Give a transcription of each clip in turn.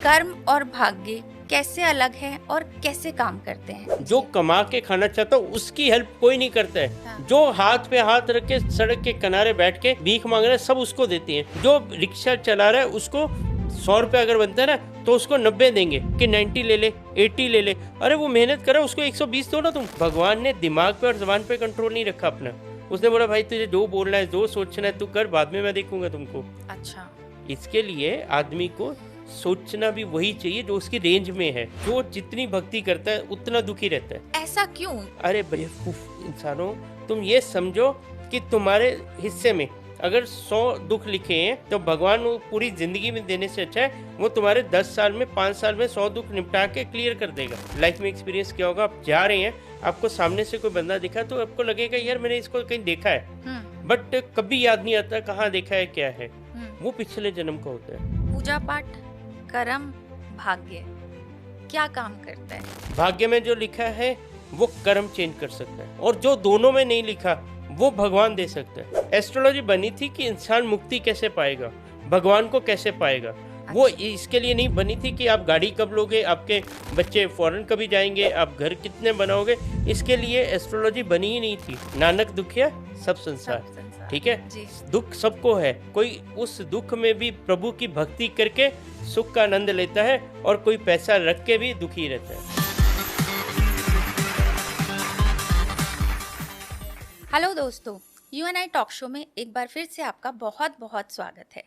कर्म और भाग्य कैसे अलग हैं और कैसे काम करते हैं? जो कमा के खाना चाहता है उसकी हेल्प कोई नहीं करता है। हाँ। जो हाथ पे हाथ रख के सड़क के किनारे बैठ के भीख मांग रहा है सब उसको देती हैं। जो रिक्शा चला रहा है उसको 100 रुपये अगर बनता है ना तो उसको 90 देंगे कि 90 ले ले 80 ले ले। अरे वो मेहनत करे उसको 120 दो ना तुम। भगवान ने दिमाग पे और जबान पे कंट्रोल नहीं रखा अपना। उसने बोला भाई तुझे जो बोलना है जो सोचना है तू कर, बाद में मैं देखूंगा तुमको। अच्छा। इसके लिए आदमी को सोचना भी वही चाहिए जो उसकी रेंज में है। जो जितनी भक्ति करता है उतना दुखी रहता है। ऐसा क्यों? अरे बेवकूफ इंसानों, तुम ये समझो कि तुम्हारे हिस्से में अगर 100 दुख लिखे हैं तो भगवान वो पूरी जिंदगी में देने से अच्छा है वो तुम्हारे 10 साल में 5 साल में 100 दुख निपटा के क्लियर कर देगा। लाइफ में एक्सपीरियंस क्या होगा, आप जा रहे हैं, आपको सामने से कोई बंदा दिखा तो आपको लगेगा यार मैंने इसको कहीं देखा है, बट कभी याद नहीं आता कहाँ देखा है क्या है। वो पिछले जन्म का होता है। पूजा पाठ, कर्म, भाग्य क्या काम करता है? भाग्य में जो लिखा है वो कर्म चेंज कर सकता है और जो दोनों में नहीं लिखा वो भगवान दे सकता है। एस्ट्रोलॉजी बनी थी कि इंसान मुक्ति कैसे पाएगा, भगवान को कैसे पाएगा। वो इसके लिए नहीं बनी थी कि आप गाड़ी कब लोगे, आपके बच्चे फॉरेन कभी जाएंगे, आप घर कितने बनाओगे। इसके लिए एस्ट्रोलॉजी बनी ही नहीं थी। नानक दुखिया सब संसार, ठीक है। दुख सबको है, कोई उस दुख में भी प्रभु की भक्ति करके सुख का आनंद लेता है और कोई पैसा रख के भी दुखी रहता है। हेलो दोस्तों, U&I टॉक शो में एक बार फिर से आपका बहुत बहुत स्वागत है।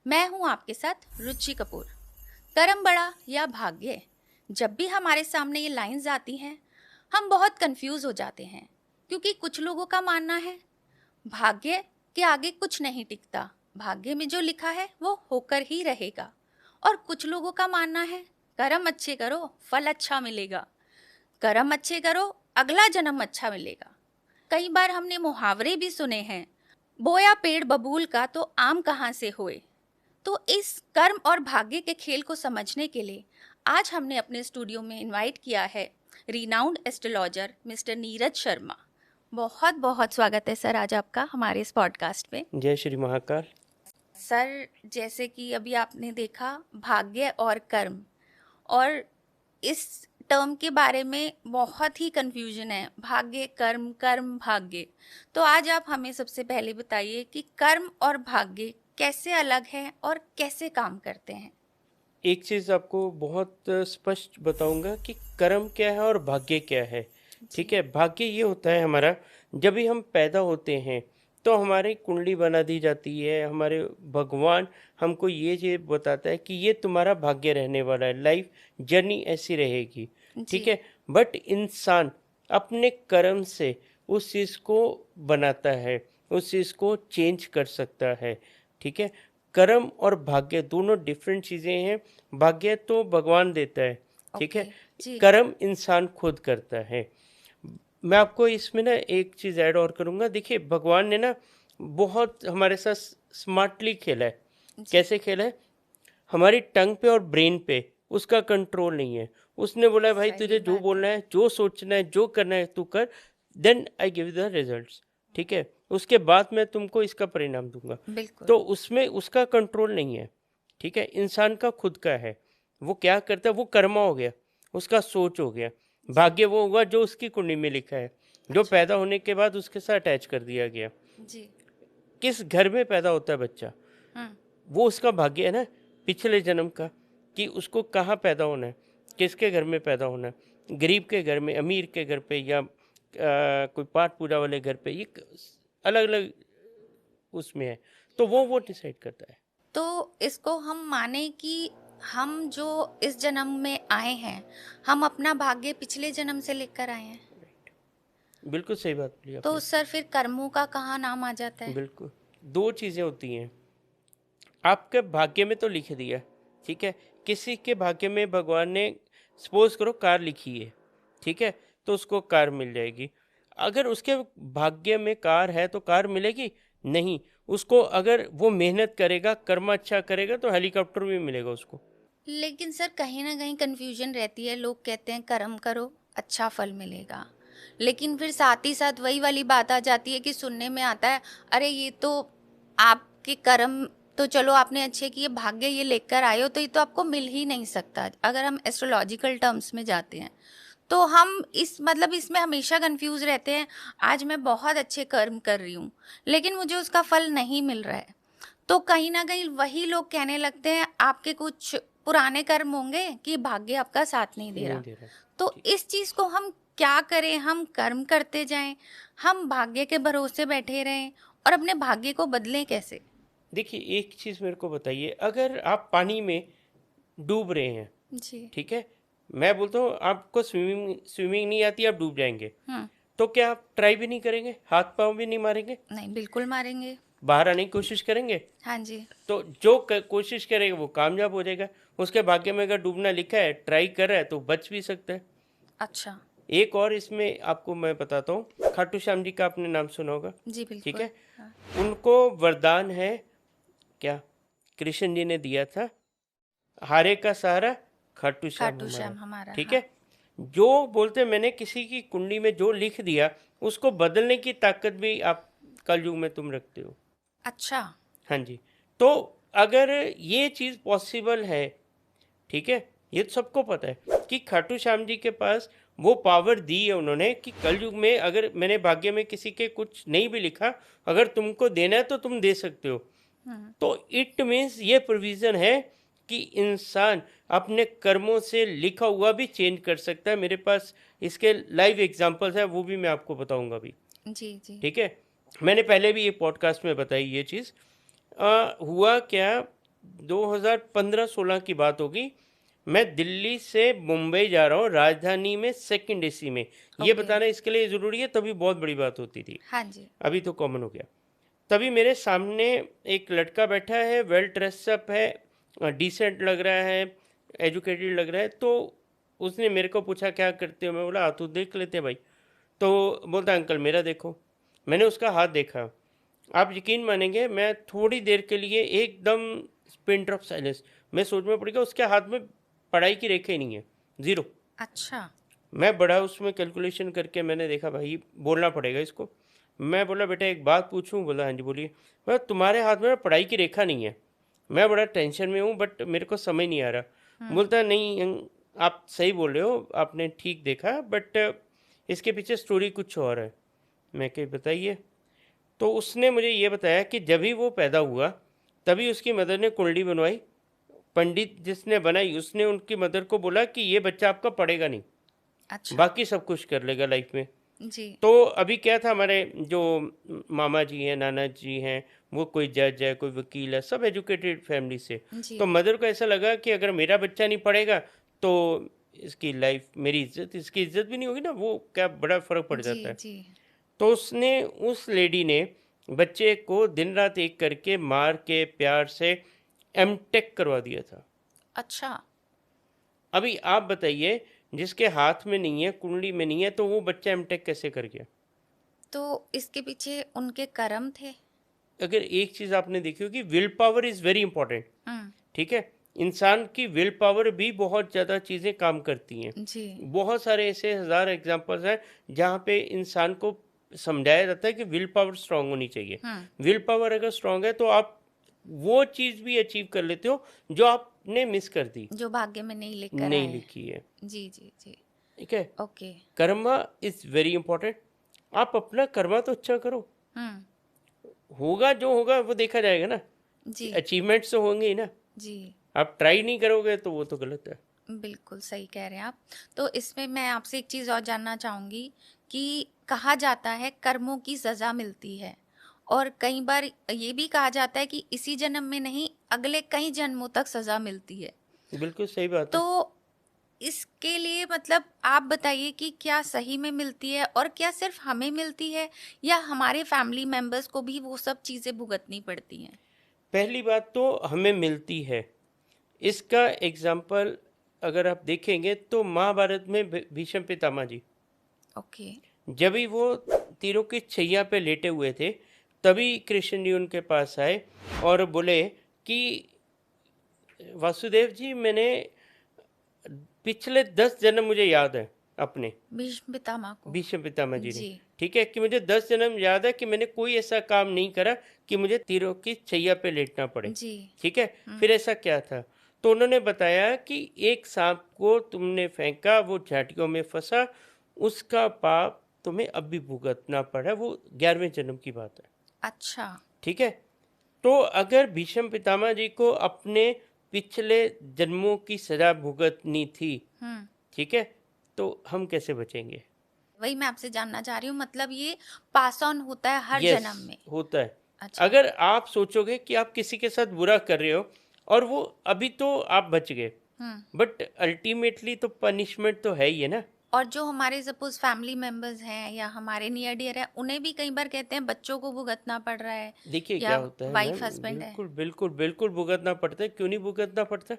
मैं हूं आपके साथ रुचि कपूर। कर्म बड़ा या भाग्य, जब भी हमारे सामने ये लाइंस आती हैं हम बहुत कंफ्यूज हो जाते हैं, क्योंकि कुछ लोगों का मानना है भाग्य के आगे कुछ नहीं टिकता, भाग्य में जो लिखा है वो होकर ही रहेगा। और कुछ लोगों का मानना है कर्म अच्छे करो फल अच्छा मिलेगा, कर्म अच्छे करो अगला जन्म अच्छा मिलेगा। कई बार हमने मुहावरे भी सुने हैं, बोया पेड़ बबूल का तो आम कहाँ से होए। तो इस कर्म और भाग्य के खेल को समझने के लिए आज हमने अपने स्टूडियो में इनवाइट किया है renowned astrologer mister Neeraj Sharma. बहुत बहुत स्वागत है सर आज आपका हमारे इस पॉडकास्ट में। जय श्री महाकाल। सर, जैसे कि अभी आपने देखा भाग्य और कर्म, और इस टर्म के बारे में बहुत ही कंफ्यूजन है, भाग्य कर्म कर्म भाग्य। तो आज आप हमें सबसे पहले बताइए कि कर्म और भाग्य कैसे अलग हैं और कैसे काम करते हैं। एक चीज आपको बहुत स्पष्ट बताऊंगा कि कर्म क्या है और भाग्य क्या है, ठीक है। भाग्य ये होता है हमारा, जब भी हम पैदा होते हैं तो हमारी कुंडली बना दी जाती है, हमारे भगवान हमको ये बताता है कि ये तुम्हारा भाग्य रहने वाला है, लाइफ जर्नी ऐसी रहेगी, ठीक है। बट इंसान अपने कर्म से उस चीज़ को बनाता है, उस चीज़ को चेंज कर सकता है, ठीक है। कर्म और भाग्य दोनों डिफरेंट चीज़ें हैं। भाग्य तो भगवान देता है, ठीक है। कर्म इंसान खुद करता है। मैं आपको इसमें ना एक चीज़ ऐड और करूँगा। देखिए भगवान ने ना बहुत हमारे साथ स्मार्टली खेला है। कैसे खेला है, हमारी टंग पे और ब्रेन पे उसका कंट्रोल नहीं है। उसने बोला है भाई तुझे जो बोलना है, जो सोचना है, जो करना है तू कर, then I give the results, ठीक है। उसके बाद मैं तुमको इसका परिणाम दूंगा। तो उसमें उसका कंट्रोल नहीं है, ठीक है। इंसान का खुद का है, वो क्या करता है, वो कर्मा हो गया, उसका सोच हो गया। भाग्य वो होगा जो उसकी कुंडली में लिखा है, जो पैदा होने के बाद उसके साथ अटैच कर दिया गया। किस घर में पैदा होता है बच्चा, वो उसका भाग्य है ना पिछले जन्म का, कि उसको कहाँ पैदा होना है, किसके घर में पैदा होना है। गरीब के घर में, अमीर के घर पे, या कोई पाठ पूजा वाले घर पे, ये अलग अलग उसमें है। तो वो डिसाइड करता है। तो इसको हम माने कि हम जो इस जन्म में आए हैं हम अपना भाग्य पिछले जन्म से लेकर आए हैं। बिल्कुल सही बात बोली आपने। तो सर फिर कर्मों का कहाँ नाम आ जाता है? बिल्कुल, दो चीज़ें होती हैं। आपके भाग्य में तो लिख दिया, ठीक है। किसी के भाग्य में भगवान ने सपोज करो कार लिखी है, ठीक है, तो उसको कार मिल जाएगी। अगर उसके भाग्य में कार है तो कार मिलेगी नहीं। उसको अगर वो मेहनत करेगा, कर्म अच्छा करेगा तो हेलीकॉप्टर भी मिलेगा उसको। लेकिन सर कहीं ना कहीं कंफ्यूजन रहती है, लोग कहते हैं कर्म करो अच्छा फल मिलेगा, लेकिन फिर साथ ही साथ वही वाली बात आ जाती है कि सुनने में आता है अरे ये तो आपके कर्म तो चलो आपने अच्छे किए, भाग्य ये लेकर आए हो, तो ये तो आपको मिल ही नहीं सकता। अगर हम एस्ट्रोलॉजिकल टर्म्स में जाते हैं तो हम इस मतलब इसमें हमेशा कंफ्यूज रहते हैं। आज मैं बहुत अच्छे कर्म कर रही हूँ लेकिन मुझे उसका फल नहीं मिल रहा है, तो कहीं ना कहीं वही लोग कहने लगते हैं आपके कुछ पुराने कर्म होंगे कि भाग्य आपका साथ नहीं दे नहीं रहा। दे रहा। तो इस चीज को हम क्या करें? हम कर्म करते जाएं, हम भाग्य के भरोसे बैठे रहें और अपने भाग्य को बदलें कैसे? देखिए, एक चीज़ मेरे को बताइए, अगर आप पानी में डूब रहे हैं, जी। ठीक है, मैं बोलता हूँ आपको स्विमिंग स्विमिंग नहीं आती, आप डूब जाएंगे, हम्म। तो क्या आप ट्राई भी नहीं करेंगे, हाथ पाँव भी नहीं मारेंगे, नहीं, बिल्कुल मारेंगे। बाहर आने की कोशिश करेंगे? हाँ जी। तो जो कोशिश करेगा वो कामयाब हो जाएगा। उसके भाग्य में अगर डूबना लिखा है, ट्राई कर रहा है, तो बच भी सकता है। अच्छा। एक और इसमें आपको मैं बताता हूँ, खाटू श्याम जी का आपने नाम सुना होगा, जी ठीक बिल्कुल। है। हाँ। उनको वरदान है क्या, कृष्ण जी ने दिया था, हारे का सहारा खाटू श्याम खाटू हमारा, श्याम हमारा, ठीक हाँ। है। जो बोलते मैंने किसी की कुंडली में जो लिख दिया उसको बदलने की ताकत भी आप कलयुग में तुम रखते हो। अच्छा। हाँ जी। तो अगर ये चीज़ पॉसिबल है, ठीक है, ये तो सबको पता है कि खाटू श्याम जी के पास वो पावर दी है उन्होंने कि कलयुग में अगर मैंने भाग्य में किसी के कुछ नहीं भी लिखा, अगर तुमको देना है तो तुम दे सकते हो। तो इट मीन्स ये प्रोविज़न है कि इंसान अपने कर्मों से लिखा हुआ भी चेंज कर सकता है। मेरे पास इसके लाइव एग्जांपल्स है, वो भी मैं आपको बताऊंगा अभी, जी जी। ठीक है। मैंने पहले भी ये पॉडकास्ट में बताई ये चीज़। हुआ क्या, 2015-16 की बात होगी। मैं दिल्ली से मुंबई जा रहा हूँ, राजधानी में सेकंड एसी में। ये ओके। बताना इसके लिए ज़रूरी है, तभी बहुत बड़ी बात होती थी, हाँ जी। अभी तो कॉमन हो गया। तभी मेरे सामने एक लड़का बैठा है, वेल ड्रेसअप है, डिसेंट लग रहा है, एजुकेटेड लग रहा है। तो उसने मेरे को पूछा क्या करते हो, मैं बोला हाथ देख लेते भाई। तो बोलता अंकल मेरा देखो। मैंने उसका हाथ देखा, आप यकीन मानेंगे, मैं थोड़ी देर के लिए एकदम पिन ड्रॉप साइलेंस, मैं सोच में पड़ गया। उसके हाथ में पढ़ाई की रेखा ही नहीं है, ज़ीरो। अच्छा। मैं बड़ा उसमें कैलकुलेशन करके मैंने देखा भाई बोलना पड़ेगा इसको। मैं बोला बेटा एक बात पूछूं, बोला हाँ जी बोलिए। बोला तुम्हारे हाथ में पढ़ाई की रेखा नहीं है। मैं बड़ा टेंशन में हूँ बट मेरे को समझ नहीं आ रहा। बोलता नहीं आप सही बोल रहे हो, आपने ठीक देखा, बट इसके पीछे स्टोरी कुछ और है। मैं कही बताइए। तो उसने मुझे ये बताया कि जब ही वो पैदा हुआ तभी उसकी मदर ने कुंडली बनवाई। पंडित जिसने बनाई उसने उनकी मदर को बोला कि ये बच्चा आपका पढ़ेगा नहीं, अच्छा। बाकी सब कुछ कर लेगा लाइफ में। जी। तो अभी क्या था, हमारे जो मामा जी हैं, नाना जी हैं, वो कोई जज है, कोई वकील है, सब एजुकेटेड फैमिली से। जी। तो मदर को ऐसा लगा कि अगर मेरा बच्चा नहीं पढ़ेगा तो इसकी लाइफ, मेरी इज्जत, इसकी इज्जत भी नहीं होगी ना, वो क्या बड़ा फर्क पड़ जी जाता है। जी। तो उसने, उस लेडी ने बच्चे को दिन रात एक करके मार के प्यार से एमटेक करवा दिया था। अच्छा। अभी आप बताइए, जिसके हाथ में नहीं है, कुंडली में नहीं है, तो वो बच्चा एमटेक कैसे कर गया? तो इसके पीछे उनके कर्म थे। अगर एक चीज़ आपने देखी होगी, will power is very important, hmm. ठीक है। इंसान की विल पावर भी बहुत ज़्यादा चीज़ें काम करती हैं। जी। बहुत सारे ऐसे हज़ार एग्जांपल्स हैं जहाँ पे इंसान को समझाया जाता है कि विल पावर स्ट्रांग होनी चाहिए। विल पावर अगर स्ट्रांग है तो आप वो चीज़ भी अचीव कर लेते हो जो आपने मिस कर दी, जो भाग्य में नहीं लिख कर नहीं आए। लिखी है, जी जी जी। ठीक है। Okay. Karma is very important. आप अपना कर्मा तो अच्छा करो, हम्म। होगा जो होगा वो देखा जाएगा ना। जी अचीवमेंट्स तो होंगे ही ना। जी। आप ट्राई नहीं करोगे तो वो तो गलत है। बिल्कुल सही कह रहे हैं आप। तो इसमें मैं आपसे एक चीज़ और जानना चाहूँगी कि कहा जाता है कर्मों की सज़ा मिलती है, और कई बार ये भी कहा जाता है कि इसी जन्म में नहीं, अगले कई जन्मों तक सज़ा मिलती है। बिल्कुल सही बात है। तो इसके लिए मतलब आप बताइए कि क्या सही में मिलती है, और क्या सिर्फ हमें मिलती है या हमारे फैमिली मेंबर्स को भी वो सब चीज़ें भुगतनी पड़ती हैं? पहली बात तो हमें मिलती है। इसका एग्जाम्पल अगर आप देखेंगे तो महाभारत में भीष्म पितामह जी, ओके। जब भी वो तीरों की छैया पे लेटे हुए थे, तभी कृष्ण जी उनके पास आए और बोले कि वासुदेव जी, मैंने पिछले 10 जन्म मुझे याद है, अपने भीष्म पितामह को। भीष्म पितामह जी ने, जी। ठीक है, कि मुझे 10 जन्म याद है कि मैंने कोई ऐसा काम नहीं करा कि मुझे तीरों की छैया पे लेटना पड़े, जी। ठीक है। फिर ऐसा क्या था, तो उन्होंने बताया कि एक सांप को तुमने फेंका, वो झाटियों में फंसा, उसका पाप तुम्हें अब भी भुगतना पड़ा। वो 11वें जन्म की बात है, अच्छा। ठीक है। तो अगर भीष्म पितामह जी को अपने पिछले जन्मों की सजा भुगतनी थी, हम्म ठीक है, तो हम कैसे बचेंगे? वही मैं आपसे जानना चाह रही हूँ, मतलब ये पास ऑन होता है हर यस, जन्म में? होता है। अच्छा। अगर आप सोचोगे कि आप किसी के साथ बुरा कर रहे हो और वो अभी तो आप बच गए, हम्म बट अल्टीमेटली तो पनिशमेंट तो है ही है ना। और जो हमारे सपोज फैमिली मेंबर्स हैं या हमारे नियर डियर है, उन्हें भी कई बार कहते हैं बच्चों को भुगतना पड़ रहा है, देखिए क्या या होता है वाइफ मैम, हस्बैंड है। बिल्कुल बिल्कुल बिल्कुल भुगतना पड़ता है, क्यों नहीं भुगतना पड़ता।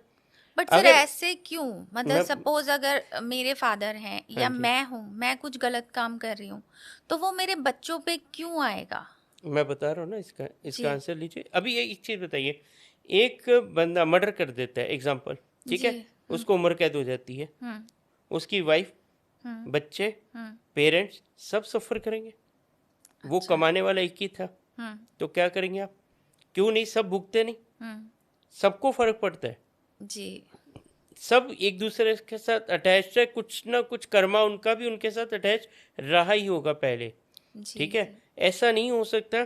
बट सर अगर ऐसे क्यों? मतलब मैं सपोज अगर मेरे फादर हैं हाँ या जी, मैं हूँ, मैं कुछ गलत काम कर रही हूँ, तो वो मेरे बच्चों पे क्यों आएगा? मैं बता रहा हूँ ना, इसका जी। इसका आंसर लीजिए। अभी ये एक चीज़ बताइए, एक बंदा मर्डर कर देता है एग्जाम्पल, ठीक जी। है, उसको उम्र कैद हो जाती है, हम्म उसकी वाइफ, हम्म बच्चे, हम्म पेरेंट्स सब सफ़र करेंगे। वो अच्छा। कमाने वाला एक ही था, हम्म तो क्या करेंगे आप? क्यों नहीं, सब भुगते नहीं, हम्म सबको फर्क पड़ता है, जी। सब एक दूसरे के साथ अटैच है, कुछ ना कुछ कर्मा उनका भी उनके साथ अटैच रहा ही होगा पहले, जी। ठीक है। जी। ऐसा नहीं हो सकता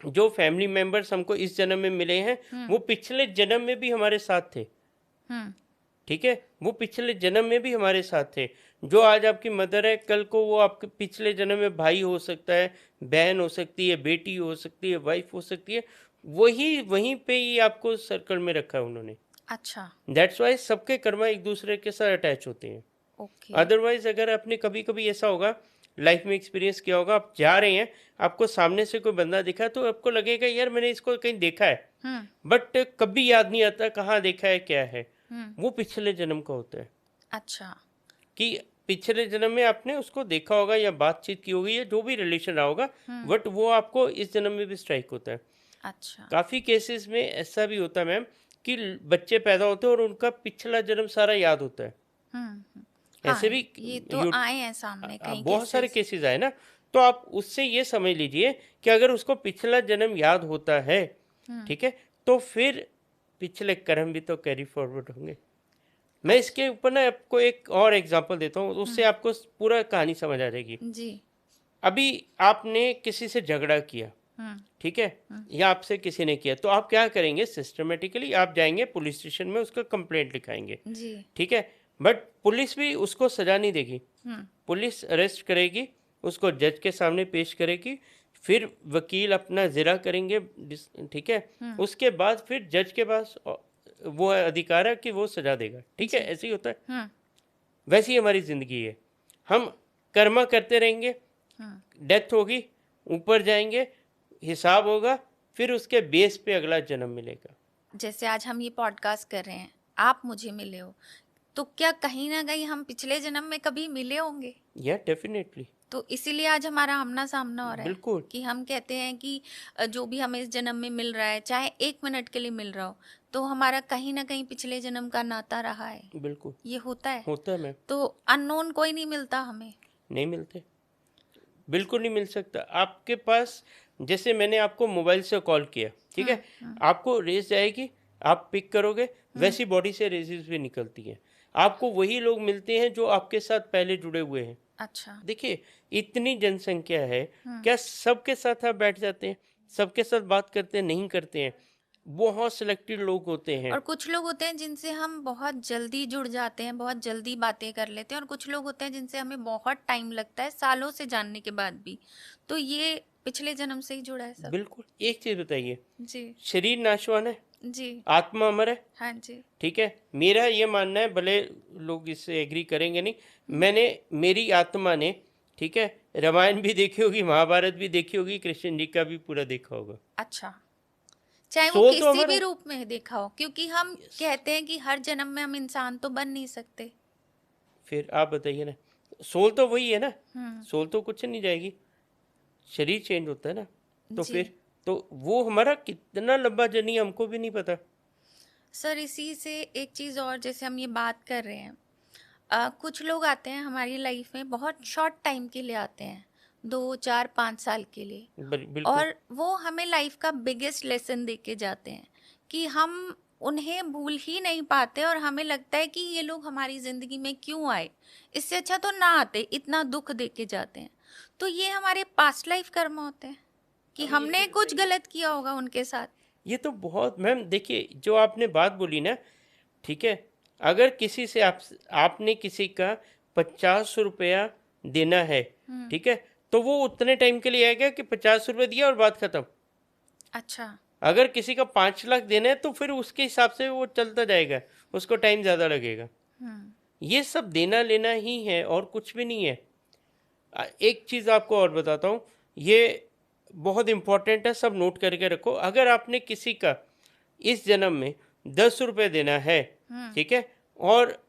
जो फैमिली मेंबर्स हमको इस जन्म में मिले हैं वो पिछले जन्म में भी हमारे साथ थे, हम्म ठीक है, वो पिछले जन्म में भी हमारे साथ थे। जो आज आपकी मदर है, कल को वो आपके पिछले जन्म में भाई हो सकता है, बहन हो सकती है, बेटी हो सकती है, वाइफ हो सकती है, वही वहीं पे ही आपको सर्कल में रखा है उन्होंने। अच्छा। दैट्स वाई सबके कर्मा एक दूसरे के साथ अटैच होते हैं। ओके। अदरवाइज अगर आपने कभी कभी ऐसा होगा लाइफ में एक्सपीरियंस किया होगा, आप जा रहे हैं, आपको सामने से कोई बंदा दिखा तो आपको लगेगा यार मैंने इसको कहीं देखा है, हम्म बट कभी याद नहीं आता कहाँ देखा है क्या है। हम्म वो पिछले जन्म का होता है, अच्छा। कि पिछले जन्म में आपने उसको देखा होगा या बातचीत की होगी या जो भी रिलेशन रहा होगा, बट वो आपको इस जन्म में भी स्ट्राइक होता है। अच्छा। काफ़ी केसेस में ऐसा भी होता है मैम कि बच्चे पैदा होते हैं और उनका पिछला जन्म सारा याद होता है। ऐसे हाँ, भी ये तो आए हैं सामने कई बहुत सारे केसेस। केसेस आए ना, तो आप उससे ये समझ लीजिए कि अगर उसको पिछला जन्म याद होता है, ठीक है, तो फिर पिछले कर्म भी तो कैरी फॉरवर्ड होंगे। मैं अच्छा। इसके ऊपर ना आपको एक और एग्जांपल देता हूँ, उससे आपको पूरा कहानी समझ आ जाएगी। जी। अभी आपने किसी से झगड़ा किया, हम्म ठीक है, या आपसे किसी ने किया, तो आप क्या करेंगे, सिस्टमेटिकली आप जाएंगे पुलिस स्टेशन में, उसका कंप्लेंट लिखाएंगे, जी। ठीक है। बट पुलिस भी उसको सजा नहीं देगी, हम्म पुलिस अरेस्ट करेगी, उसको जज के सामने पेश करेगी, फिर वकील अपना जिरा करेंगे, ठीक है, उसके बाद फिर जज के पास वो अधिकार है कि वो सजा देगा, ठीक है, जी। ऐसे ही होता है। हम्म वैसी ही हमारी जिंदगी है, हम कर्मा करते रहेंगे, डेथ होगी, ऊपर जाएंगे, हिसाब होगा, फिर उसके बेस पे अगला जन्म मिलेगा। जैसे आज हम ये पॉडकास्ट कर रहे हैं, आप मुझे मिले हो, तो क्या कहीं ना कहीं हम पिछले जन्म में कभी मिले होंगे? या डेफिनेटली, तो इसीलिए आज हमारा आमना सामना हो रहा है बिल्कुल कि हम कहते हैं कि जो भी हमें इस जन्म में मिल रहा है, चाहे 1 मिनट के लिए मिल रहा हो, तो हमारा कहीं ना कहीं पिछले जन्म का नाता रहा है। बिल्कुल ये होता है। होता है मैम, तो अननोन कोई नहीं मिलता हमें। नहीं मिलते, बिल्कुल नहीं मिल सकता आपके पास। जैसे मैंने आपको मोबाइल से कॉल किया, ठीक है, आपको रेस जाएगी, आप पिक करोगे, वैसी बॉडी से रेसेस भी निकलती हैं, आपको वही लोग मिलते हैं जो आपके साथ पहले जुड़े हुए हैं। अच्छा। देखिए इतनी जनसंख्या है, क्या सबके साथ आप बैठ जाते हैं, सबके साथ बात करते हैं? नहीं करते हैं, बहुत सिलेक्टेड लोग होते हैं। और कुछ लोग होते हैं जिनसे हम बहुत जल्दी जुड़ जाते हैं, बहुत जल्दी बातें कर लेते हैं, और कुछ लोग होते हैं जिनसे हमें बहुत टाइम लगता है, सालों से जानने के बाद भी। तो ये पिछले जन्म से ही जुड़ा है सब। बिल्कुल, एक चीज बताइए, जी। शरीर नाशवान है, जी। आत्मा अमर है, हाँ जी। ठीक है। मेरा ये मानना है, भले लोग इससे एग्री करेंगे नहीं, मैंने, मेरी आत्मा ने, ठीक है, रामायण भी देखी होगी, महाभारत भी देखी होगी, कृष्ण जी का भी पूरा देखा होगा। अच्छा। चाहे वो सोल तो किसी हमारा, भी रूप में देखा हो, क्योंकि हम कहते हैं कि हर जन्म में हम इंसान तो बन नहीं सकते। फिर आप बताइए ना, सोल तो वही है ना, सोल तो कुछ नहीं जाएगी, शरीर चेंज होता है ना, तो जी। फिर तो वो हमारा कितना लंबा जर्नी हमको भी नहीं पता। सर इसी से एक चीज़ और, जैसे हम ये बात कर रहे हैं, कुछ लोग आते हैं हमारी लाइफ में, बहुत शॉर्ट टाइम के लिए आते हैं, 2 4 5 साल के लिए, बिल्कुल। और वो हमें लाइफ का बिगेस्ट लेसन दे के जाते हैं कि हम उन्हें भूल ही नहीं पाते, और हमें लगता है कि ये लोग हमारी ज़िंदगी में क्यों आए, इससे अच्छा तो ना आते, इतना दुख दे के जाते हैं। तो ये हमारे पास्ट लाइफ कर्म होते हैं कि अब ये हमने भी कुछ बताइए, गलत किया होगा उनके साथ। ये तो बहुत मैम, देखिए जो आपने बात बोली ना, ठीक है, अगर किसी से आपने किसी का 50 रुपया देना है, हम्म। ठीक है, तो वो उतने टाइम के लिए आएगा कि 50 रुपये दिया और बात खत्म। अच्छा। अगर किसी का 5 लाख देना है तो फिर उसके हिसाब से वो चलता जाएगा, उसको टाइम ज़्यादा लगेगा। हम्म। ये सब देना लेना ही है और कुछ भी नहीं है। एक चीज़ आपको और बताता हूँ, ये बहुत इम्पोर्टेंट है, सब नोट करके रखो। अगर आपने किसी का इस जन्म में 10 रुपये देना है, हम्म। ठीक है, और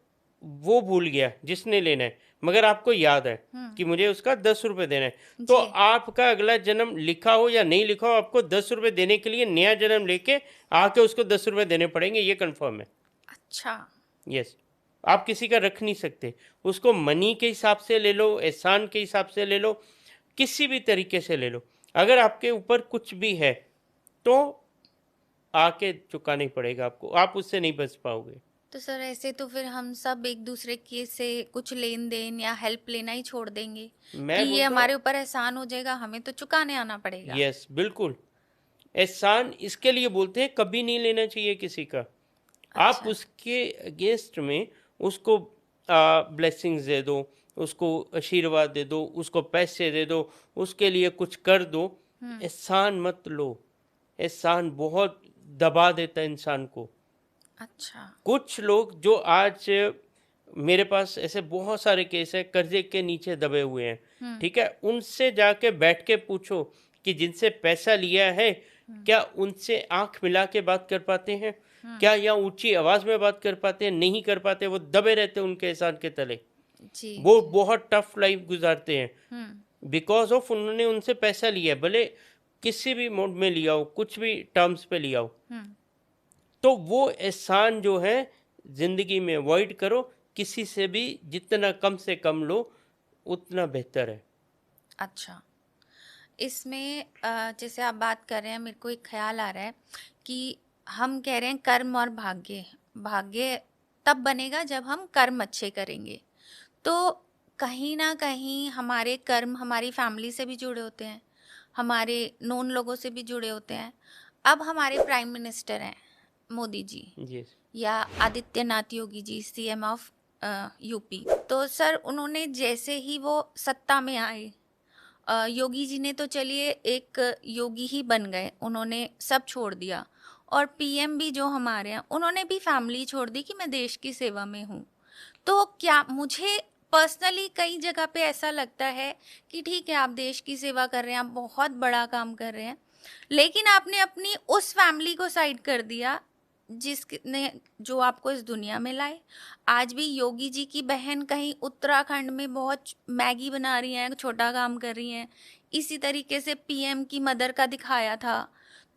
वो भूल गया जिसने लेना है, मगर आपको याद है हम्म। कि मुझे उसका 10 रुपये देना है, तो जी। आपका अगला जन्म लिखा हो या नहीं लिखा हो, आपको 10 रुपये देने के लिए नया जन्म लेके आके उसको 10 रुपये देने पड़ेंगे, ये कंफर्म है। अच्छा। यस। आप किसी का रख नहीं सकते, उसको मनी के हिसाब से ले लो, एहसान के हिसाब से ले लो, किसी भी तरीके से ले लो। अगर आपके ऊपर कुछ भी है तो आके चुकाना ही पड़ेगा आपको, आप उससे नहीं बच पाओगे। तो सर ऐसे तो फिर हम सब एक दूसरे के से कुछ लेन देन या हेल्प लेना ही छोड़ देंगे कि मैं ये बोलता हूँ, हमारे ऊपर एहसान हो जाएगा, हमें तो चुकाने आना पड़ेगा। यस बिल्कुल। एहसान इसके लिए बोलते हैं, कभी नहीं लेना चाहिए किसी का। आप अच्छा। उसके अगेंस्ट में उसको ब्लेसिंग्स दे दो, उसको आशीर्वाद दे दो, उसको पैसे दे दो, उसके लिए कुछ कर दो। हम्म। एहसान मत लो, एहसान बहुत दबा देता है इंसान को। अच्छा। कुछ लोग जो आज, मेरे पास ऐसे बहुत सारे केस है, कर्जे के नीचे दबे हुए हैं, हम्म। ठीक है, उनसे जाके बैठ के पूछो कि जिनसे पैसा लिया है, क्या उनसे आंख मिला के बात कर पाते हैं, क्या या ऊंची आवाज में बात कर पाते हैं? नहीं कर पाते, वो दबे रहते हैं उनके एहसान के तले। जी। वो जी। बहुत टफ लाइफ गुजारते हैं हम्म। बिकॉज ऑफ उन्होंने उनसे पैसा लिया है, भले किसी भी मोड में लिया हो, कुछ भी टर्म्स पे लिया हो। हम्म। तो वो एहसान जो है जिंदगी में अवॉइड करो, किसी से भी जितना कम से कम लो उतना बेहतर है। अच्छा। इसमें जैसे आप बात कर रहे हैं, मेरे को एक ख्याल आ रहा है कि हम कह रहे हैं कर्म और भाग्य। भाग्य तब बनेगा जब हम कर्म अच्छे करेंगे। तो कहीं ना कहीं हमारे कर्म हमारी फैमिली से भी जुड़े होते हैं, हमारे नोन लोगों से भी जुड़े होते हैं। अब हमारे प्राइम मिनिस्टर हैं मोदी जी, जी। या Adityanath Yogi ji, CM of UP. तो सर उन्होंने जैसे ही वो सत्ता में आए, योगी जी ने तो चलिए एक योगी ही बन गए, उन्होंने सब छोड़ दिया। और पीएम भी जो हमारे हैं, उन्होंने भी फैमिली छोड़ दी कि मैं देश की सेवा में हूँ। तो क्या मुझे पर्सनली कई जगह पे ऐसा लगता है कि ठीक है, आप देश की सेवा कर रहे हैं, आप बहुत बड़ा काम कर रहे हैं, लेकिन आपने अपनी उस फैमिली को साइड कर दिया जिसने जो आपको इस दुनिया में लाए। आज भी योगी जी की बहन कहीं उत्तराखंड में बहुत मैगी बना रही हैं, छोटा काम कर रही हैं। इसी तरीके से पीएम की मदर का दिखाया था।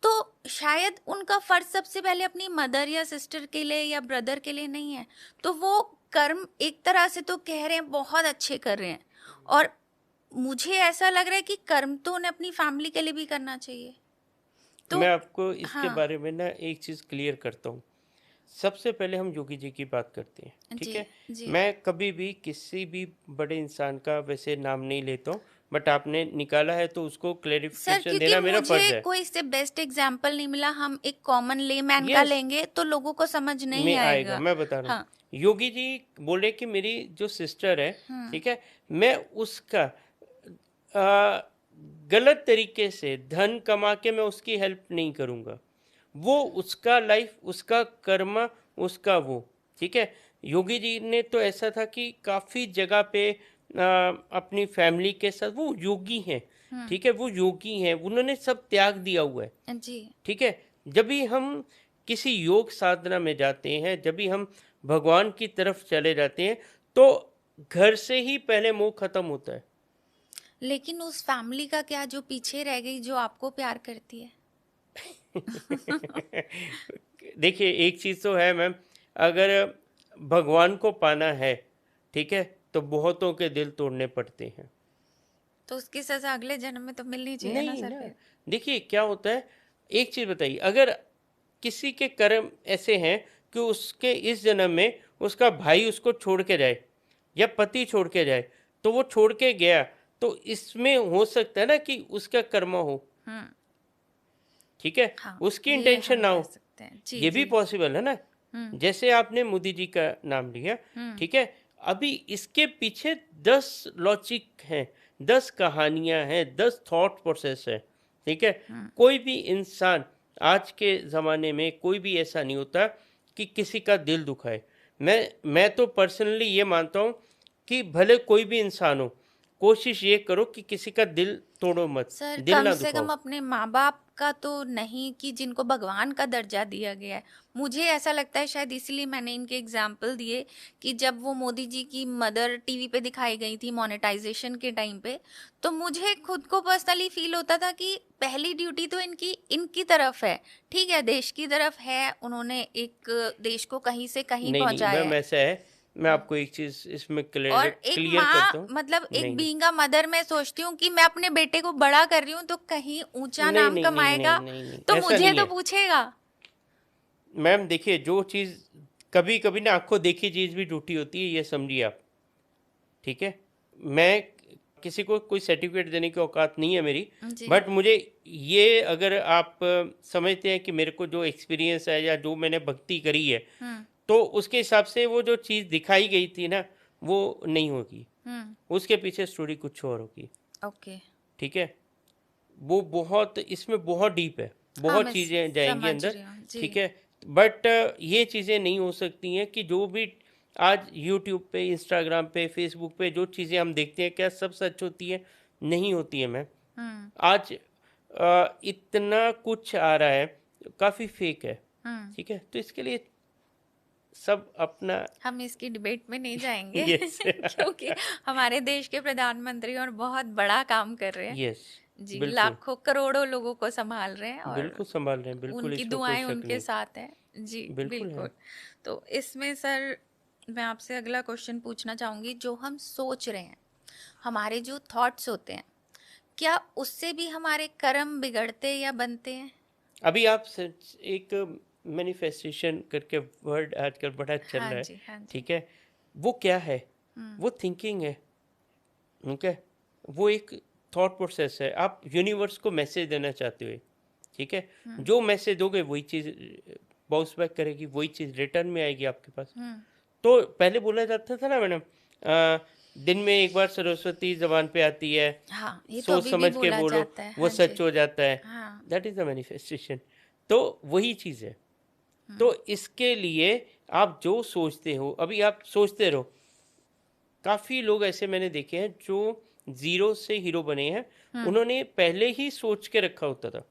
तो शायद उनका फर्ज सबसे पहले अपनी मदर या सिस्टर के लिए या ब्रदर के लिए नहीं है। तो वो कर्म एक तरह से तो कह रहे हैं बहुत अच्छे कर रहे हैं, और मुझे ऐसा लग रहा है कि कर्म तो उन्हें अपनी फैमिली के लिए भी करना चाहिए। तो मैं आपको इसके हाँ। बारे में ना एक चीज़ क्लियर करता हूँ। सबसे पहले हम योगी जी की बात करते हैं, ठीक जी। है। जी। मैं कभी भी किसी भी बड़े इंसान का वैसे नाम नहीं लेता हूँ, बट आपने निकाला है तो उसको सर क्लेरिफिकेशन क्योंकि देना मेरा फर्ज मुझे है। कोई इससे बेस्ट एग्जाम्पल नहीं मिला, हम एक कॉमन लेमैन का यस, लेंगे तो लोगों को समझ नहीं में आएगा, आएगा। मैं बता रहा हूँ। हाँ। योगी जी बोले कि मेरी जो सिस्टर है, हम्म। ठीक है, मैं उसका गलत तरीके से धन कमा के मैं उसकी हेल्प नहीं करूँगा। वो उसका लाइफ, उसका कर्म, उसका वो, ठीक है। योगी जी ने तो ऐसा था कि काफ़ी जगह पे अपनी फैमिली के साथ, वो योगी हैं, ठीक है, वो योगी हैं, उन्होंने सब त्याग दिया हुआ है, जी। ठीक है। जब भी हम किसी योग साधना में जाते हैं, जब भी हम भगवान की तरफ चले जाते हैं, तो घर से ही पहले मोह खत्म होता है। लेकिन उस फैमिली का क्या जो पीछे रह गई, जो आपको प्यार करती है? देखिए एक चीज़ तो है मैम, अगर भगवान को पाना है, ठीक है, तो बहुतों के दिल तोड़ने पड़ते हैं। तो उसकी सजा अगले जन्म में तो मिलनी चाहिए ना नहीं सर ना, फिर। देखिए क्या होता है, एक चीज बताइए, अगर किसी के कर्म ऐसे हैं कि उसके इस जन्म में उसका भाई उसको छोड़ के जाए या पति छोड़ के जाए, तो वो छोड़ के गया, तो इसमें हो सकता है ना कि उसका कर्मा हो, हम्म। ठीक है, हाँ, उसकी ये इंटेंशन हम ना कह हो, सकते हैं। जी ये भी जी। पॉसिबल है ना। हम्म। जैसे आपने मोदी जी का नाम लिया, हम्म। ठीक है, अभी इसके पीछे 10 लॉजिक हैं, 10 कहानियां हैं, 10 थॉट प्रोसेस है, ठीक है। हम्म। कोई भी इंसान आज के ज़माने में कोई भी ऐसा नहीं होता कि किसी का दिल दुखाए। मैं तो पर्सनली ये मानता हूँ कि भले कोई भी इंसान हो, कोशिश ये करो कि किसी का दिल तोड़ो मत, सर दिल कम ना से कम दुखाओ। अपने माँ बाप का तो नहीं, कि जिनको भगवान का दर्जा दिया गया है। मुझे ऐसा लगता है शायद इसलिए मैंने इनके एग्जाम्पल दिए कि जब वो मोदी जी की मदर टीवी पे दिखाई गई थी मोनेटाइजेशन के टाइम पे, तो मुझे खुद को पर्सनली फील होता था कि पहली ड्यूटी तो इनकी इनकी तरफ है। ठीक है, देश की तरफ है, उन्होंने एक देश को कहीं से कहीं नहीं नहीं पहुंचाया मैम, है। ऐसा है, मैं आपको एक चीज इसमें और क्लियर एक क्लियर माँ, करता हूँ। मतलब एक नहीं नहीं बीइंग अ मदर, मैं सोचती हूँ कि मैं अपने बेटे को बड़ा कर रही हूँ तो कहीं ऊंचा नहीं नाम नहीं नहीं नहीं कमाएगा, नहीं नहीं, तो ऐसा मुझे नहीं तो है पूछेगा। मैम। देखिए, जो चीज़ कभी कभी ना आंखों देखी चीज़ भी झूठी होती है, ये समझिए आप, ठीक है। मैं किसी को कोई सर्टिफिकेट देने की औकात नहीं है मेरी, जी। बट मुझे ये, अगर आप समझते हैं कि मेरे को जो एक्सपीरियंस है या जो मैंने भक्ति करी है, हम्म। तो उसके हिसाब से वो जो चीज़ दिखाई गई थी ना, वो नहीं होगी, हम्म। उसके पीछे स्टोरी कुछ और होगी, ओके। ठीक है। वो बहुत, इसमें बहुत डीप है, हाँ, बहुत मैं चीज़ें जाएंगी समझ अंदर, रही हूँ जी। ठीक है। बट ये चीज़ें नहीं हो सकती हैं कि जो भी आज यूट्यूब पे, इंस्टाग्राम पे, फेसबुक पे जो चीज़ें हम देखते हैं, क्या सब सच होती है? नहीं होती है मैम। हम्म। आज इतना कुछ आ रहा है, काफ़ी फेक है, हम्म। ठीक है। तो इसके लिए सब अपना हम इसकी डिबेट में नहीं जाएंगे यस क्योंकि हमारे देश के प्रधानमंत्री और बहुत बड़ा काम कर रहे हैं। यस, जी, बिल्कुल लाखों करोड़ों लोगों को संभाल रहे हैं और बिल्कुल संभाल रहे हैं, बिल्कुल उनकी इसमें कोई दुआएं शक उनके नहीं, साथ हैं। जी बिल्कुल है। बिल्कुल। तो इसमें सर मैं आपसे अगला क्वेश्चन पूछना चाहूंगी, जो हम सोच रहे हैं, हमारे जो थॉट्स होते हैं, क्या उससे भी हमारे कर्म बिगड़ते या बनते हैं? अभी आप एक मैनिफेस्टेशन करके वर्ड आजकल बड़ा चल हाँ रहा है, जी, हाँ जी। ठीक है। वो क्या है? हम्म। वो थिंकिंग है, ठीक है। वो एक थॉट प्रोसेस है, आप यूनिवर्स को मैसेज देना चाहते हो, ठीक है। हम्म। जो मैसेज दोगे वही चीज़ बाउंस बैक करेगी, वही चीज़ रिटर्न में आएगी आपके पास। हम्म। तो पहले बोला जाता था ना मैडम, दिन में एक बार सरस्वती जबान पे आती है, हाँ, ये तो सोच अभी भी समझ के बोला बोलो, जाता है। वो हाँ जी। सच हो जाता है। हाँ। That is the manifestation. तो वही चीज़ है। हम्म। तो इसके लिए आप जो सोचते हो, अभी आप सोचते रहो। काफ़ी लोग ऐसे मैंने देखे हैं जो जीरो से हीरो बने हैं, हम्म। उन्होंने पहले ही सोच के रखा होता था,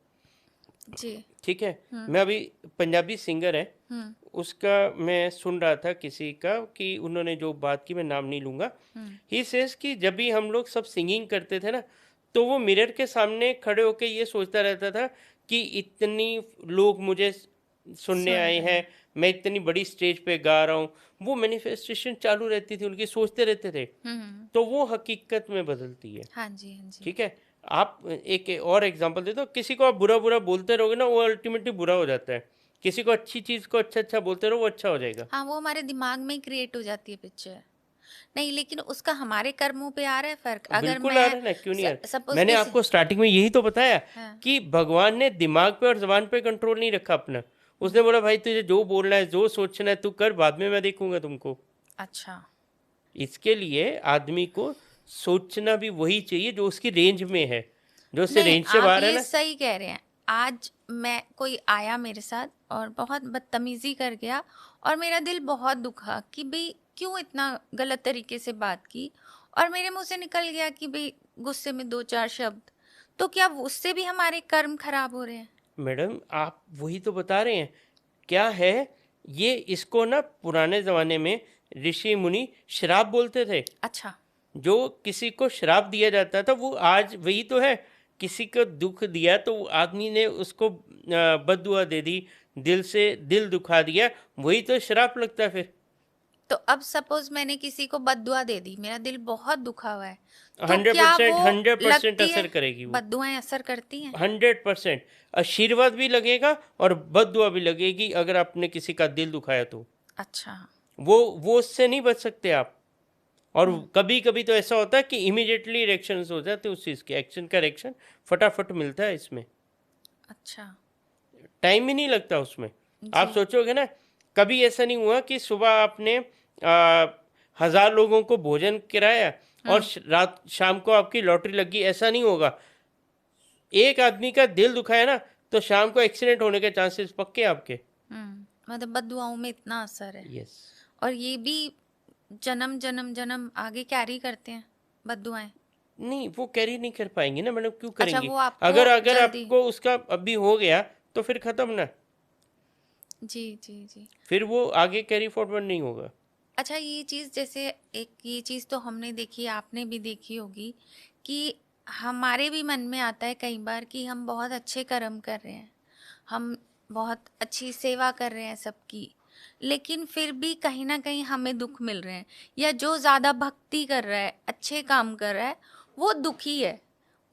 जी। ठीक है। हम्म। मैं अभी, पंजाबी सिंगर है, हम्म। उसका मैं सुन रहा था किसी का, कि उन्होंने जो बात की, मैं नाम नहीं लूँगा। हम्म। ही सेज कि जब भी हम लोग सब सिंगिंग करते थे ना, तो वो मिरर के सामने खड़े होके ये सोचता रहता था कि इतनी लोग मुझे सुनने सुन आए रहे हैं, हैं। मैं इतनी बड़ी स्टेज पे गा रहा हूँ। वो मैनिफेस्टेशन चालू रहती थी उनकी, सोचते रहते थे। हम्म। तो वो हकीकत में बदलती है, हाँ जी, हाँ जी। ठीक है। आप एक और एग्जांपल दे दो, किसी को आप बुरा बुरा बोलते रहोगे ना, वो अल्टीमेटली बुरा हो जाता है। किसी को अच्छी चीज़ को अच्छा अच्छा बोलते रहो, वो अच्छा हो जाएगा। हाँ, वो हमारे दिमाग में क्रिएट हो जाती है पिक्चर। नहीं, लेकिन उसका हमारे कर्मों पे आ रहा है फर्क। अगर बिल्कुल आ मैं रहा है ना, क्यों नहीं आ रहा। सपोज मैंने किसी, आपको स्टार्टिंग में यही तो बताया हाँ। कि भगवान ने दिमाग पे और जबान पे कंट्रोल नहीं रखा अपना। उसने बोला भाई तुझे जो बोलना है, जो सोचना है तू कर, बाद में मैं देखूंगा तुमको। अच्छा। इसके लिए आदमी को सोचना भी वही चाहिए जो उसकी रेंज में है, जो उससे नहीं, रेंज से आप बाहर है ये ना। सही कह रहे हैं। आज मैं, कोई आया मेरे साथ और बहुत बदतमीजी कर गया और मेरा दिल बहुत दुखा कि भाई क्यों इतना गलत तरीके से बात की, और मेरे मुंह से निकल गया कि भाई गुस्से में दो चार शब्द, तो क्या उससे भी हमारे कर्म खराब हो रहे हैं? मैडम आप वही तो बता रहे हैं, क्या है ये, इसको ना पुराने ज़माने में ऋषि मुनि श्राप बोलते थे। अच्छा। जो किसी को श्राप दिया जाता था, वो आज वही तो है। किसी को दुख दिया तो आदमी ने उसको बद्दुआ दे दी, दिल से दिल दुखा दिया, वही तो श्राप लगता है फिर। तो अब सपोज मैंने किसी को बद्दुआ दे दी, मेरा दिल बहुत दुखा हुआ है, तो 100% क्या वो 100% लगती है? असर करेगी वो, बद्दुआएं असर करती हैं? 100% आशीर्वाद भी लगेगा और बद्दुआ भी लगेगी अगर आपने किसी का दिल दुखाया तो। अच्छा। वो उससे नहीं बच सकते आप। और कभी कभी तो ऐसा होता है कि इमीडिएटली रिएक्शन हो जाते हैं उस चीज़ के, एक्शन का रिएक्शन फटाफट मिलता है इसमें, अच्छा। टाइम ही नहीं लगता उसमें। आप जी। सोचोगे ना, कभी ऐसा नहीं हुआ कि सुबह आपने 1,000 लोगों को भोजन कराया और रात शाम को आपकी लॉटरी लगी, ऐसा नहीं होगा। एक आदमी का दिल दुखाया ना तो शाम को एक्सीडेंट होने के चांसेस पक्के आपके। मतलब बद्दुआओं में इतना असर है। यस। और ये भी जन्म जन्म जन्म आगे कैरी करते हैं बद्दुआएं? नहीं, वो कैरी नहीं कर पाएंगे ना मैडम, क्यों अच्छा, करेंगी? वो आपको अगर अगर जल्दी। आपको उसका अभी हो गया तो फिर खत्म ना, जी जी जी। फिर वो आगे कैरी फॉरवर्ड नहीं होगा। अच्छा, ये चीज़ जैसे एक ये चीज़ तो हमने देखी, आपने भी देखी होगी कि हमारे भी मन में आता है कई बार कि हम बहुत अच्छे कर्म कर रहे हैं, हम बहुत अच्छी सेवा कर रहे हैं सबकी, लेकिन फिर भी कहीं ना कहीं हमें दुख मिल रहे हैं, या जो ज़्यादा भक्ति कर रहा है, अच्छे काम कर रहा है, वो दुखी है,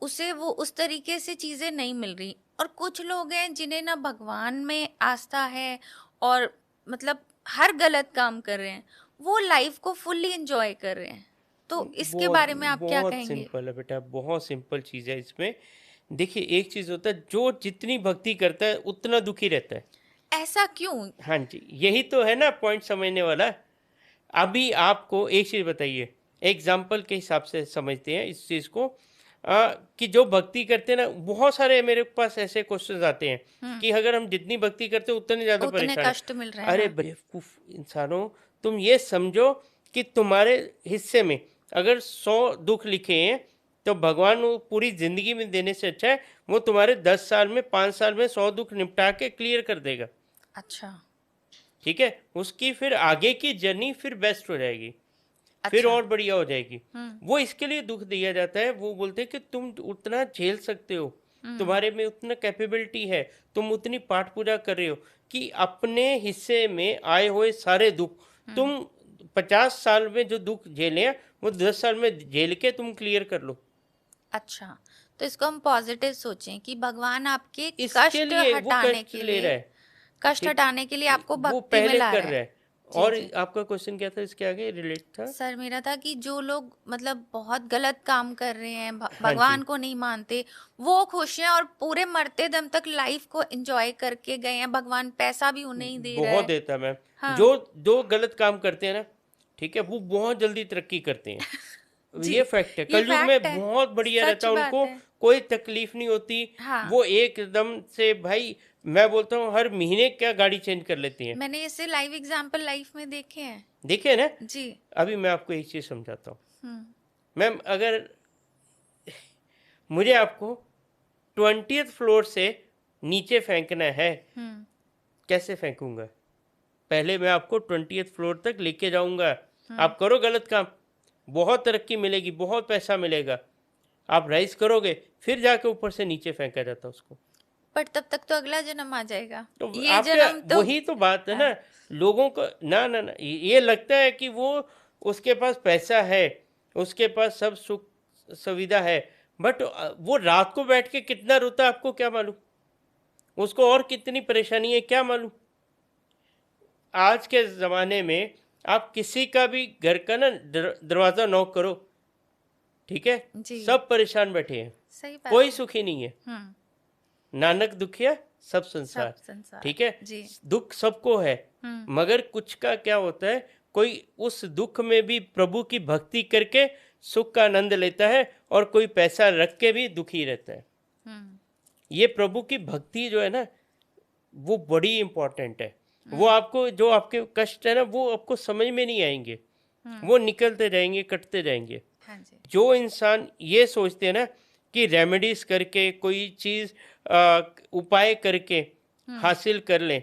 उसे वो उस तरीके से चीज़ें नहीं मिल रही। और कुछ लोग हैं जिन्हें ना भगवान में आस्था है और मतलब हर गलत काम कर रहे हैं, वो लाइफ को फुल्ली एंजॉय कर रहे हैं। तो इसके बहुत बारे में आप क्या बहुत कहेंगे? सिंपल है बेटा, बहुत सिंपल चीज़ है इसमें। देखिए, एक चीज़ होता है, जो जितनी भक्ति करता है उतना दुखी रहता है। ऐसा क्यों? हाँ जी, यही तो है ना पॉइंट समझने वाला। अभी आपको एक चीज़ बताइए, एग्जाम्पल के हिसाब से समझते हैं इस चीज़ को। कि जो भक्ति करते हैं ना, बहुत सारे मेरे पास ऐसे क्वेश्चंस आते हैं कि अगर हम जितनी भक्ति करते हैं उतने ज़्यादा उतने परेशान हैं। कष्ट मिल रहे हैं, अरे हाँ। बेवकूफ़ इंसानों, तुम ये समझो कि तुम्हारे हिस्से में अगर 100 दुख लिखे हैं तो भगवान वो पूरी ज़िंदगी में देने से अच्छा है वो तुम्हारे 10 साल में 5 साल में 100 दुख निपटा के क्लियर कर देगा। अच्छा। ठीक है, उसकी फिर आगे की जर्नी फिर बेस्ट हो जाएगी, फिर अच्छा। और बढ़िया हो जाएगी। वो इसके लिए दुख दिया जाता है, वो बोलते हैं कि तुम उतना झेल सकते हो, तुम्हारे में उतना कैपेबिलिटी है, तुम उतनी पाठ पूजा कर रहे हो कि अपने हिस्से में आए हुए सारे दुख तुम 50 साल में जो दुख झेले हैं वो 10 साल में झेल के तुम क्लियर कर लो। अच्छा, तो इसको हम पॉजिटिव सोचें कि भगवान आपके इसके कष्ट लिए वो हटाने कष्ट के ले रहा लिए, है, कष्ट ठीक, हटाने के लिए आपको वो भक्ति में पहले ला कर रहा रहा है। है। जी और जी। आपका क्वेश्चन क्या था, इसके आगे रिलेट था? सर, मेरा था कि जो लोग मतलब बहुत गलत काम कर रहे हैं, हाँ भगवान जी, को नहीं मानते, वो खुश हैं और पूरे मरते दम तक लाइफ को एंजॉय करके गए हैं, भगवान पैसा भी उन्हें ही दे रहा बहुत है। देता मैम। हाँ। जो गलत काम करते हैं ना, ठीक है, वो बहुत जल्दी तरक्की करते हैं। जी, ये फैक्ट है, ये कलयुग में फैक्ट है, बहुत बढ़िया रहता सच है, बात उनको है। कोई तकलीफ नहीं होती। हाँ, वो एकदम से भाई, मैं बोलता हूँ हर महीने क्या गाड़ी चेंज कर लेती हैं। मैंने इससे लाइव एग्जांपल लाइफ में देखे हैं। देखिए ना, जी। अभी मैं आपको एक चीज़ समझाता हूँ हम्म। मैम। अगर मुझे आपको 20th फ्लोर से नीचे फेंकना है, हम्म। कैसे फेंकूंगा? पहले मैं आपको 20th फ्लोर तक लेके जाऊंगा, हम्म। आप करो गलत काम, बहुत तरक्की मिलेगी, बहुत पैसा मिलेगा, आप राइज करोगे, फिर जाके ऊपर से नीचे फेंका जाता उसको। पर तब तक तो अगला जन्म आ जाएगा, तो ये आपके जन्म तो। वही तो बात है हाँ। ना, लोगों को ना ना ना ये लगता है कि वो उसके पास पैसा है, उसके पास सब सुख सुविधा है, बट वो रात को बैठ के कितना रोता है आपको क्या मालूम, उसको और कितनी परेशानी है क्या मालूम। आज के ज़माने में आप किसी का भी घर का ना दरवाज़ा नॉक करो, ठीक है, जी। सब परेशान बैठे हैं, सही बात कोई है। सुखी नहीं है। हम्म। नानक दुखिया सब सब संसार, संसार। ठीक है, जी। दुख सबको है, हम्म। मगर कुछ का क्या होता है, कोई उस दुख में भी प्रभु की भक्ति करके सुख का आनंद लेता है और कोई पैसा रख के भी दुखी रहता है। हम्म। ये प्रभु की भक्ति जो है ना, वो बड़ी इंपॉर्टेंट है। वो आपको जो आपके कष्ट है ना, वो आपको समझ में नहीं आएंगे, वो निकलते जाएंगे, कटते जाएंगे। हाँ जी। जो इंसान ये सोचते हैं ना कि रेमेडीज करके कोई चीज़ उपाय करके हासिल कर लें,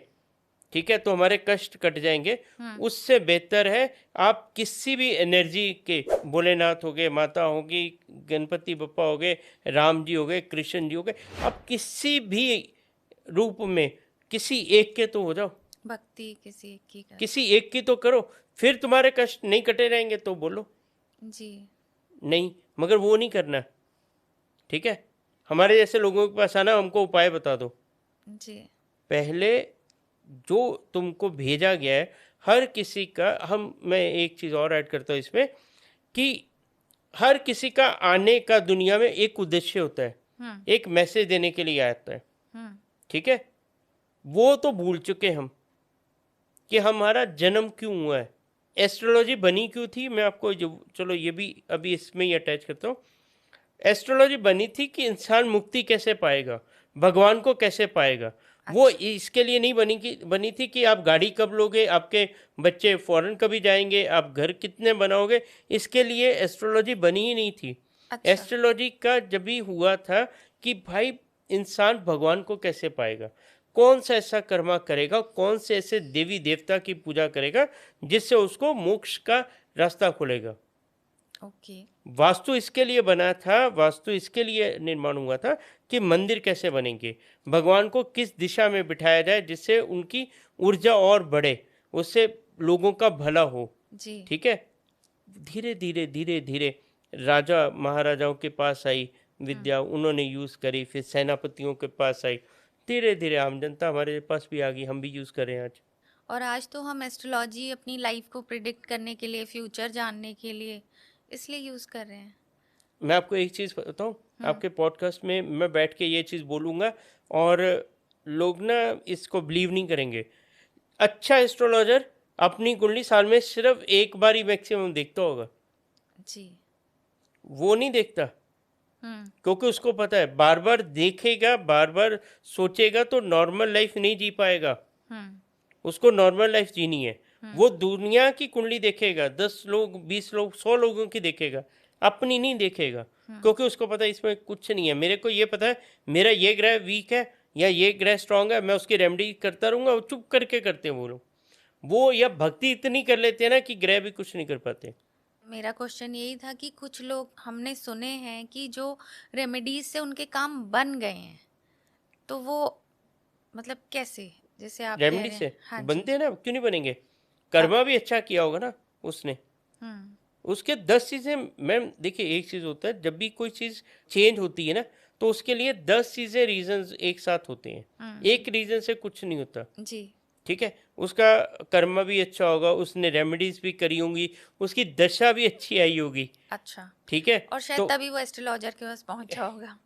ठीक है, तो हमारे कष्ट कट जाएंगे, उससे बेहतर है आप किसी भी एनर्जी के, भोलेनाथ हो गए, माता होगी, गणपति बप्पा हो गए, राम जी हो गए, कृष्ण जी हो गए, आप किसी भी रूप में किसी एक के तो हो जाओ, भक्ति किसी एक की कर। किसी एक की तो करो, फिर तुम्हारे कष्ट नहीं कटे रहेंगे तो बोलो जी। नहीं, मगर वो नहीं करना, ठीक है। हमारे जैसे लोगों के पास आना, हमको उपाय बता दो। जी। पहले जो तुमको भेजा गया है हर किसी का, मैं एक चीज़ और ऐड करता हूँ इसमें कि हर किसी का आने का दुनिया में एक उद्देश्य होता है, एक मैसेज देने के लिए आता है, ठीक है। वो तो भूल चुके हम कि हमारा जन्म क्यों हुआ है, एस्ट्रोलॉजी बनी क्यों थी। मैं आपको चलो ये भी अभी इसमें ही अटैच करता हूँ। एस्ट्रोलॉजी बनी थी कि इंसान मुक्ति कैसे पाएगा, भगवान को कैसे पाएगा। वो इसके लिए नहीं बनी थी कि आप गाड़ी कब लोगे, आपके बच्चे फॉरेन कभी जाएंगे, आप घर कितने बनाओगे, इसके लिए एस्ट्रोलॉजी बनी ही नहीं थी। अच्छा। एस्ट्रोलॉजी का जब भी हुआ था कि भाई इंसान भगवान को कैसे पाएगा, कौन सा ऐसा कर्मा करेगा, कौन से ऐसे देवी देवता की पूजा करेगा जिससे उसको मोक्ष का रास्ता खुलेगा। ओके। वास्तु इसके लिए बना था, वास्तु इसके लिए निर्माण हुआ था कि मंदिर कैसे बनेंगे, भगवान को किस दिशा में बिठाया जाए जिससे उनकी ऊर्जा और बढ़े, उससे लोगों का भला हो जी। ठीक है। धीरे धीरे धीरे धीरे राजा महाराजाओं के पास आई विद्या, उन्होंने यूज़ करी, फिर सेनापतियों के पास आई, धीरे धीरे आम जनता हमारे पास भी आ गई, हम भी यूज़ कर रहे हैं आज। और आज तो हम एस्ट्रोलॉजी अपनी लाइफ को प्रिडिक्ट करने के लिए, फ्यूचर जानने के लिए इसलिए यूज़ कर रहे हैं। मैं आपको एक चीज़ बताऊँ, आपके पॉडकास्ट में मैं बैठ के ये चीज़ बोलूँगा और लोग ना इसको बिलीव नहीं करेंगे। अच्छा एस्ट्रोलॉजर अपनी कुंडली साल में सिर्फ एक बार ही मैक्सिमम देखता होगा, जी। वो नहीं देखता क्योंकि उसको पता है बार बार देखेगा, बार बार सोचेगा तो नॉर्मल लाइफ नहीं जी पाएगा। उसको नॉर्मल लाइफ जीनी है, वो दुनिया की कुंडली देखेगा, 10 लोग 20 लोग 100 लोगों की देखेगा, अपनी नहीं देखेगा, क्योंकि उसको पता है इसमें कुछ नहीं है। मेरे को ये पता है मेरा ये ग्रह वीक है या ये ग्रह स्ट्रांग है, मैं उसकी रेमेडी करता रहूँगा। वो चुप करके करते हैं वो लोग, वो या भक्ति इतनी कर लेते हैं ना कि ग्रह भी कुछ नहीं कर पाते। मेरा क्वेश्चन यही था कि कुछ लोग हमने सुने हैं कि जो रेमेडीज से उनके काम बन गए हैं, तो वो मतलब कैसे, जैसे आप कह रेमेडी रहे से हैं। हाँ जी। बनते हैं ना, क्यों नहीं बनेंगे? कर्मा भी अच्छा किया होगा ना उसने। उसके 10 चीज़ें, मैम देखिए एक चीज़ होता है, जब भी कोई चीज़ चेंज होती है ना तो उसके लिए 10 चीज़ें रीजंस एक साथ होते हैं, एक रीजन से कुछ नहीं होता जी। ठीक है। उसका कर्मा भी अच्छा होगा, उसने रेमेडीज भी करी होंगी, उसकी दशा भी अच्छी आई होगी। अच्छा। ठीक है, और शायद तभी वो एस्ट्रोलॉजर के पास पहुंचा होगा।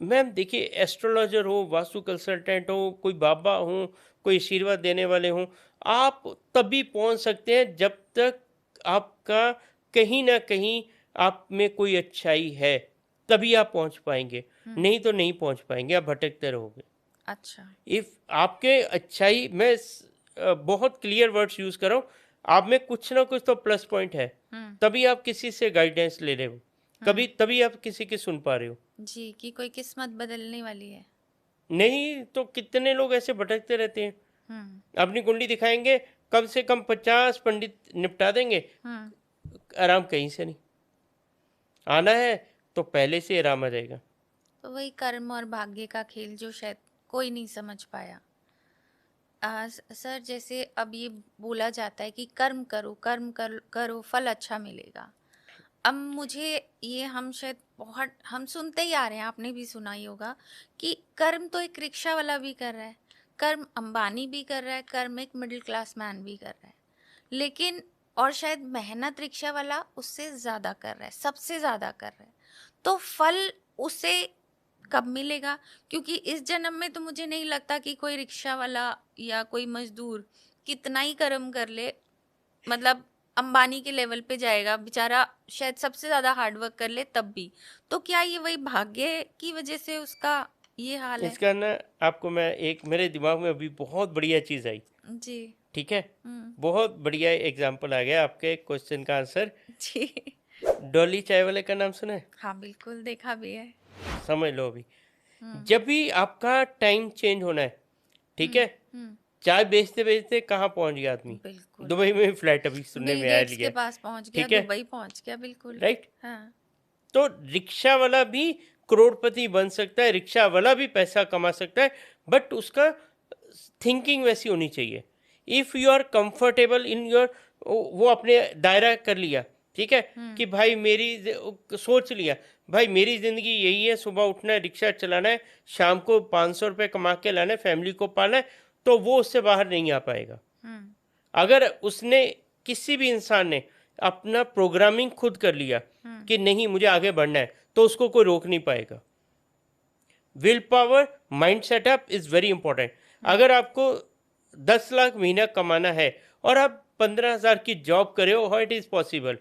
मैम देखिए एस्ट्रोलॉजर हो, वास्तु कंसल्टेंट हो, कोई बाबा हो, कोई आशीर्वाद देने वाले हों, आप तभी पहुंच सकते हैं जब तक आपका कहीं ना कहीं आप में कोई अच्छाई है, तभी आप पहुंच पाएंगे, नहीं तो नहीं पहुंच पाएंगे, आप भटकते रहोगे। अच्छा। इफ आपके अच्छाई, मैं बहुत क्लियर वर्ड्स यूज कर रहा हूँ, आप में कुछ ना कुछ तो प्लस पॉइंट है, तभी आप किसी से गाइडेंस ले रहे हो, कभी तभी आप किसी की सुन पा रहे हो। जी, कि कोई किस्मत बदलने वाली है। नहीं तो कितने लोग ऐसे भटकते रहते हैं, अपनी कुंडली दिखाएंगे, कम से कम 50 पंडित निपटा देंगे, आराम कहीं से नहीं। आना है तो पहले से आराम आ जाएगा। तो वही कर्म और भाग्य का खेल जो शायद कोई नहीं समझ पाया। सर, जैसे अब ये बोला जाता है कि कर्म करो, करो फल अच्छा मिलेगा। अब मुझे ये, हम शायद बहुत हम सुनते ही आ रहे हैं, आपने भी सुना ही होगा कि कर्म तो एक रिक्शा वाला भी कर रहा है, कर्म अंबानी भी कर रहा है, कर्म एक मिडिल क्लास मैन भी कर रहा है, लेकिन और शायद मेहनत रिक्शा वाला उससे ज़्यादा कर रहा है, सबसे ज़्यादा कर रहा है। तो फल उसे कब मिलेगा? क्योंकि इस जन्म में तो मुझे नहीं लगता कि कोई रिक्शा वाला या कोई मजदूर कितना ही कर्म कर ले, मतलब अंबानी के लेवल पे जाएगा बेचारा, शायद सबसे ज्यादा हार्डवर्क कर ले तब भी। तो क्या ये वही भाग्य की वजह से उसका ये हाल है? इसका ना आपको मैं एक, मेरे दिमाग में अभी बहुत बढ़िया चीज़ आई जी। ठीक है, बहुत बढ़िया एग्जाम्पल आ गया आपके क्वेश्चन का आंसर। जी। डॉली चाय वाले का नाम सुना है? हाँ बिल्कुल, देखा भी है। समझ लो अभी, जब भी आपका टाइम चेंज होना है ठीक है, चाय बेचते बेचते कहाँ पहुंच गया आदमी? बिल्कुल। दुबई में फ्लैट अभी सुनने बिल में आया गेट्स के पास पहुंच गया, ठीक है, दुबई पहुंच गया, बिल्कुल राइट। हाँ। तो रिक्शा वाला भी करोड़पति बन सकता है, रिक्शा वाला भी पैसा कमा सकता है, बट उसका थिंकिंग वैसी होनी चाहिए। If you are comfortable in your वो अपने दायरा कर लिया, ठीक है, कि भाई सोच लिया भाई मेरी जिंदगी यही है, सुबह उठना है, रिक्शा चलाना है, शाम को 500 रुपये कमा के लाना है, फैमिली को पालना है, तो वो उससे बाहर नहीं आ पाएगा। अगर उसने किसी भी इंसान ने अपना प्रोग्रामिंग खुद कर लिया कि नहीं मुझे आगे बढ़ना है, तो उसको कोई रोक नहीं पाएगा। Will power, mind setup is very important. अगर आपको 10 लाख महीना कमाना है और आप 15,000 की जॉब करे हो, हाउ इट इज पॉसिबल?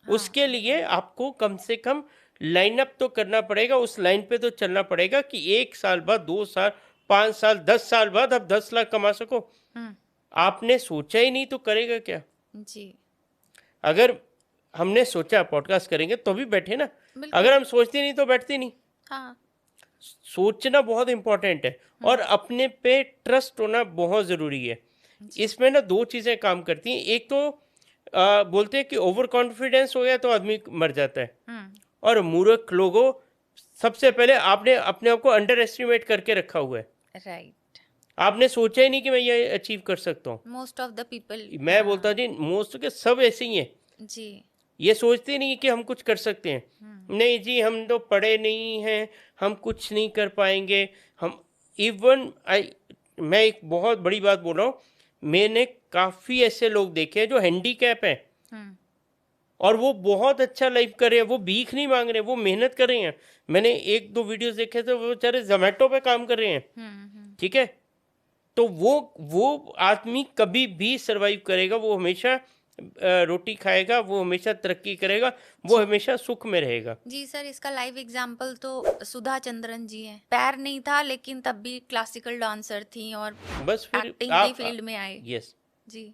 उसके लिए आपको कम से कम लाइन अप तो करना पड़ेगा, उस लाइन पे तो चलना पड़ेगा कि 1 साल बाद, 2 साल, 5 साल, 10 साल बाद आप 10 लाख कमा सको। आपने सोचा ही नहीं तो करेगा क्या? जी, अगर हमने सोचा पॉडकास्ट करेंगे तो भी बैठे ना, अगर हम सोचते नहीं तो बैठते नहीं। हाँ, सोचना बहुत इंपॉर्टेंट है और अपने पे ट्रस्ट होना बहुत ज़रूरी है। इसमें ना 2 चीज़ें काम करती हैं। एक तो बोलते हैं कि ओवर कॉन्फिडेंस हो गया तो आदमी मर जाता है, और मूर्ख लोगों, सबसे पहले आपने अपने आप को अंडर एस्टिमेट करके रखा हुआ है। राइट। आपने सोचा ही नहीं कि मैं ये अचीव कर सकता हूँ। मोस्ट ऑफ द पीपल, मैं बोलता हूँ जी, मोस्ट के सब ऐसे ही हैं। जी, ये सोचते नहीं कि हम कुछ कर सकते हैं। नहीं जी, हम तो पढ़े नहीं हैं, हम कुछ नहीं कर पाएंगे। हम इवन मैं एक बहुत बड़ी बात बोल रहा हूँ, मैंने काफ़ी ऐसे लोग देखे हैं जो हैंडीकैप हैं और वो बहुत अच्छा लाइफ कर रहे हैं, वो भीख नहीं मांग रहे हैं, वो मेहनत कर रहे हैं। मैंने 1-2 वीडियोस देखे थे, वो बेचारे जोमेटो पे काम कर रहे हैं, ठीक है। तो वो आदमी कभी भी सरवाइव करेगा, वो हमेशा रोटी खाएगा, वो हमेशा तरक्की करेगा, वो हमेशा सुख में रहेगा। जी सर, इसका लाइव एग्जाम्पल तो सुधा चंद्रन जी हैं। पैर नहीं था लेकिन तब भी क्लासिकल डांसर थी और बस फिर एक्टिंग की फील्ड में आए। यस, जी,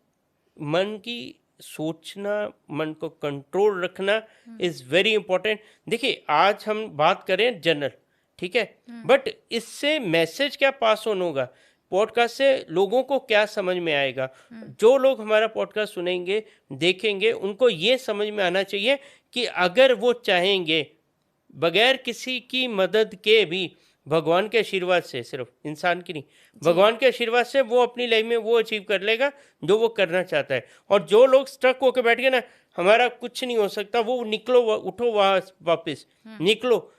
मन की सोचना, मन को कंट्रोल रखना इज वेरी इंपॉर्टेंट। देखिए, आज हम बात करें जनरल, ठीक है, बट इससे मैसेज क्या पास ऑन होगा, पॉडकास्ट से लोगों को क्या समझ में आएगा? जो लोग हमारा पॉडकास्ट सुनेंगे, देखेंगे, उनको ये समझ में आना चाहिए कि अगर वो चाहेंगे, बगैर किसी की मदद के भी, भगवान के आशीर्वाद से, सिर्फ इंसान की नहीं, भगवान के आशीर्वाद से वो अपनी लाइफ में वो अचीव कर लेगा जो वो करना चाहता है। और जो लोग स्ट्रक होकर बैठ गए ना, हमारा कुछ नहीं हो सकता, वो निकलो, उठो, वहाँ वापस निकलो।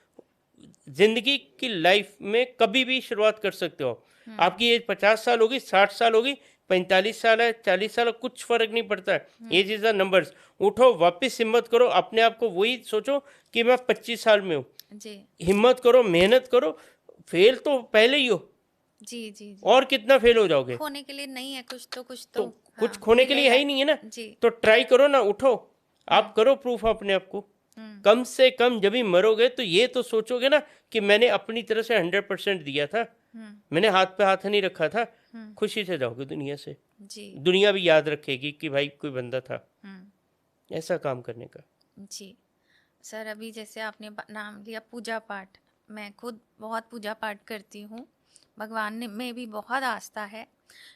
जिंदगी की लाइफ में कभी भी शुरुआत कर सकते हो। आपकी एज 50 साल होगी, 60 साल होगी, 45 साल है, 40 साल है, कुछ फर्क नहीं पड़ता है। Age is the numbers. उठो, वापस हिम्मत करो, अपने आप को वही सोचो कि मैं 25 साल में हूँ। जी, हिम्मत करो, मेहनत करो। फेल तो पहले ही हो, जी, जी, और कितना फेल हो जाओगे? खोने के लिए नहीं है, कुछ तो तो कुछ हाँ, खोने के लिए है ही नहीं है ना। जी, तो ट्राई करो ना, उठो, आप करो प्रूफ अपने आप को। कम से कम जब भी मरोगे तो ये तो सोचोगे ना कि मैंने अपनी तरफ से 100% दिया था, मैंने हाथ पे हाथ नहीं रखा था। खुशी से जाओगे दुनिया से, जी, दुनिया भी याद रखेगी कि भाई कोई बंदा था ऐसा काम करने का। जी। सर, अभी जैसे आपने नाम लिया पूजा पाठ, मैं खुद बहुत पूजा पाठ करती हूँ, भगवान में भी बहुत आस्था है।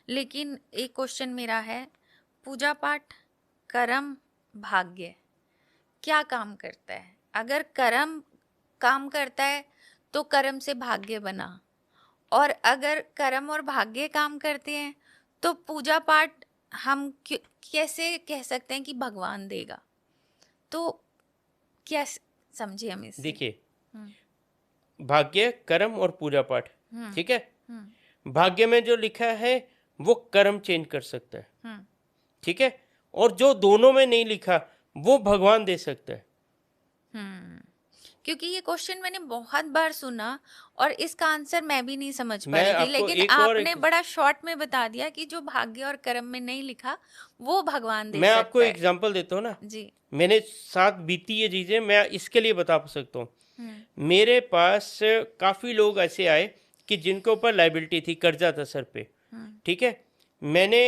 लेकिन एक क्वेश्चन मेरा है, पूजा पाठ, कर्म, भाग्य क्या काम करता है? अगर कर्म काम करता है तो कर्म से भाग्य बना, और अगर कर्म और भाग्य काम करते हैं तो पूजा पाठ हम कैसे कह सकते हैं कि भगवान देगा? तो क्या समझे हम इससे? देखिए, भाग्य, कर्म और पूजा पाठ, ठीक है। भाग्य में जो लिखा है वो कर्म चेंज कर सकता है, ठीक है, और जो दोनों में नहीं लिखा वो भगवान दे सकता है। क्योंकि ये क्वेश्चन मैंने बहुत बार सुना और इसका आंसर मैं भी नहीं समझ पा मैं रही थी, आपको लेकिन एक और आपने बड़ा शॉर्ट में बता दिया कि जो भाग्य और कर्म में नहीं लिखा वो भगवान दे मैं सकता आपको है। एग्जांपल देता हूँ ना, जी, मैंने साथ बीती ये चीज़ें मैं इसके लिए बता सकता हूँ। मेरे पास काफ़ी लोग ऐसे आए कि जिनके ऊपर लाइबिलिटी थी, कर्जा था सर पे, ठीक है। मैंने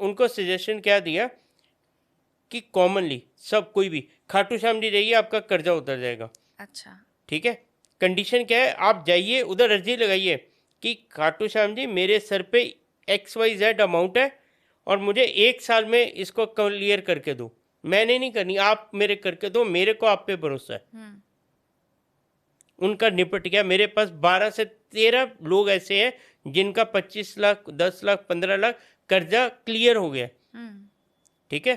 उनको सजेशन क्या दिया कि कॉमनली सब, कोई भी खाटू श्याम जी जाइए, आपका कर्जा उतर जाएगा। अच्छा, ठीक है। कंडीशन क्या है, आप जाइए उधर अर्जी लगाइए कि खाटू श्याम जी मेरे सर पे XYZ अमाउंट है और मुझे 1 साल में इसको क्लियर करके दो। मैंने नहीं करनी, आप मेरे करके दो, मेरे को आप पे भरोसा है। उनका निपट गया। मेरे पास 12 से 13 लोग ऐसे हैं जिनका 25 लाख, 10 लाख, 15 लाख कर्जा क्लियर हो गया। ठीक है।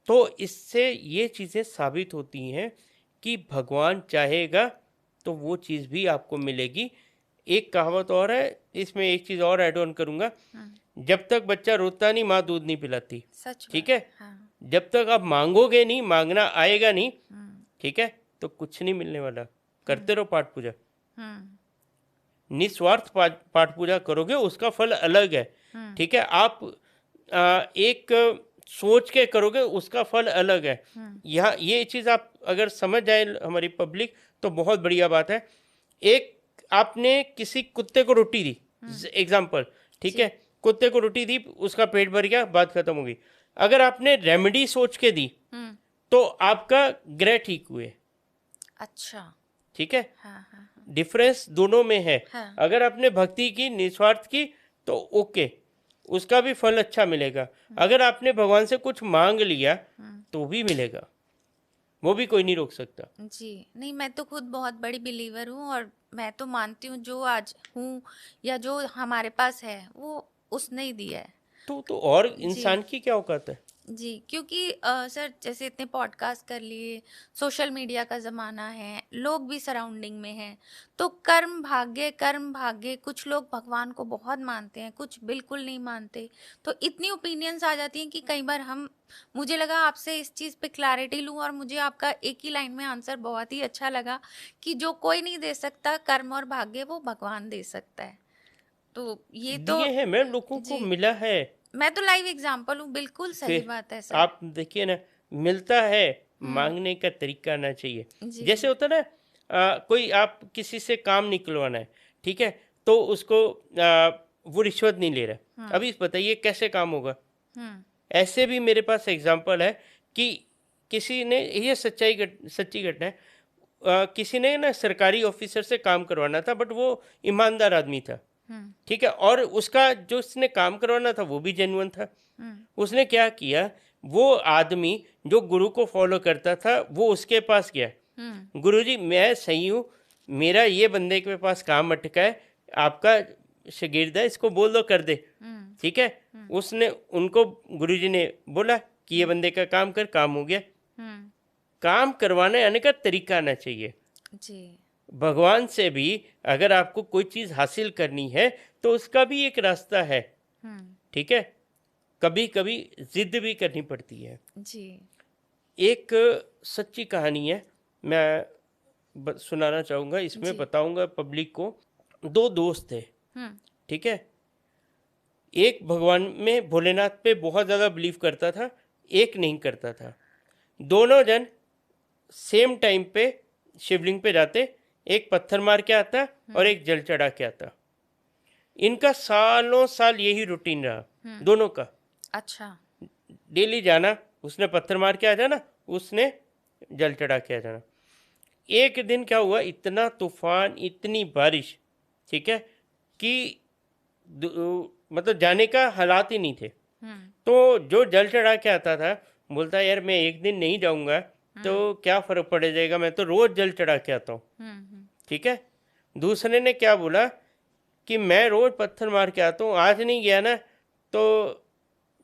तो इससे ये चीज़ें साबित होती हैं कि भगवान चाहेगा तो वो चीज़ भी आपको मिलेगी। एक कहावत और है, इसमें एक चीज़ और ऐड ऑन करूँगा, जब तक बच्चा रोता नहीं माँ दूध नहीं पिलाती। सच ठीक बात। है, हाँ। जब तक आप मांगोगे नहीं, मांगना आएगा नहीं, ठीक है, तो कुछ नहीं मिलने वाला। करते रहो पाठ पूजा, निस्वार्थ पाठ पूजा करोगे, उसका फल अलग है। ठीक है, आप एक सोच के करोगे, उसका फल अलग है। यहाँ ये चीज़ आप अगर समझ जाए हमारी पब्लिक, तो बहुत बढ़िया बात है। एक आपने किसी कुत्ते को रोटी दी, एग्जाम्पल, ठीक है, कुत्ते को रोटी दी, उसका पेट भर गया, बात खत्म होगी। अगर आपने रेमेडी सोच के दी तो आपका ग्रह ठीक हुए। अच्छा। ठीक है, हाँ हाँ डिफरेंस दोनों में है। हाँ। अगर आपने भक्ति की, निस्वार्थ की, तो ओके, उसका भी फल अच्छा मिलेगा। अगर आपने भगवान से कुछ मांग लिया तो भी मिलेगा, वो भी कोई नहीं रोक सकता। जी नहीं, मैं तो खुद बहुत बड़ी बिलीवर हूँ और मैं तो मानती हूँ जो आज हूँ या जो हमारे पास है वो उसने ही दिया है। तो और जी इंसान की क्या औकात है। जी, क्योंकि सर जैसे इतने पॉडकास्ट कर लिए, सोशल मीडिया का ज़माना है, लोग भी सराउंडिंग में हैं, तो कर्म भाग्य, कुछ लोग भगवान को बहुत मानते हैं, कुछ बिल्कुल नहीं मानते। तो इतनी ओपिनियंस आ जाती हैं कि कई बार मुझे लगा आपसे इस चीज़ पे क्लैरिटी लूँ, और मुझे आपका एक ही लाइन में आंसर बहुत ही अच्छा लगा कि जो कोई नहीं दे सकता कर्म और भाग्य, वो भगवान दे सकता है। तो ये तो दिए हैं मैम, लोगों को जी, मिला है। मैं तो लाइव एग्जांपल हूँ, बिल्कुल सही फिर बात है सर। आप देखिए ना, मिलता है, मांगने का तरीका आना चाहिए। जी जैसे होता है ना, कोई आप किसी से काम निकलवाना है, ठीक है, तो उसको वो रिश्वत नहीं ले रहा, अभी बताइए कैसे काम होगा। ऐसे भी मेरे पास एग्जांपल है कि किसी ने, ये सच्ची घटना है, किसी ने ना सरकारी ऑफिसर से काम करवाना था, बट वो ईमानदार आदमी था। ठीक है, और उसका जो उसने काम करवाना था वो भी जेन्युइन था। उसने क्या किया, वो आदमी जो गुरु को फॉलो करता था, वो उसके पास गया, गुरुजी मैं सही हूँ, मेरा ये बंदे के पास काम अटका है, आपका शागिर्द है, इसको बोल दो कर दे। ठीक है, उसने उनको, गुरुजी ने बोला कि ये बंदे का काम कर, काम हो गया। काम करवाने आने का तरीका आना चाहिए। जी भगवान से भी अगर आपको कोई चीज़ हासिल करनी है तो उसका भी एक रास्ता है। ठीक है, कभी कभी जिद भी करनी पड़ती है। जी एक सच्ची कहानी है, मैं सुनाना चाहूँगा, इसमें जी। बताऊँगा पब्लिक को। दो दोस्त थे, ठीक है, एक भगवान में, भोलेनाथ पे बहुत ज़्यादा बिलीव करता था, एक नहीं करता था। दोनों जन सेम टाइम पे शिवलिंग पे जाते, एक पत्थर मार के आता और एक जल चढ़ा के आता। इनका सालों साल यही रूटीन रहा दोनों का। अच्छा। डेली जाना, उसने पत्थर मार के आ जाना, उसने जल चढ़ा के आ जाना। एक दिन क्या हुआ, इतना तूफान, इतनी बारिश, ठीक है, कि मतलब जाने का हालात ही नहीं थे। तो जो जल चढ़ा के आता था बोलता यार मैं एक दिन नहीं जाऊंगा तो क्या फर्क पड़ जाएगा, मैं तो रोज जल चढ़ा के आता हूँ। ठीक है, दूसरे ने क्या बोला कि मैं रोज पत्थर मार के आता हूँ, आज नहीं गया ना तो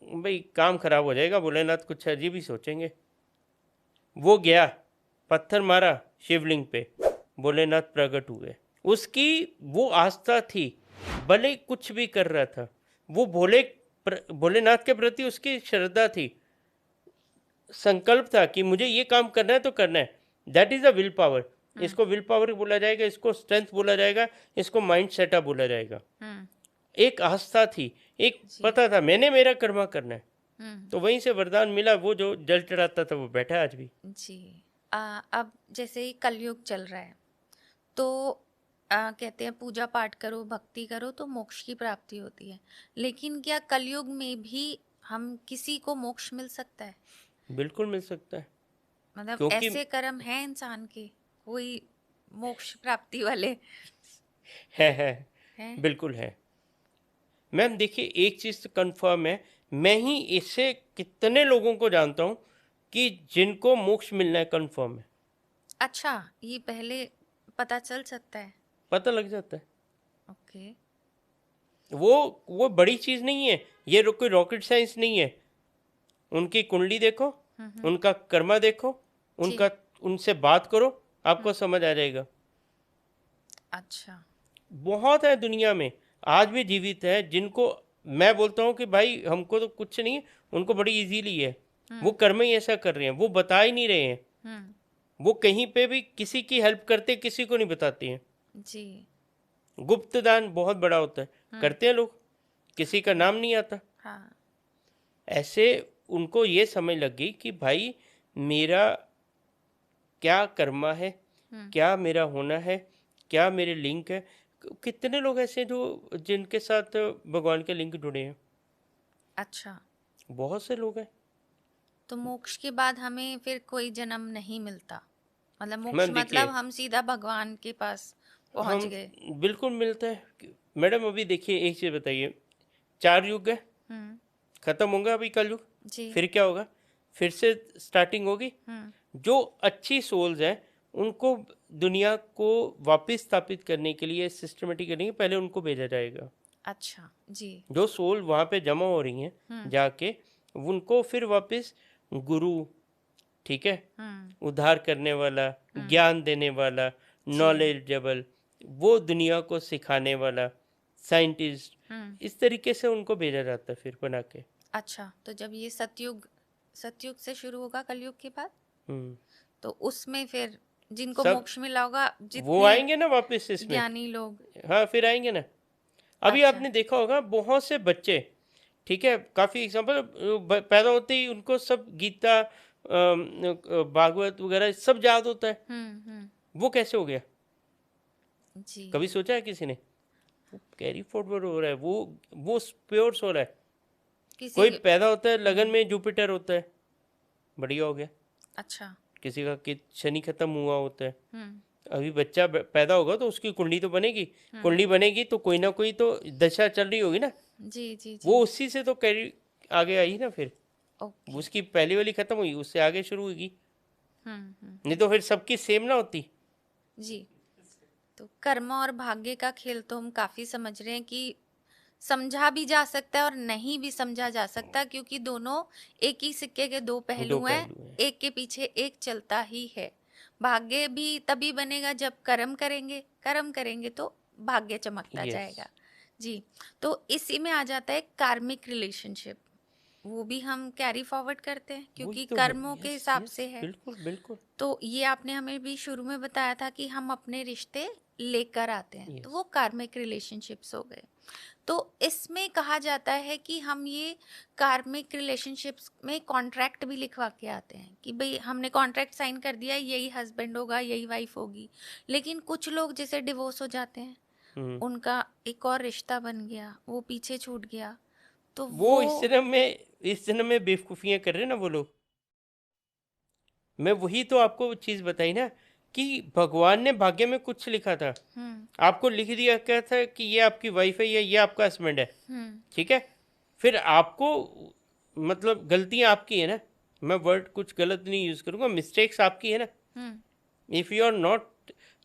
भाई काम खराब हो जाएगा, भोलेनाथ कुछ अजीब ही सोचेंगे। वो गया, पत्थर मारा शिवलिंग पे, भोलेनाथ प्रकट हुए। उसकी वो आस्था थी, भले कुछ भी कर रहा था, वो भोलेनाथ के प्रति उसकी श्रद्धा थी, संकल्प था कि मुझे ये काम करना है तो करना है। That is the will power. इसको विल पावर बोला जाएगा, इसको स्ट्रेंथ बोला जाएगा, इसको माइंड सेटअप बोला जाएगा। एक आस्था थी, एक पता था मैंने मेरा कर्मा करना है, तो वहीं से वरदान मिला। वो जो जल चढ़ाता था वो बैठा आज भी। जी अब जैसे ही कलयुग चल रहा है तो कहते हैं पूजा पाठ करो, भक्ति करो तो मोक्ष की प्राप्ति होती है, लेकिन क्या कलयुग में भी हम किसी को मोक्ष मिल सकता है? बिल्कुल मिल सकता है, मतलब क्योंकि ऐसे कर्म हैं इंसान के कोई मोक्ष प्राप्ति वाले है हैं? बिल्कुल है मैम। देखिए एक चीज़ तो कन्फर्म है, मैं ही इससे कितने लोगों को जानता हूँ कि जिनको मोक्ष मिलना है, कन्फर्म है। अच्छा, ये पहले पता चल सकता है? पता लग जाता है। ओके। वो बड़ी चीज़ नहीं है, ये कोई रॉकेट साइंस नहीं है। उनकी कुंडली देखो, उनका कर्मा देखो, उनका उनसे बात करो, आपको समझ आ जाएगा। अच्छा। बहुत है दुनिया में, आज भी जीवित है, जिनको मैं बोलता हूँ कि भाई हमको तो कुछ नहीं है, उनको बड़ी इजीली है। वो कर्म ही ऐसा कर रहे हैं, वो बता ही नहीं रहे हैं। हम्म। वो कहीं पे भी किसी की हेल्प करते, किसी को नहीं बताते हैं। जी। गुप्त दान बहुत बड़ा होता है, करते हैं लोग, किसी का नाम नहीं आता। हाँ। ऐसे उनको ये समझ लग गई कि भाई मेरा क्या कर्मा है, क्या मेरा होना है, क्या मेरे लिंक है। कितने लोग ऐसे हैं जो जिनके साथ भगवान के लिंक जुड़े हैं, अच्छा। बहुत से लोग हैं। तो मोक्ष के बाद हमें फिर कोई जन्म नहीं मिलता, मतलब मोक्ष मैम मतलब देखिए, हम सीधा भगवान के पास पहुंच हम गए। बिल्कुल मिलते हैं मैडम। अभी देखिए एक चीज़ बताइए, 4 युग है, हम्म। खत्म होगा अभी कलयुग, जी। फिर क्या होगा, फिर से स्टार्टिंग होगी। जो अच्छी सोल्स हैं उनको दुनिया को वापस स्थापित करने के लिए, सिस्टमेटिक करने के लिए पहले उनको भेजा जाएगा। अच्छा। जी। जो सोल वहाँ पे जमा हो रही हैं जाके, उनको फिर वापस गुरु, ठीक है, उद्धार करने वाला, ज्ञान देने वाला, नॉलेजेबल, वो दुनिया को सिखाने वाला साइंटिस्ट, इस तरीके से उनको भेजा जाता है फिर बना के। अच्छा, तो जब ये सतयुग से शुरू होगा कलयुग के बाद, हम्म तो उसमें फिर जिनको सब मोक्ष मिला होगा, वो जितने आएंगे ना वापस इसमें, ज्ञानी लोग। हाँ फिर आएंगे ना। अभी अच्छा। आपने देखा होगा बहुत से बच्चे, ठीक है, काफ़ी एग्जांपल, पैदा होते ही उनको सब गीता, भागवत वगैरह सब याद होता है। वो कैसे हो गया, जी। कभी सोचा है किसी ने? कैरी फॉरवर्ड हो रहा है, वो प्योर सोल है। किसी कोई पैदा होता है लगन में जुपिटर होता है, बढ़िया हो गया। अच्छा। किसी का कि शनि खत्म हुआ होता है, अभी बच्चा पैदा होगा तो उसकी कुंडली तो बनेगी, कुंडली बनेगी तो कोई ना कोई तो दशा चल रही होगी ना, जी जी जी। वो उसी से तो कैरी आगे आई ना। फिर ओके। उसकी पहली वाली खत्म हुई, उससे आगे शुरू होगी, हम्म। नहीं तो फिर सबकी सेम ना होती। जी। तो कर्म और भाग्य का खेल तो हम काफी समझ रहे हैं कि समझा भी जा सकता है और नहीं भी समझा जा सकता, क्योंकि दोनों एक ही सिक्के के दो दो पहलू हैं, पहलू हैं। एक के पीछे एक चलता ही है। भाग्य भी तभी बनेगा जब कर्म करेंगे तो भाग्य चमकता यस, जाएगा। जी। तो इसी में आ जाता है कार्मिक रिलेशनशिप, वो भी हम कैरी फॉरवर्ड करते हैं वही क्योंकि तो है। कर्मों के यस हिसाब यस, से है। बिल्कुल बिल्कुल। तो ये आपने हमें भी शुरू में बताया था कि हम अपने रिश्ते लेकर आते हैं, तो यस, वो कार्मिक रिलेशनशिप्स हो गए। तो इसमें कहा जाता है कि हम ये कार्मिक रिलेशनशिप्स में कॉन्ट्रैक्ट भी लिखवा के आते हैं कि भाई हमने कॉन्ट्रैक्ट साइन कर दिया, यही हस्बैंड होगा, यही वाइफ होगी। लेकिन कुछ लोग जैसे डिवोर्स हो जाते हैं, उनका एक और रिश्ता बन गया, वो पीछे छूट गया, तो वो इस जन्म में बेवकूफ़ियाँ कर रहे हैं ना वो लोग। मैं वही तो आपको चीज़ बताई ना कि भगवान ने भाग्य में कुछ लिखा था, आपको लिख दिया क्या था कि ये आपकी वाइफ है या ये आपका हस्बैंड है, ठीक है। फिर आपको मतलब गलतियां आपकी है ना, मैं वर्ड कुछ गलत नहीं यूज़ करूँगा, मिस्टेक्स आपकी है ना। इफ़ यू आर नॉट,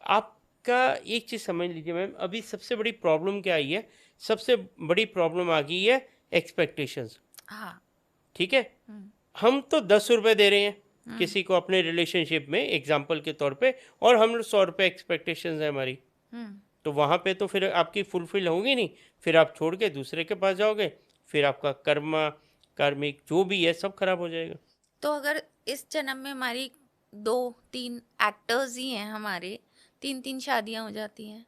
आपका एक चीज़ समझ लीजिए मैम, अभी सबसे बड़ी प्रॉब्लम क्या आई है, सबसे बड़ी प्रॉब्लम आ गई है एक्सपेक्टेशंस। हाँ। ठीक है, हम तो 10 रुपए दे रहे हैं किसी को अपने रिलेशनशिप में एग्जाम्पल के तौर पे, और हम 100 रुपये एक्सपेक्टेशंस है हमारी, तो वहाँ पे तो फिर आपकी फुलफिल होगी नहीं, फिर आप छोड़ के दूसरे के पास जाओगे, फिर आपका कर्मा कार्मिक जो भी है सब खराब हो जाएगा। तो अगर इस जन्म में हमारी 2-3 एक्टर्स ही हैं, हमारे 3-3 शादियां हो जाती हैं,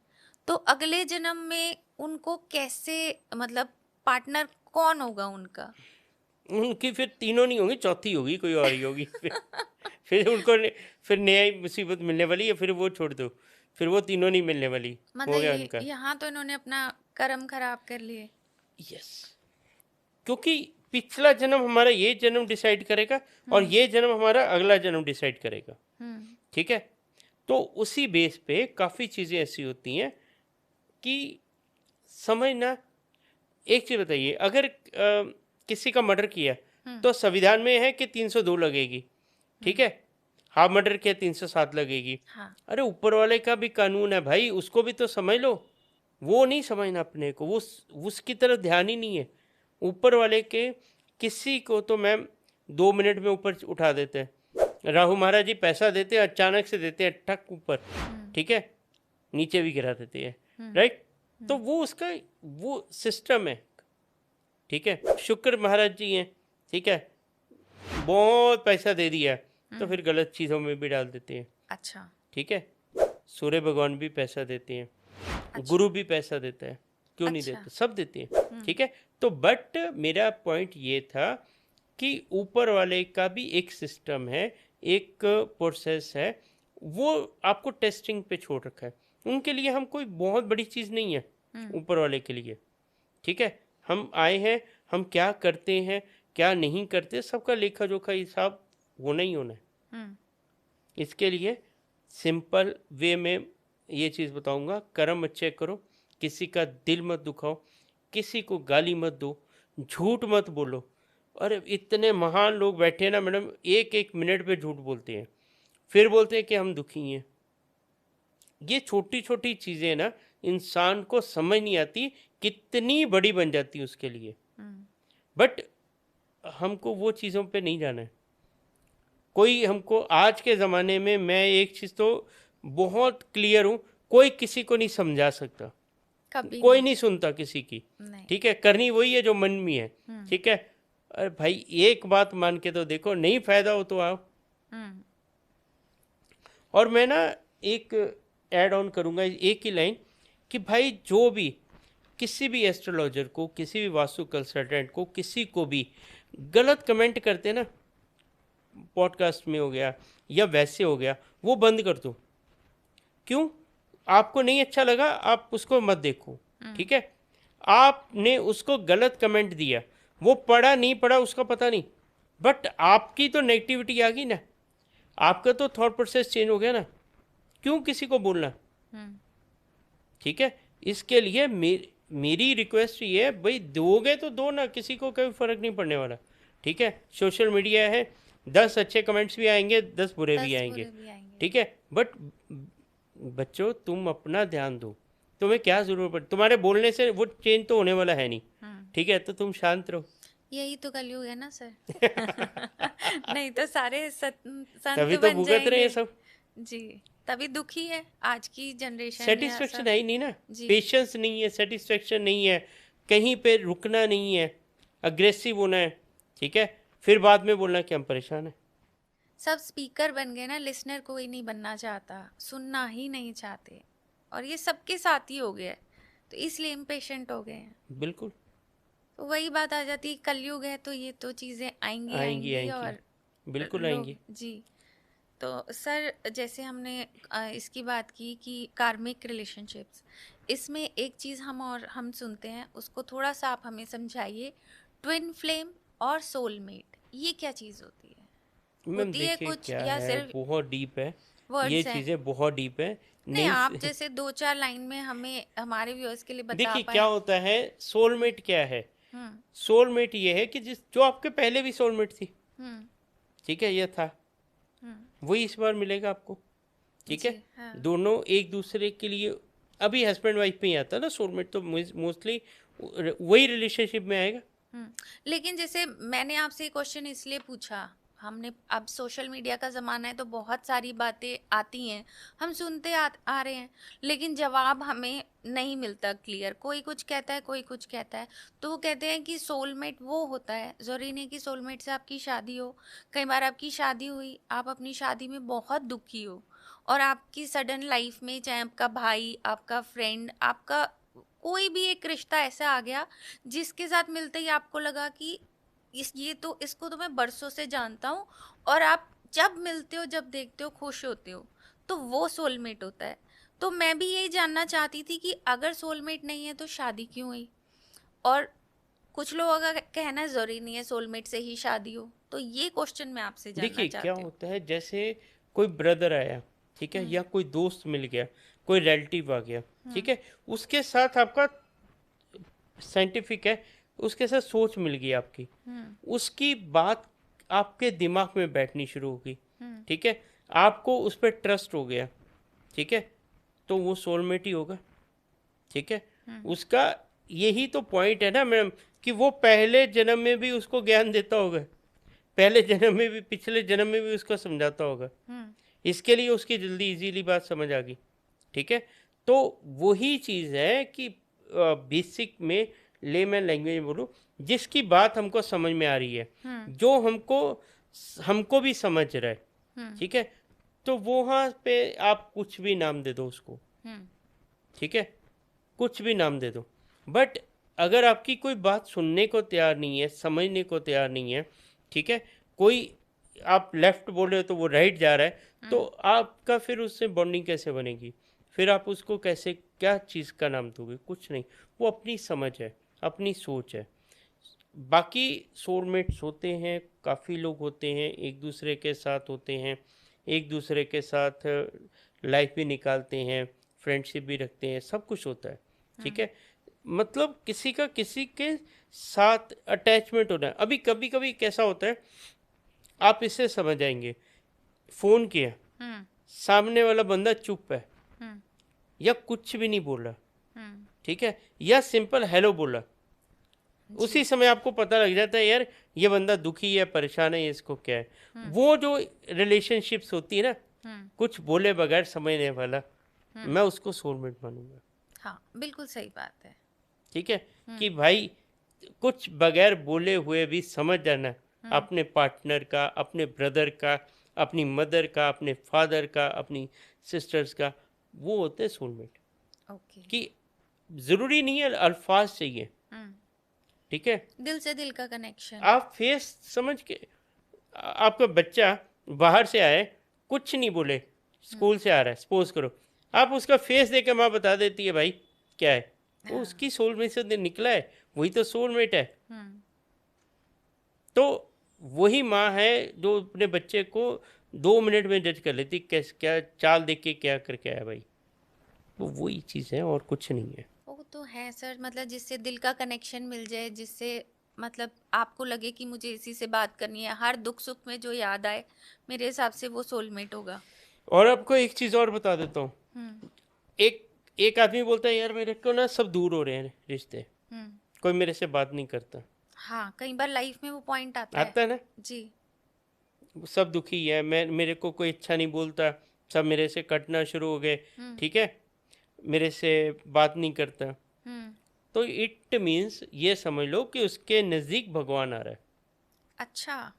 तो अगले जन्म में उनको कैसे, मतलब पार्टनर कौन होगा उनका? उनकी फिर तीनों नहीं होगी, चौथी होगी, कोई और ही होगी। फिर उनको फिर नया ही मुसीबत मिलने वाली है, फिर वो छोड़ दो, फिर वो तीनों नहीं मिलने वाली, हो मतलब गया ये उनका। यहाँ तो इन्होंने अपना कर्म खराब कर लिए। यस, क्योंकि पिछला जन्म हमारा ये जन्म डिसाइड करेगा और ये जन्म हमारा अगला जन्म डिसाइड करेगा, ठीक है। तो उसी बेस पे काफ़ी चीज़ें ऐसी होती हैं कि समझना। एक चीज़ बताइए, अगर किसी का मर्डर किया तो संविधान में है कि 302 लगेगी, ठीक है, हाफ मर्डर किया 307 लगेगी। हाँ। अरे ऊपर वाले का भी कानून है भाई, उसको भी तो समझ लो। वो नहीं समझना अपने को, वो उसकी तरफ ध्यान ही नहीं है ऊपर वाले के। किसी को तो मैम 2 मिनट में ऊपर उठा देते हैं। राहु महाराज जी पैसा देते हैं, अचानक से देते हैं ठक ऊपर, ठीक है, नीचे भी गिरा देते हैं, राइट। तो वो उसका वो सिस्टम है, ठीक है। शुक्र महाराज जी हैं, ठीक है, बहुत पैसा दे दिया तो फिर गलत चीज़ों में भी डाल देते हैं, अच्छा, ठीक है। सूर्य भगवान भी पैसा देते हैं, गुरु भी पैसा देता है, क्यों नहीं अच्छा। देते, सब देते हैं, ठीक है। तो बट मेरा पॉइंट ये था कि ऊपर वाले का भी एक सिस्टम है, एक प्रोसेस है, वो आपको टेस्टिंग पे छोड़ रखा है। उनके लिए हम कोई बहुत बड़ी चीज़ नहीं है, ऊपर वाले के लिए, ठीक है। हम आए हैं, हम क्या करते हैं क्या नहीं करते, सबका लेखा जोखा हिसाब होना ही होना है। इसके लिए सिंपल वे में ये चीज़ बताऊंगा, कर्म अच्छे करो, किसी का दिल मत दुखाओ, किसी को गाली मत दो, झूठ मत बोलो। अरे इतने महान लोग बैठे हैं ना मैडम, एक एक मिनट पे झूठ बोलते हैं, फिर बोलते हैं कि हम दुखी हैं। ये छोटी छोटी चीज़ें ना इंसान को समझ नहीं आती, कितनी बड़ी बन जाती है उसके लिए। बट हमको वो चीज़ों पे नहीं जाना है। कोई हमको आज के ज़माने में, मैं एक चीज़ तो बहुत क्लियर हूँ, कोई किसी को नहीं समझा सकता, कभी कोई नहीं सुनता किसी की, नहीं। ठीक है। करनी वही है जो मन में है, ठीक है। अरे भाई एक बात मान के तो देखो, नहीं फायदा हो तो आओ। और मैं ना एक ऐड ऑन करूँगा एक ही लाइन कि भाई जो भी किसी भी एस्ट्रोलॉजर को, किसी भी वास्तु कंसल्टेंट को, किसी को भी गलत कमेंट करते ना, पॉडकास्ट में हो गया या वैसे हो गया, वो बंद कर दो। क्यों? आपको नहीं अच्छा लगा, आप उसको मत देखो, ठीक है। आपने उसको गलत कमेंट दिया, वो पढ़ा नहीं पढ़ा उसका पता नहीं, बट आपकी तो नेगेटिविटी आ गई ना, आपका तो थॉट प्रोसेस चेंज हो गया ना, क्यों किसी को बोलना, ठीक है। इसके लिए मेरी रिक्वेस्ट ये है, भाई दोगे तो दो ना, किसी को कोई फर्क नहीं पड़ने वाला, ठीक है। सोशल मीडिया है, 10 अच्छे कमेंट्स भी आएंगे, 10 बुरे भी आएंगे, ठीक है। बट बच्चों तुम अपना ध्यान दो, तुम्हें क्या जरूरत पड़, तुम्हारे बोलने से वो चेंज तो होने वाला है नहीं, ठीक है। तो तुम शांत रहो। यही तो कलयुग है ना सर। नहीं तो सारे संत तभी तो बन भुगत रहे हैं जाएंगे सब जी, तभी दुखी है आज की जनरेशन। सेटिस्फेक्शन है ही नहीं ना, जी। पेशेंस नहीं है, सेटिस्फेक्शन नहीं है, कहीं पे रुकना नहीं है, अग्रेसिव होना है, ठीक है। फिर बाद में बोलना कि हम परेशान हैं। सब स्पीकर बन गए ना, लिसनर कोई नहीं बनना चाहता, सुनना ही नहीं चाहते, और ये सबके साथ ही हो गया है, तो इसलिए इम्पेशेंट हो गए हैं। बिल्कुल, तो वही बात आ जाती है, कलयुग है तो ये तो चीज़ें आएंगी और बिल्कुल लोग- आएंगी। जी। तो सर जैसे हमने इसकी बात की कि कार्मिक रिलेशनशिप्स, इसमें एक चीज़ हम सुनते हैं, उसको थोड़ा सा आप हमें समझाइए। ट्विन फ्लेम और सोलमेट, ये क्या चीज़ होती है? मैम होती है देखिए कुछ क्या या है, सिर्फ बहुत डीप है, ये वर्ड्स हैं? चीज़ें बहुत डीप है। नहीं, आप जैसे 2-4 लाइन में हमें हमारे व्यूअर्स के लिए बता देखिए पाए। क्या होता है, सोलमेट क्या है। हम्म सोलमेट ये है कि जो आपके पहले भी सोलमेट थी, हम्म ठीक है, ये था, हम्म वही इस बार मिलेगा आपको, ठीक है। जी, हाँ। दोनों एक दूसरे के लिए, अभी हस्बैंड वाइफ में ही आता है ना सोलमेट, तो मोस्टली वही रिलेशनशिप में आएगा। लेकिन जैसे मैंने आपसे ये क्वेश्चन इसलिए पूछा, हमने अब सोशल मीडिया का ज़माना है तो बहुत सारी बातें आती हैं, हम सुनते आ रहे हैं, लेकिन जवाब हमें नहीं मिलता क्लियर। कोई कुछ कहता है, कोई कुछ कहता है। तो वो कहते हैं कि सोलमेट वो होता है, ज़रूरी नहीं कि सोलमेट से आपकी शादी हो। कई बार आपकी शादी हुई, आप अपनी शादी में बहुत दुखी हो, और आपकी सडन लाइफ में चाहे आपका भाई, आपका फ्रेंड, आपका कोई भी एक रिश्ता ऐसा आ गया जिसके साथ मिलते ही आपको लगा कि इसको तो मैं बरसों से जानता हूँ, और आप जब मिलते हो, जब देखते हो, खुश होते हो, तो वो सोलमेट होता है। तो मैं भी यही जानना चाहती थी कि अगर सोलमेट नहीं है तो शादी क्यों हुई? और कुछ लोगों का कहना जरूरी नहीं है सोलमेट से ही शादी हो, तो ये क्वेश्चन मैं आपसे जानना देखिए क्या चाहती हूँ। होता है, जैसे कोई ब्रदर आया, ठीक है, या कोई दोस्त मिल गया, कोई रिलेटिव आ गया, ठीक है, उसके साथ आपका साइंटिफिक है, उसके साथ सोच मिल गई आपकी, उसकी बात आपके दिमाग में बैठनी शुरू होगी, ठीक है, आपको उस पर ट्रस्ट हो गया, ठीक है, तो वो सोलमेट ही होगा, ठीक है। उसका यही तो पॉइंट है ना मैडम, कि वो पहले जन्म में भी उसको ज्ञान देता होगा, पहले जन्म में भी पिछले जन्म में भी उसको समझाता होगा, हम्म इसके लिए उसकी जल्दी इजीली बात समझ आ गई। ठीक है, तो वही चीज़ है कि बेसिक में लेमैन लैंग्वेज में बोलूँ, जिसकी बात हमको समझ में आ रही है, हम्म जो हमको हमको भी समझ रहा है। हम्म ठीक है, तो वहाँ पे आप कुछ भी नाम दे दो उसको। हम्म ठीक है, कुछ भी नाम दे दो, बट अगर आपकी कोई बात सुनने को तैयार नहीं है, समझने को तैयार नहीं है, ठीक है, कोई आप लेफ्ट बोल रहे हो तो वो राइट जा रहा है, तो आपका फिर उससे बॉन्डिंग कैसे बनेगी? फिर आप उसको कैसे, क्या चीज़ का नाम दोगे? कुछ नहीं। वो अपनी समझ है, अपनी सोच है। बाकी सोलमेट्स होते हैं, काफ़ी लोग होते हैं, एक दूसरे के साथ होते हैं, एक दूसरे के साथ लाइफ भी निकालते हैं, फ्रेंडशिप भी रखते हैं, सब कुछ होता है। ठीक है, मतलब किसी का किसी के साथ अटैचमेंट होना है। अभी कभी कभी कैसा होता है, आप इससे समझ जाएंगे, फ़ोन किया, हम्म सामने वाला बंदा चुप है हम्म या कुछ भी नहीं बोल रहा, हम्म ठीक है, या सिंपल हेलो बोला, उसी समय आपको पता लग जाता है यार ये बंदा दुखी है, परेशान है, इसको क्या है। वो जो रिलेशनशिप्स होती है ना, हम्म कुछ बोले बगैर समझने वाला, मैं उसको सोलमेट मानूंगा। हाँ, बिल्कुल सही बात है। ठीक है, कि भाई कुछ बगैर बोले हुए भी समझ जाना अपने पार्टनर का, अपने ब्रदर का, अपनी मदर का, अपने फादर का, अपनी सिस्टर्स का, वो होते हैं सोलमेट। ओके। कि ज़रूरी नहीं है अल्फाज चाहिए। हम्म ठीक है, दिल से दिल का कनेक्शन। आप फेस समझ के, आपका बच्चा बाहर से आए, कुछ नहीं बोले, स्कूल से आ रहा है, सपोज करो, आप उसका फेस देख के माँ बता देती है भाई क्या है, वो उसकी सोल में से निकला है, वही तो सोलमेट है। हम्म तो वही माँ है जो अपने बच्चे को 2 मिनट में जज कर लेती, कैसे क्या चाल देख के क्या करके आया भाई। वो वही चीज़ है और कुछ नहीं है। वो तो है सर, मतलब जिससे दिल का कनेक्शन मिल जाए, जिससे मतलब आपको लगे कि मुझे इसी से बात करनी है, हर दुख सुख में जो याद आए, मेरे हिसाब से वो सोलमेट होगा। और आपको एक चीज़ और बता देता हूँ, हम्म एक एक आदमी बोलता है यार मेरे को ना सब दूर हो रहे हैं रिश्ते, हम्म कोई मेरे से बात नहीं करता। हाँ, कई बार लाइफ में वो पॉइंट आता है। आता है ना, जी। सब दुखी है, मैं मेरे को कोई अच्छा नहीं बोलता, सब मेरे से कटना शुरू हो गए। हम्म ठीक है, मेरे से बात नहीं करता, हम्म तो इट मीन्स ये समझ लो कि उसके नज़दीक भगवान आ रहा है। अच्छा।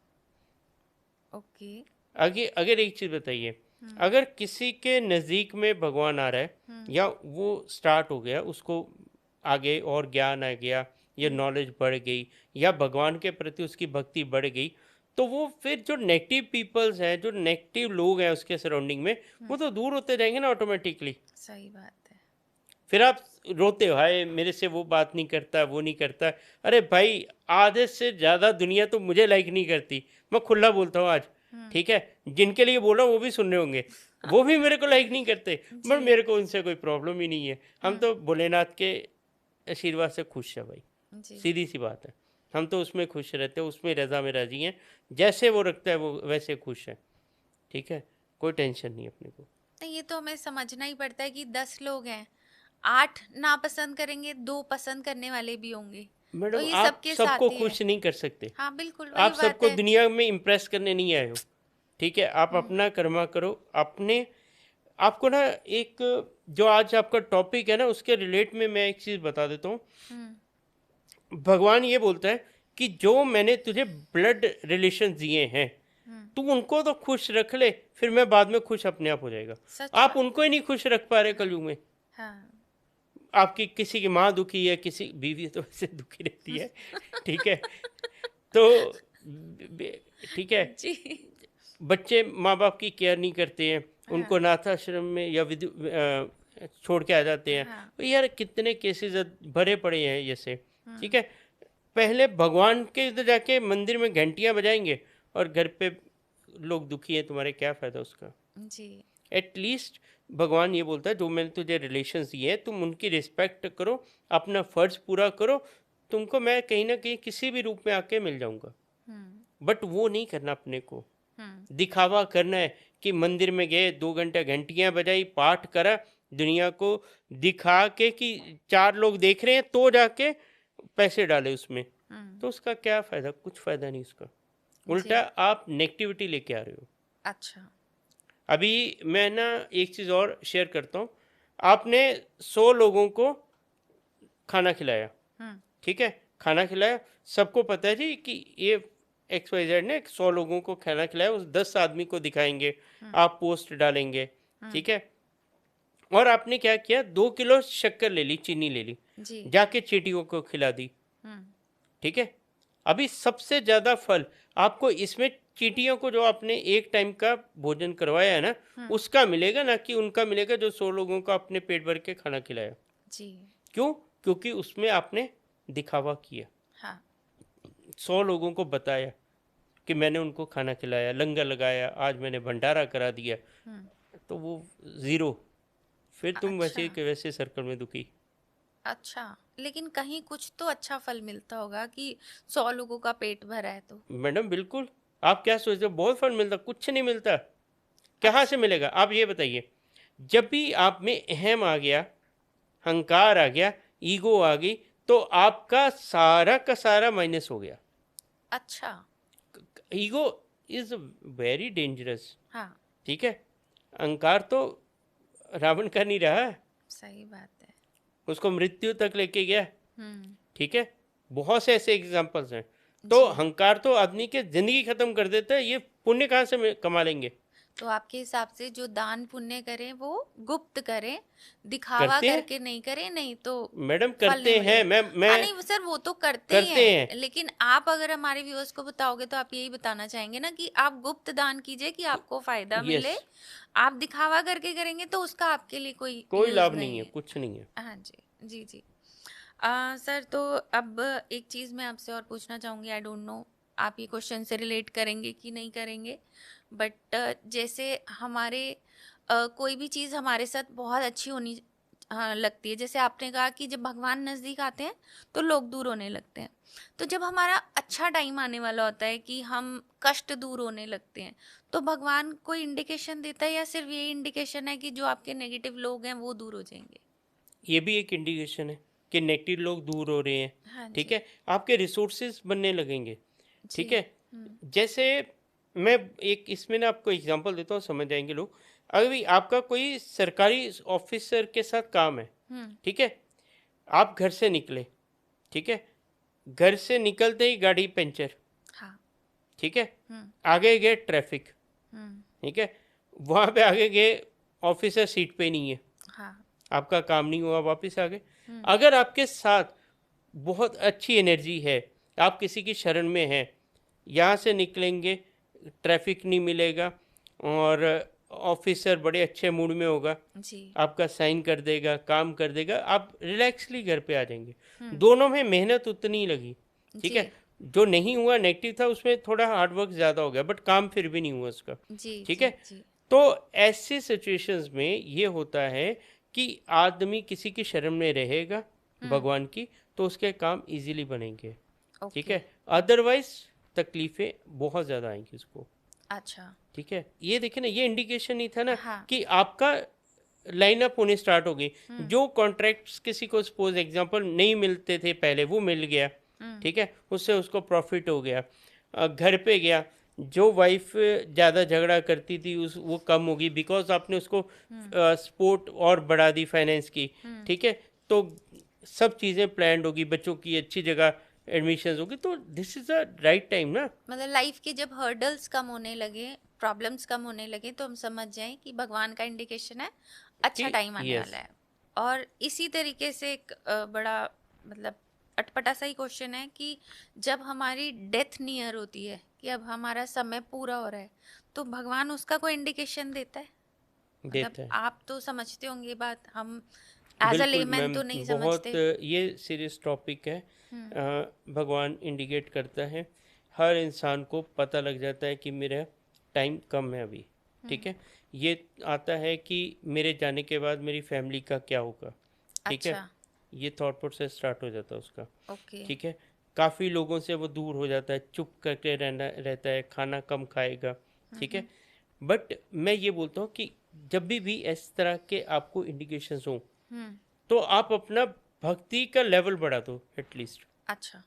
ओके। आगे अगर एक चीज़ बताइए, अगर किसी के नज़दीक में भगवान आ रहा है या वो स्टार्ट हो गया, उसको आगे और ज्ञान आ गया या नॉलेज बढ़ गई या भगवान के प्रति उसकी भक्ति बढ़ गई, तो वो फिर जो नेगेटिव पीपल्स हैं, जो नेगेटिव लोग हैं उसके सराउंडिंग में, वो तो दूर होते जाएंगे ना ऑटोमेटिकली। सही बात है। फिर आप रोते हो, हाय मेरे से वो बात नहीं करता, वो नहीं करता। अरे भाई, आधे से ज़्यादा दुनिया तो मुझे लाइक नहीं करती, मैं खुला बोलता हूँ आज। ठीक है, जिनके लिए बोल रहा हूँ वो भी सुन रहे होंगे, वो भी मेरे को लाइक नहीं करते, पर मेरे को उनसे कोई प्रॉब्लम ही नहीं है। हम तो भोलेनाथ के आशीर्वाद से खुश है भाई, जी। सीधी सी बात है। हम तो उसमें खुश रहते हैं, उसमें रजा में राजी हैं, जैसे वो रखता है वो वैसे खुश है। ठीक है, कोई टेंशन नहीं अपने को। नहीं, ये तो हमें समझना ही पड़ता है कि 10 लोग हैं, 8 ना पसंद करेंगे, 2 पसंद करने वाले भी होंगे, तो मैडम ये आप सबके सबको साथ ही है। खुश नहीं कर सकते, हाँ, बिल्कुल वही आप बात सबको है। दुनिया में इम्प्रेस करने नहीं आए हो। ठीक है, आप अपना कर्मा करो अपने। आपको ना एक, जो आज आपका टॉपिक है ना, उसके रिलेट में मैं एक चीज़ बता देता हूँ। हम्म भगवान ये बोलता है कि जो मैंने तुझे ब्लड रिलेशन दिए हैं, तू उनको तो खुश रख ले, फिर मैं बाद में खुश अपने आप हो जाएगा। सच आप बात। उनको ही नहीं खुश रख पा रहे कलयुग में। हाँ। आपकी किसी की माँ दुखी है, किसी बीवी तो वैसे दुखी रहती है। ठीक है, तो ठीक है, जी। बच्चे माँ बाप की केयर नहीं करते हैं, उनको हाँ अनाथ आश्रम में या छोड़ के आ जाते हैं। हाँ। तो यार कितने केसेस भरे पड़े हैं जैसे। ठीक है, पहले भगवान के इधर जाके मंदिर में घंटियां बजाएंगे और घर पे लोग दुखी हैं, तुम्हारे क्या फ़ायदा उसका। जी। एटलीस्ट भगवान ये बोलता है जो मैंने तुझे रिलेशंस दिए हैं तुम उनकी रिस्पेक्ट करो, अपना फ़र्ज पूरा करो, तुमको मैं कहीं ना कहीं किसी भी रूप में आके मिल जाऊंगा। बट वो नहीं करना, अपने को दिखावा करना है कि मंदिर में गए 2 घंटे घंटियां बजाई पाठ करा, दुनिया को दिखा के कि 4 लोग देख रहे हैं तो जाके पैसे डाले उसमें, तो उसका क्या फ़ायदा, कुछ फ़ायदा नहीं उसका। उल्टा आप नेगेटिविटी लेके आ रहे हो। अच्छा। अभी मैं ना एक चीज़ और शेयर करता हूँ। आपने 100 लोगों को खाना खिलाया, हम्म। ठीक है? खाना खिलाया, सबको पता है जी कि ये XYZ ने 100 लोगों को खाना खिलाया, उस 10 आदमी को दिखाएंगे, आप पोस्ट डालेंगे, ठीक है? और आपने क्या किया, 2 किलो शक्कर ले ली, चीनी ले ली, जी। जाके चींटियों को खिला दी, हम्म। ठीक है? अभी सबसे ज़्यादा फल आपको इसमें चींटियों को जो आपने एक टाइम का भोजन करवाया है ना, उसका मिलेगा, ना कि उनका मिलेगा जो 100 लोगों को आपने पेट भर के खाना खिलाया। जी। क्यों? क्योंकि उसमें आपने दिखावा किया, हाँ। 100 लोगों को बताया कि मैंने उनको खाना खिलाया, लंगर लगाया, आज मैंने भंडारा करा दिया, तो वो ज़ीरो। फिर तुम अच्छा। वैसे के वैसे सर्कल में दुखी। अच्छा, लेकिन कहीं कुछ तो अच्छा फल मिलता होगा कि 100 लोगों का पेट भरा है तो। मैडम बिल्कुल, आप क्या सोचते हो बहुत फल मिलता? कुछ नहीं मिलता। कहाँ से अच्छा। मिलेगा? आप ये बताइए। जब भी आप में अहम आ गया, हंकार आ गया, ईगो आ गई, तो आपका सारा का सारा माइनस हो गया। अच्छा। ईगो इज वेरी डेंजरस, हाँ। ठीक है? अहंकार तो रावण का नहीं रहा, सही बात है। उसको मृत्यु तक लेके गया, हम्म। ठीक है? बहुत से ऐसे एग्जाम्पल्स हैं। तो जी। अहंकार तो आदमी के जिंदगी खत्म कर देता है, ये पुण्य कहाँ से कमा लेंगे? तो आपके हिसाब से जो दान पुण्य करें वो गुप्त करें, दिखावा करते हैं करके नहीं करें, नहीं तो मैडम, फल नहीं करते हैं। मिलेगा। मैं हाँ नहीं सर, वो तो करते ही करते हैं। हैं, लेकिन आप अगर हमारे व्यूअर्स को बताओगे तो आप यही बताना चाहेंगे ना कि आप गुप्त दान कीजिए कि आपको फायदा यस, मिले। आप दिखावा करके करेंगे तो उसका आपके लिए कोई कोई यूज लाभ नहीं नहीं है, है। कुछ नहीं है। हाँ जी। जी जी। सर तो अब एक चीज़ मैं आपसे और पूछना चाहूँगी, आई डोंट नो आप ये क्वेश्चन से रिलेट करेंगे कि नहीं करेंगे, बट जैसे हमारे कोई भी चीज़ हमारे साथ बहुत अच्छी होनी लगती है, जैसे आपने कहा कि जब भगवान नज़दीक आते हैं तो लोग दूर होने लगते हैं, तो जब हमारा अच्छा टाइम आने वाला होता है कि हम कष्ट दूर होने लगते हैं, तो भगवान कोई इंडिकेशन देता है या सिर्फ यही इंडिकेशन है कि जो आपके नेगेटिव लोग हैं वो दूर हो जाएंगे? ये भी एक इंडिकेशन है कि नेगेटिव लोग दूर हो रहे हैं, हाँ ठीक जी। है? आपके रिसोर्सेज बनने लगेंगे, जी। ठीक है? जैसे मैं एक इसमें ना आपको एग्जांपल देता हूँ, समझ जाएंगे लोग। अभी आपका कोई सरकारी ऑफिसर के साथ काम है, हम्म। ठीक है? आप घर से निकले, ठीक है? घर से निकलते ही गाड़ी पंचर, हाँ। ठीक है? हम्म। आगे गए ट्रैफिक, हम्म। ठीक है? वहाँ पे आगे गए, ऑफिसर सीट पे नहीं है, हाँ। आपका काम नहीं हुआ, वापस आ गए। हम्म। अगर आपके साथ बहुत अच्छी एनर्जी है, आप किसी की शरण में हैं, यहाँ से निकलेंगे, ट्रैफिक नहीं मिलेगा, और ऑफिसर बड़े अच्छे मूड में होगा, जी। आपका साइन कर देगा, काम कर देगा, आप रिलैक्सली घर पे आ जाएंगे। हम्म। दोनों में मेहनत उतनी ही लगी, ठीक जी। है? जो नहीं हुआ नेगेटिव था, उसमें थोड़ा हार्डवर्क ज़्यादा हो गया, बट काम फिर भी नहीं हुआ उसका, जी। ठीक जी। है? जी। तो ऐसी सिचुएशंस में ये होता है कि आदमी किसी की शरण में रहेगा भगवान की, तो उसके काम इजीली बनेंगे, ठीक ओके। है? अदरवाइज तकलीफें बहुत ज़्यादा आएंगी उसको, अच्छा। ठीक है? ये देखिए ना, ये इंडिकेशन नहीं था ना हाँ। कि आपका लाइन अप होने स्टार्ट हो गई। जो कॉन्ट्रैक्ट्स किसी को सपोज एग्जांपल नहीं मिलते थे पहले, वो मिल गया, ठीक है? उससे उसको प्रॉफिट हो गया। घर पे गया, जो वाइफ ज़्यादा झगड़ा करती थी उस वो कम होगी, बिकॉज आपने उसको सपोर्ट और बढ़ा दी फाइनेंस की, ठीक है? तो सब चीज़ें प्लान्ड होगी, बच्चों की अच्छी जगह एडमिशन होगी, तो this is the right time ना। मतलब लाइफ के जब हर्डल्स कम होने लगे, प्रॉब्लम्स कम होने लगे, तो हम समझ जाएं कि भगवान का इंडिकेशन है, अच्छा कि टाइम आने यस, वाला है। और इसी तरीके से एक बड़ा मतलब अटपटा सा ही क्वेश्चन है कि जब हमारी डेथ नियर होती है कि अब हमारा समय पूरा हो रहा है, तो भगवान उसका कोई इंडिकेशन देता है? मतलब देता है। आप तो समझते होंगे ये बात, हम एज अ बिल्कुल लेमैन मैम, तो नहीं बहुत समझते। ये सीरियस टॉपिक है। भगवान इंडिकेट करता है, हर इंसान को पता लग जाता है कि मेरा टाइम कम है अभी, ठीक है? ये आता है कि मेरे जाने के बाद मेरी फैमिली का क्या होगा, ठीक है? अच्छा। ये थॉट प्रोसेस स्टार्ट हो जाता है उसका, ओके। ठीक है? काफ़ी लोगों से वो दूर हो जाता है, चुप करके रहना रहता है, खाना कम खाएगा, ठीक है? बट मैं ये बोलता हूँ कि जब भी इस तरह के आपको इंडिकेशंस हों, हम्म। तो आप अपना भक्ति का लेवल बढ़ा दो एटलीस्ट। अच्छा।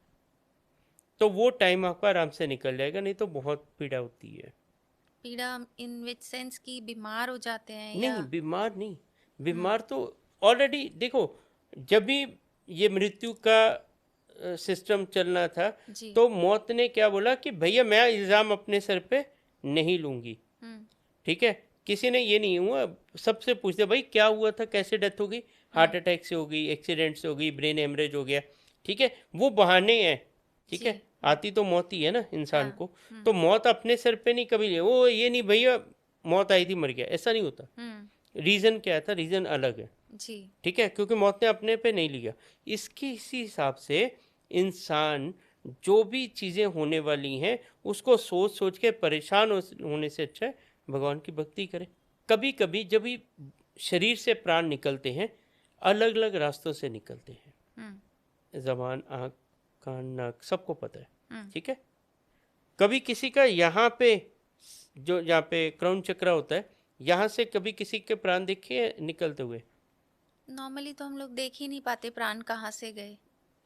तो वो टाइम आपका आराम से निकल जाएगा, नहीं तो बहुत पीड़ा होती है। पीड़ा इन विच सेंस कि बीमार हो जाते हैं नहीं, या? बीमार नहीं, बीमार तो ऑलरेडी देखो, जब भी ये मृत्यु का सिस्टम चलना था, जी। तो मौत ने क्या बोला कि भैया मैं इल्ज़ाम अपने सर पे नहीं लूंगी। हम्म। ठीक है, किसी ने ये नहीं हुआ, सबसे पूछते भाई क्या हुआ था, कैसे डेथ हो गई, हार्ट अटैक से हो गई, एक्सीडेंट से हो गई, ब्रेन हेमरेज हो गया। ठीक है, वो बहाने हैं। ठीक जी। है, आती तो मौत ही है ना इंसान हाँ। को। तो मौत अपने सर पे नहीं कभी ले, वो ये नहीं भैया मौत आई थी मर गया, ऐसा नहीं होता। रीज़न क्या था, रीज़न अलग है। जी। ठीक है, क्योंकि मौत ने अपने पे नहीं लिया। इसकी इसी हिसाब से इंसान जो भी चीज़ें होने वाली हैं उसको सोच सोच के परेशान होने से अच्छा है भगवान की भक्ति करे। कभी कभी जब भी शरीर से प्राण निकलते हैं, अलग अलग रास्तों से निकलते हैं, जबान, आँख, कान, नाक, सबको पता है। ठीक है, कभी किसी का यहाँ पे, जो यहाँ पे क्राउन चक्र होता है, यहाँ से कभी किसी के प्राण देखे निकलते हुए? नॉर्मली तो हम लोग देख ही नहीं पाते प्राण कहाँ से गए।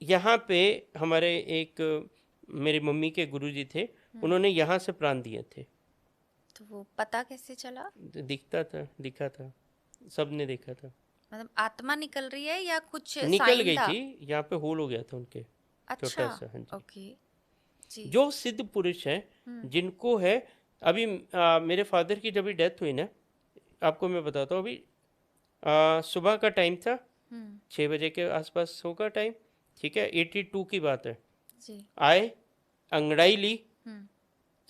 यहाँ पे हमारे एक मेरी मम्मी के गुरुजी थे, उन्होंने यहाँ से प्राण दिए थे। तो वो पता कैसे चला? दिखता था, दिखा था, सबने देखा था। मतलब आत्मा निकल रही है या कुछ निकल साइन गई था? थी, यहाँ पे होल हो गया था उनके, अच्छा। छोटा सा। हाँ जी। ओके। जी। जो सिद्ध पुरुष हैं, जिनको है, अभी मेरे फादर की जब भी डेथ हुई ना, आपको मैं बताता हूँ, अभी सुबह का टाइम था, 6 बजे के आसपास होगा टाइम। ठीक है, 82 की बात है। जी। आए, अंगड़ाई ली,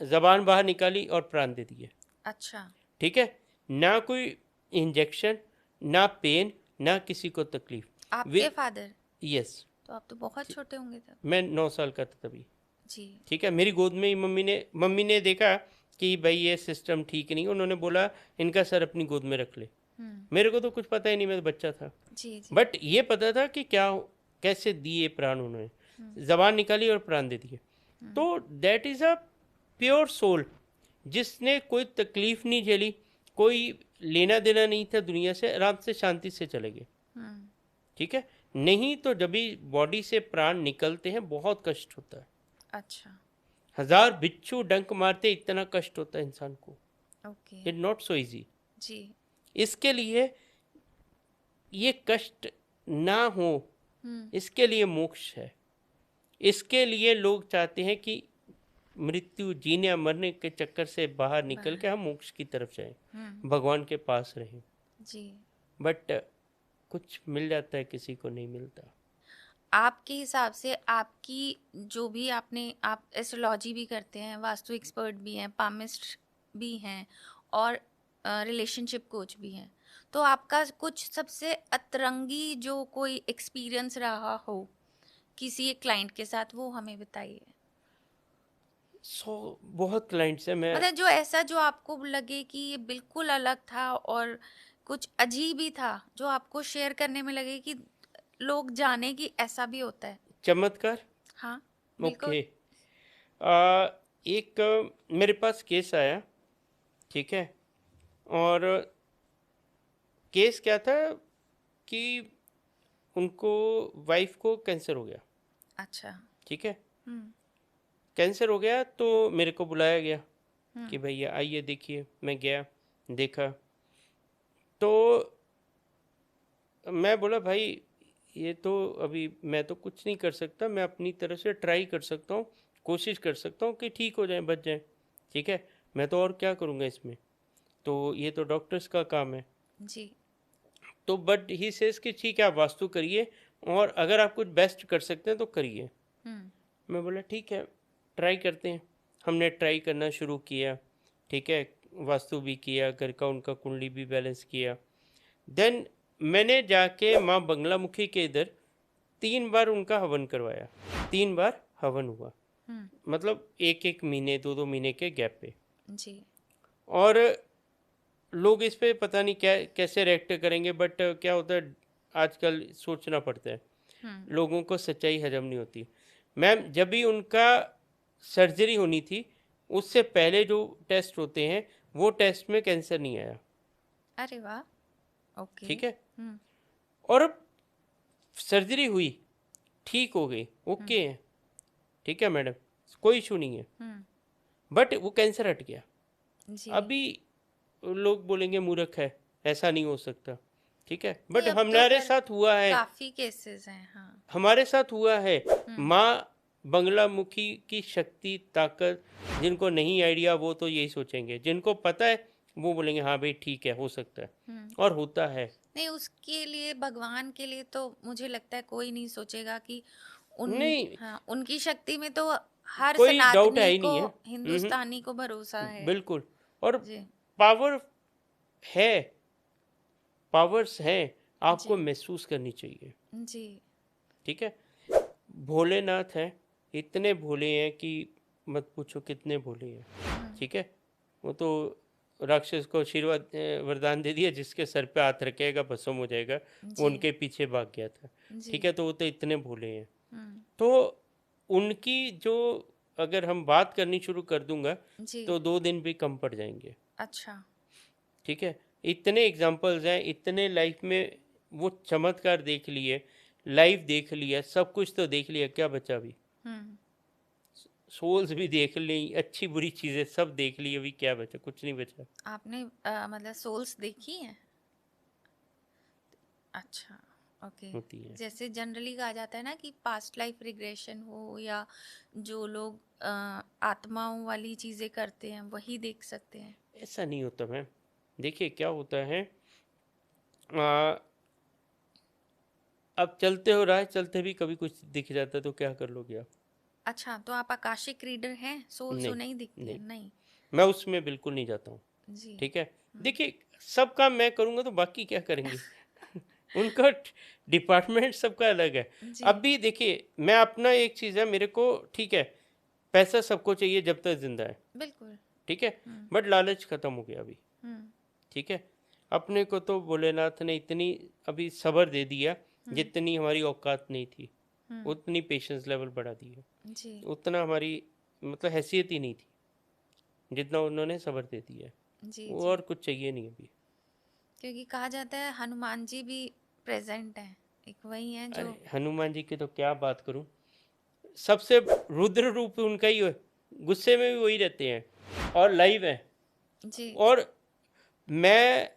जबान बाहर निकाली और प्राण दे दिए। अच्छा। ठीक है, ना कोई इंजेक्शन, ना पेन, ना किसी को तकलीफ। आपके फादर? यस। तो आप तो बहुत छोटे होंगे तब। मैं 9 साल का था तभी। जी। ठीक है, मेरी गोद में ही मम्मी ने देखा कि भाई ये सिस्टम ठीक नहीं, उन्होंने बोला इनका सर अपनी गोद में रख ले। मेरे को तो कुछ पता ही नहीं, मैं तो बच्चा था। जी। जी। बट ये पता था कि क्या, कैसे दिए प्राण उन्होंने, जबान निकाली और प्राण दे दिए। तो that is a pure soul, जिसने कोई तकलीफ नहीं झेली, कोई लेना देना नहीं था दुनिया से, आराम से शांति से चले गए। ठीक है, नहीं तो जब भी बॉडी से प्राण निकलते हैं बहुत कष्ट होता है। अच्छा। 1000 बिच्छू डंक मारते इतना कष्ट होता है इंसान को। Okay. It not so easy. जी। इसके लिए ये कष्ट ना हो, इसके लिए मोक्ष है। इसके लिए लोग चाहते हैं कि मृत्यु, जीने या मरने के चक्कर से बाहर निकल के हम मोक्ष की तरफ जाएं, भगवान के पास रहें। जी। बट कुछ मिल जाता है, किसी को नहीं मिलता। आपके हिसाब से आपकी जो भी आप एस्ट्रोलॉजी भी करते हैं, वास्तु एक्सपर्ट भी हैं, पामिस्ट भी हैं और रिलेशनशिप कोच भी हैं, तो आपका कुछ सबसे अतरंगी जो कोई एक्सपीरियंस रहा हो किसी एक क्लाइंट के साथ, वो हमें बताइए। बहुत क्लाइंट्स हैं। मैं मतलब जो ऐसा जो आपको लगे कि ये बिल्कुल अलग था और कुछ अजीब ही था, जो आपको शेयर करने में लगे कि लोग जाने कि ऐसा भी होता है। चमत्कार। हाँ, बिल्कुल। ओके। एक मेरे पास केस आया। ठीक है, और केस क्या था कि उनको, वाइफ को कैंसर हो गया। अच्छा। ठीक है, कैंसर हो गया तो मेरे को बुलाया गया कि भैया आइए देखिए। मैं गया, देखा, तो मैं बोला भाई ये तो अभी मैं तो कुछ नहीं कर सकता, मैं अपनी तरफ से ट्राई कर सकता हूँ, कोशिश कर सकता हूँ कि ठीक हो जाए, बच जाए। ठीक है, मैं तो और क्या करूँगा इसमें, तो ये तो डॉक्टर्स का काम है। जी। तो बट ही सेज कि ठीक है आप वास्तु करिए, और अगर आप कुछ बेस्ट कर सकते हैं तो करिए। मैं बोला ठीक है, ट्राई करते हैं। हमने ट्राई करना शुरू किया। ठीक है, वास्तु भी किया, घर का उनका कुंडली भी बैलेंस किया। देन मैंने जाके माँ बंगलामुखी के इधर 3 बार उनका हवन करवाया। 3 बार हवन हुआ, मतलब 1-1 महीने, 2-2 महीने के गैप पे। जी। और लोग इस पे पता नहीं क्या कैसे रिएक्ट करेंगे, बट क्या होता है आजकल सोचना पड़ता है, लोगों को सच्चाई हजम नहीं होती। मैम जब भी उनका सर्जरी होनी थी, उससे पहले जो टेस्ट होते हैं वो टेस्ट में कैंसर नहीं आया। अरे वाह। ओके। ठीक है, और अब सर्जरी हुई, ठीक हो गई, ओके है। ठीक है मैडम, कोई इशू नहीं है, बट वो कैंसर हट गया। जी। अभी लोग बोलेंगे मूर्ख है, ऐसा नहीं हो सकता, ठीक है, बट नहीं, अब तो हमारे खैर साथ हुआ है, काफी केसेस हैं। हाँ। हमारे साथ हुआ है। माँ बंगलामुखी की शक्ति ताकत, जिनको नहीं आइडिया वो तो यही सोचेंगे, जिनको पता है वो बोलेंगे हाँ भाई ठीक है, हो सकता है, और होता है। नहीं, उसके लिए भगवान के लिए तो मुझे लगता है कोई नहीं सोचेगा कि नहीं, हाँ, उनकी शक्ति में तो हर कोई डाउट है सनातनी ही को, नहीं है। हिंदुस्तानी को भरोसा है। बिल्कुल। और जी। पावर है, पावर्स हैं, आपको जी। महसूस करनी चाहिए, जी। ठीक है। भोलेनाथ हैं, इतने भोले हैं कि मत पूछो कितने भोले हैं, ठीक है। वो तो राक्षस को आशीर्वाद वरदान दे दिया, जिसके सर पे हाथ रखेगा भस्म हो जाएगा, वो जी। उनके पीछे भाग गया था, जी। ठीक है। तो वो तो इतने भोले हैं, हम्म। तो उनकी जो अगर हम बात करनी शुरू कर दूंगा जी। तो 2 दिन भी कम पड़ जाएंगे, अच्छा। ठीक है। इतने एग्जाम्पल्स हैं, इतने लाइफ में वो चमत्कार देख लिए, लाइव देख लिया, सब कुछ तो देख लिया, क्या बचा अभी? सोल्स भी देख ली, अच्छी बुरी चीजें सब देख ली, अभी क्या बचा? कुछ नहीं बचा। आपने मतलब सोल्स देखी है? अच्छा, ओके। होती है, जैसे जनरली कहा जाता है ना कि पास्ट लाइफ रिग्रेशन हो, या जो लोग आत्माओं वाली चीजें करते हैं वही देख सकते हैं। ऐसा नहीं होता मैम। देखिए क्या होता है, आ, अब चलते हो राह चलते भी कभी कुछ दिख जाता है तो क्या कर लोगे आप? अच्छा, तो आप आकाशिक रीडर हैं? सोल्स नहीं, नहीं दिखती नहीं, है? नहीं। मैं उसमें बिल्कुल नहीं जाता हूँ, जी। ठीक है। देखिए सब काम मैं करूँगा तो बाकी क्या करेंगे? उनका डिपार्टमेंट सबका अलग है। जी। अब भी देखिए, मैं अपना एक चीज़ है, मेरे को ठीक है, पैसा सबको चाहिए जब तक जिंदा है, बिल्कुल। ठीक है, बट लालच खत्म हो गया अभी, ठीक है। अपने को तो भोलेनाथ ने इतनी अभी सब्र दे दिया, जितनी हमारी औकात नहीं थी, उतनी पेशेंस लेवल बढ़ा दी है, जी। उतना हमारी मतलब हैसियत ही नहीं थी जितना उन्होंने सब्र दे दिया है। जी। वो जी। और कुछ चाहिए नहीं अभी। क्योंकि कहा जाता है हनुमान जी भी प्रेजेंट हैं, एक वही है जो। अरे हनुमान जी की तो क्या बात करूं, सबसे रुद्र रूप उनका ही है, गुस्से में भी वही रहते हैं और लाइव है। जी। और मैं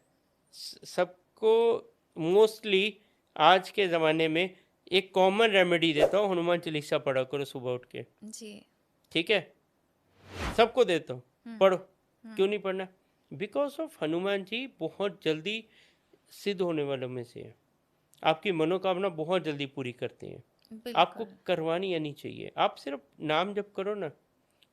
सबको मोस्टली आज के ज़माने में एक कॉमन रेमेडी देता हूँ, हनुमान चालीसा पढ़ा करो सुबह उठ के, जी। ठीक है। सबको देता हूँ, पढ़ो। क्यों नहीं पढ़ना? बिकॉज ऑफ हनुमान जी बहुत जल्दी सिद्ध होने वालों में से है, आपकी मनोकामना बहुत जल्दी पूरी करते हैं। आपको बिल्कुल। करवानी आनी चाहिए, आप सिर्फ नाम जप करो ना,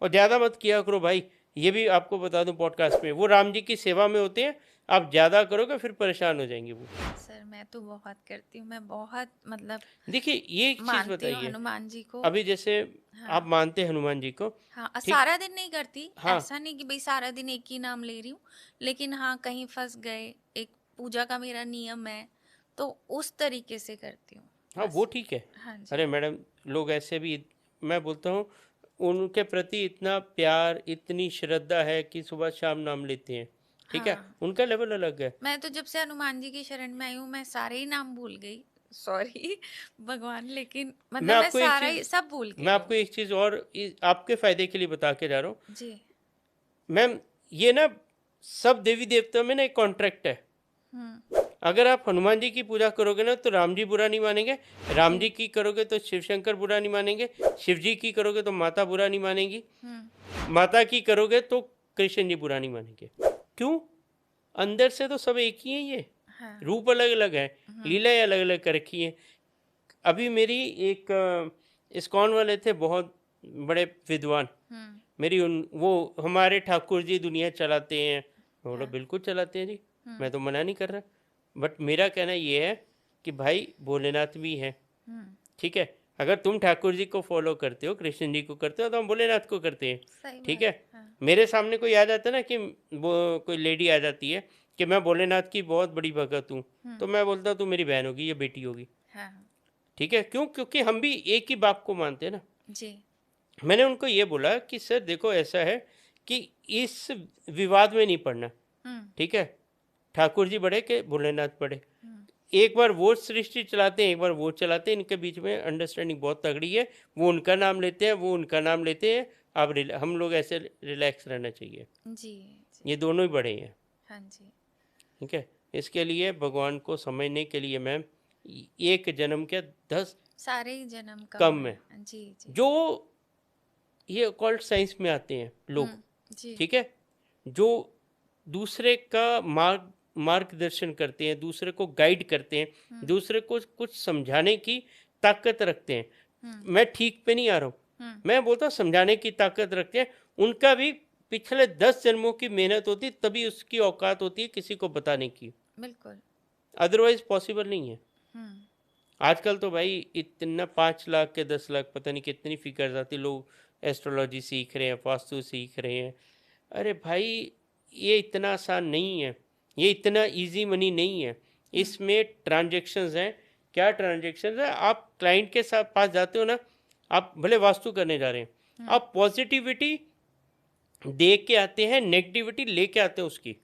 और ज़्यादा मत किया करो भाई। ये भी आपको बता दूं पॉडकास्ट में, वो राम जी की सेवा में होते हैं, आप ज़्यादा करोगे फिर परेशान हो जाएंगे वो। सर मैं तो बहुत करती हूँ, मैं बहुत मतलब देखिए ये एक चीज़ मानती हूँ बताइए, हनुमान जी को। अभी जैसे आप मानते हैं हनुमान जी को, हाँ, ठीक, सारा दिन नहीं करती, हाँ, ऐसा नहीं कि भाई सारा दिन एक ही नाम ले रही हूँ, लेकिन हाँ कहीं फंस गए, एक पूजा का मेरा नियम है, तो उस तरीके से करती हूँ हाँ बस। वो ठीक है। हाँ जी। अरे मैडम, लोग ऐसे भी, मैं बोलता हूँ उनके प्रति इतना प्यार, इतनी श्रद्धा है कि सुबह शाम नाम लेते हैं, ठीक है, हाँ, उनका लेवल अलग है। मैं तो जब से हनुमान जी की शरण में आई हूँ मैं सारे ही नाम भूल गई, सॉरी भगवान, लेकिन मैं मतलब मैं आपको एक सारा ही चीज़ सब भूल गई मैं हूँ। आपको एक चीज़ और आपके फ़ायदे के लिए बता के जा रहा हूँ जी। मैम। ये ना सब देवी देवताओं में ना एक कॉन्ट्रैक्ट है, अगर आप हनुमान जी की पूजा करोगे ना तो राम जी बुरा नहीं मानेंगे, राम जी की करोगे तो शिव शंकर बुरा नहीं मानेंगे, शिव जी की करोगे तो माता बुरा नहीं मानेगी, माता की करोगे तो कृष्ण जी बुरा नहीं मानेंगे। क्यों? अंदर से तो सब एक ही है, ये हाँ। रूप अलग अलग है, लीलाएं अलग अलग कर रखी हैं। अभी मेरी एक इस्कॉन वाले थे बहुत बड़े विद्वान, मेरी वो हमारे ठाकुर जी दुनिया चलाते हैं, मैं बोला बिल्कुल चलाते हैं जी, मैं तो मना नहीं कर रहा, बट मेरा कहना ये है कि भाई भोलेनाथ भी है, ठीक है। अगर तुम ठाकुर जी को फॉलो करते हो, कृष्ण जी को करते हो, तो हम भोलेनाथ को करते हैं, सही ठीक बात। है। हाँ। मेरे सामने कोई आ जाता है ना कि वो कोई लेडी आ जाती है कि मैं भोलेनाथ की बहुत बड़ी भगत हूँ, तो मैं बोलता हूँ तू मेरी बहन होगी या बेटी होगी, हाँ। ठीक है। क्यों? क्योंकि हम भी एक ही बाप को मानते हैं ना। जी। मैंने उनको ये बोला कि सर देखो ऐसा है कि इस विवाद में नहीं पड़ना, ठीक है। ठाकुर जी बड़े के भोलेनाथ बड़े, एक बार वो सृष्टि चलाते हैं, एक बार वो चलाते हैं, इनके बीच में अंडरस्टैंडिंग बहुत तगड़ी है। वो उनका नाम लेते हैं, वो उनका नाम लेते हैं। आप हम लोग ऐसे रिलैक्स रहना चाहिए। जी जी। ये दोनों ही बड़े हैं। हाँ जी। ठीक है, इसके लिए भगवान को समझने के लिए मैम एक जन्म के 10 सारे ही जन्म कम है। है। जी जी। जो ये ऑकल्ट साइंस में आते हैं लोग, जी। ठीक है, जो दूसरे का मार्गदर्शन करते हैं, दूसरे को गाइड करते हैं, दूसरे को कुछ समझाने की ताकत रखते हैं। मैं ठीक पे नहीं आ रहा हूँ, मैं बोलता हूँ समझाने की ताकत रखते हैं। उनका भी पिछले 10 जन्मों की मेहनत होती, तभी उसकी औकात होती है किसी को बताने की। बिल्कुल। अदरवाइज पॉसिबल नहीं है। आजकल तो भाई इतना 5 लाख के 10 लाख पता नहीं कितनी फिगर्स आती, लोग एस्ट्रोलॉजी सीख रहे हैं, वास्तु सीख रहे हैं। अरे भाई ये इतना आसान नहीं है, ये इतना इजी मनी नहीं है। इसमें ट्रांजेक्शन्स हैं। क्या ट्रांजेक्शन्स है? आप क्लाइंट के साथ पास जाते हो ना, आप भले वास्तु करने जा रहे हैं, आप पॉजिटिविटी दे के आते हैं, नेगेटिविटी लेके आते हैं उसकी।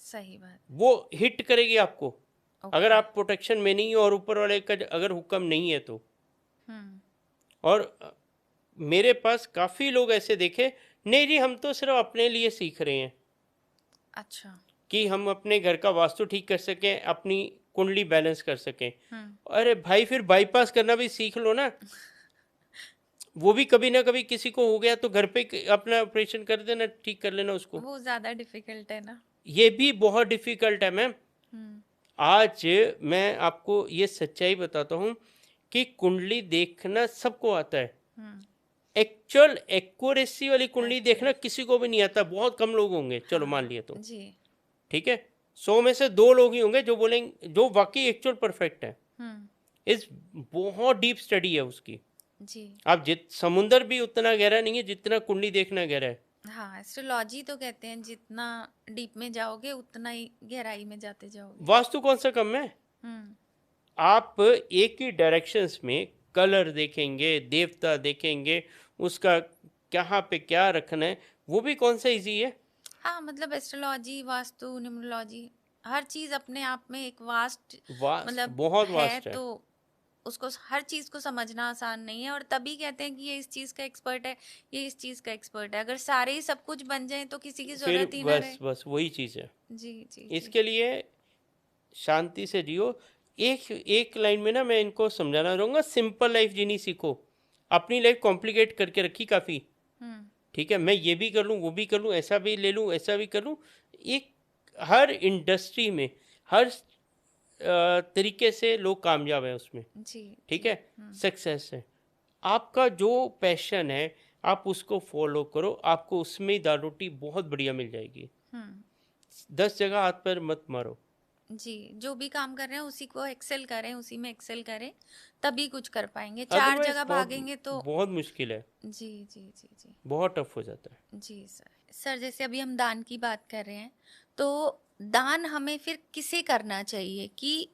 सही बात। वो हिट करेगी आपको अगर आप प्रोटेक्शन में नहीं हो और ऊपर वाले का अगर हुक्म नहीं है तो। और मेरे पास काफ़ी लोग ऐसे देखे, नहीं जी हम तो सिर्फ अपने लिए सीख रहे हैं। अच्छा। कि हम अपने घर का वास्तु ठीक कर सकें, अपनी कुंडली बैलेंस कर सकें। अरे भाई फिर बाईपास करना भी सीख लो ना। वो भी कभी ना कभी किसी को हो गया तो घर पे अपना ऑपरेशन कर देना, ठीक कर लेना उसको। वो ज़्यादा डिफिकल्ट है ना। ये भी बहुत डिफिकल्ट है मैम। आज मैं आपको ये सच्चाई बताता हूँ कि कुंडली देखना सबको आता है। एक्चुअल एक्यूरेसी वाली कुंडली देखना किसी को भी नहीं आता, बहुत कम लोग होंगे। चलो मान लिया तो जी। ठीक है, 100 में से 2 लोग ही होंगे जो बोलेंगे, जो वाकई एक्चुअल परफेक्ट है। इस बहुत डीप स्टडी है उसकी। जी। आप समुंदर भी उतना गहरा नहीं है जितना कुंडली देखना गहरा है। हाँ, एस्ट्रोलॉजी तो कहते हैं जितना डीप में जाओगे उतना ही गहराई में जाते जाओगे। वास्तु कौन सा कम है? आप एक ही डायरेक्शंस में कलर देखेंगे, देवता देखेंगे, उसका कहाँ पे क्या रखना है, वो भी कौन सा इजी है? हाँ, मतलब एस्ट्रोलॉजी, वास्तु, न्यूमरोलॉजी, हर चीज अपने आप में एक वास्ट मतलब बहुत वास्ट है। तो उसको हर चीज को समझना आसान नहीं है। और तभी कहते हैं कि ये इस चीज का एक्सपर्ट है, ये इस चीज का एक्सपर्ट है। अगर सारे ही सब कुछ बन जाए तो किसी की जरूरत ही ना रहे। बस वही चीज है। जी जी। इसके लिए शांति से जियो। एक लाइन में ना मैं इनको समझाना चाहूँगा, सिंपल लाइफ जीनी सीखो। अपनी लाइफ कॉम्प्लिकेट करके रखी काफ़ी, ठीक है, मैं ये भी कर लूँ, वो भी कर लूँ, ऐसा भी ले लूँ, ऐसा भी कर लूँ। एक हर इंडस्ट्री में हर तरीके से लोग कामयाब हैं उसमें। जी। ठीक है, सक्सेस है। आपका जो पैशन है आप उसको फॉलो करो, आपको उसमें ही दाल रोटी बहुत बढ़िया मिल जाएगी। 10 जगह हाथ पर मत मारो। जी, जो भी काम कर रहे हैं उसी को एक्सेल करें, उसी में एक्सेल करें, तभी कुछ कर पाएंगे। 4 जगह भागेंगे तो बहुत मुश्किल है। जी जी जी जी, बहुत टफ हो जाता है। जी सर, जैसे अभी हम दान की बात कर रहे हैं, तो दान हमें फिर किसे करना चाहिए कि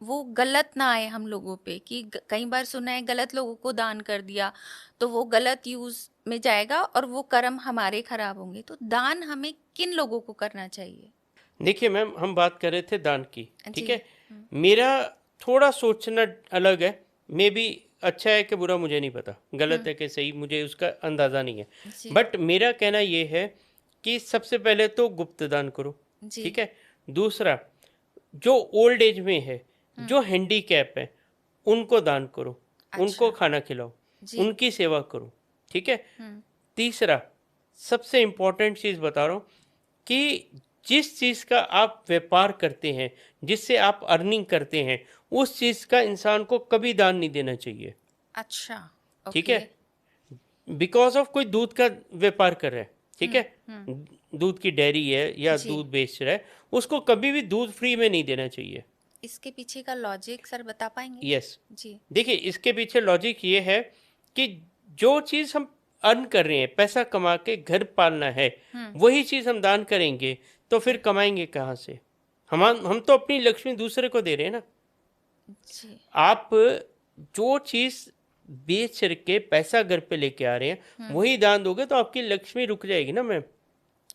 वो गलत ना आए हम लोगों पे? कि कई बार सुना है गलत लोगों को दान कर दिया तो वो गलत यूज में जाएगा और वो कर्म हमारे खराब होंगे। तो दान हमें किन लोगों को करना चाहिए? देखिए मैम, हम बात कर रहे थे दान की, ठीक है। मेरा थोड़ा सोचना अलग है, मे बी अच्छा है कि बुरा मुझे नहीं पता, गलत है कि सही मुझे उसका अंदाज़ा नहीं है। बट मेरा कहना ये है कि सबसे पहले तो गुप्त दान करो, ठीक है। दूसरा, जो ओल्ड एज में है, जो हैंडीकैप है, उनको दान करो। अच्छा। उनको खाना खिलाओ, उनकी सेवा करो, ठीक है। तीसरा, सबसे इम्पोर्टेंट चीज़ बता रहा हूँ कि जिस चीज़ का आप व्यापार करते हैं, जिससे आप अर्निंग करते हैं, उस चीज़ का इंसान को कभी दान नहीं देना चाहिए। अच्छा, ठीक है। बिकॉज ऑफ कोई दूध का व्यापार कर रहा है, ठीक है, दूध की डेयरी है या दूध बेच रहा है, उसको कभी भी दूध फ्री में नहीं देना चाहिए। इसके पीछे का लॉजिक सर बता पाएंगे? यस जी। देखिए, इसके पीछे लॉजिक ये है कि जो चीज़ हम अर्न कर रहे हैं, पैसा कमा के घर पालना है, वही चीज़ हम दान करेंगे तो फिर कमाएंगे कहाँ से? हम तो अपनी लक्ष्मी दूसरे को दे रहे हैं ना। जी। आप जो चीज़ बेच के पैसा घर पे लेके आ रहे हैं वही दान दोगे तो आपकी लक्ष्मी रुक जाएगी ना मैम।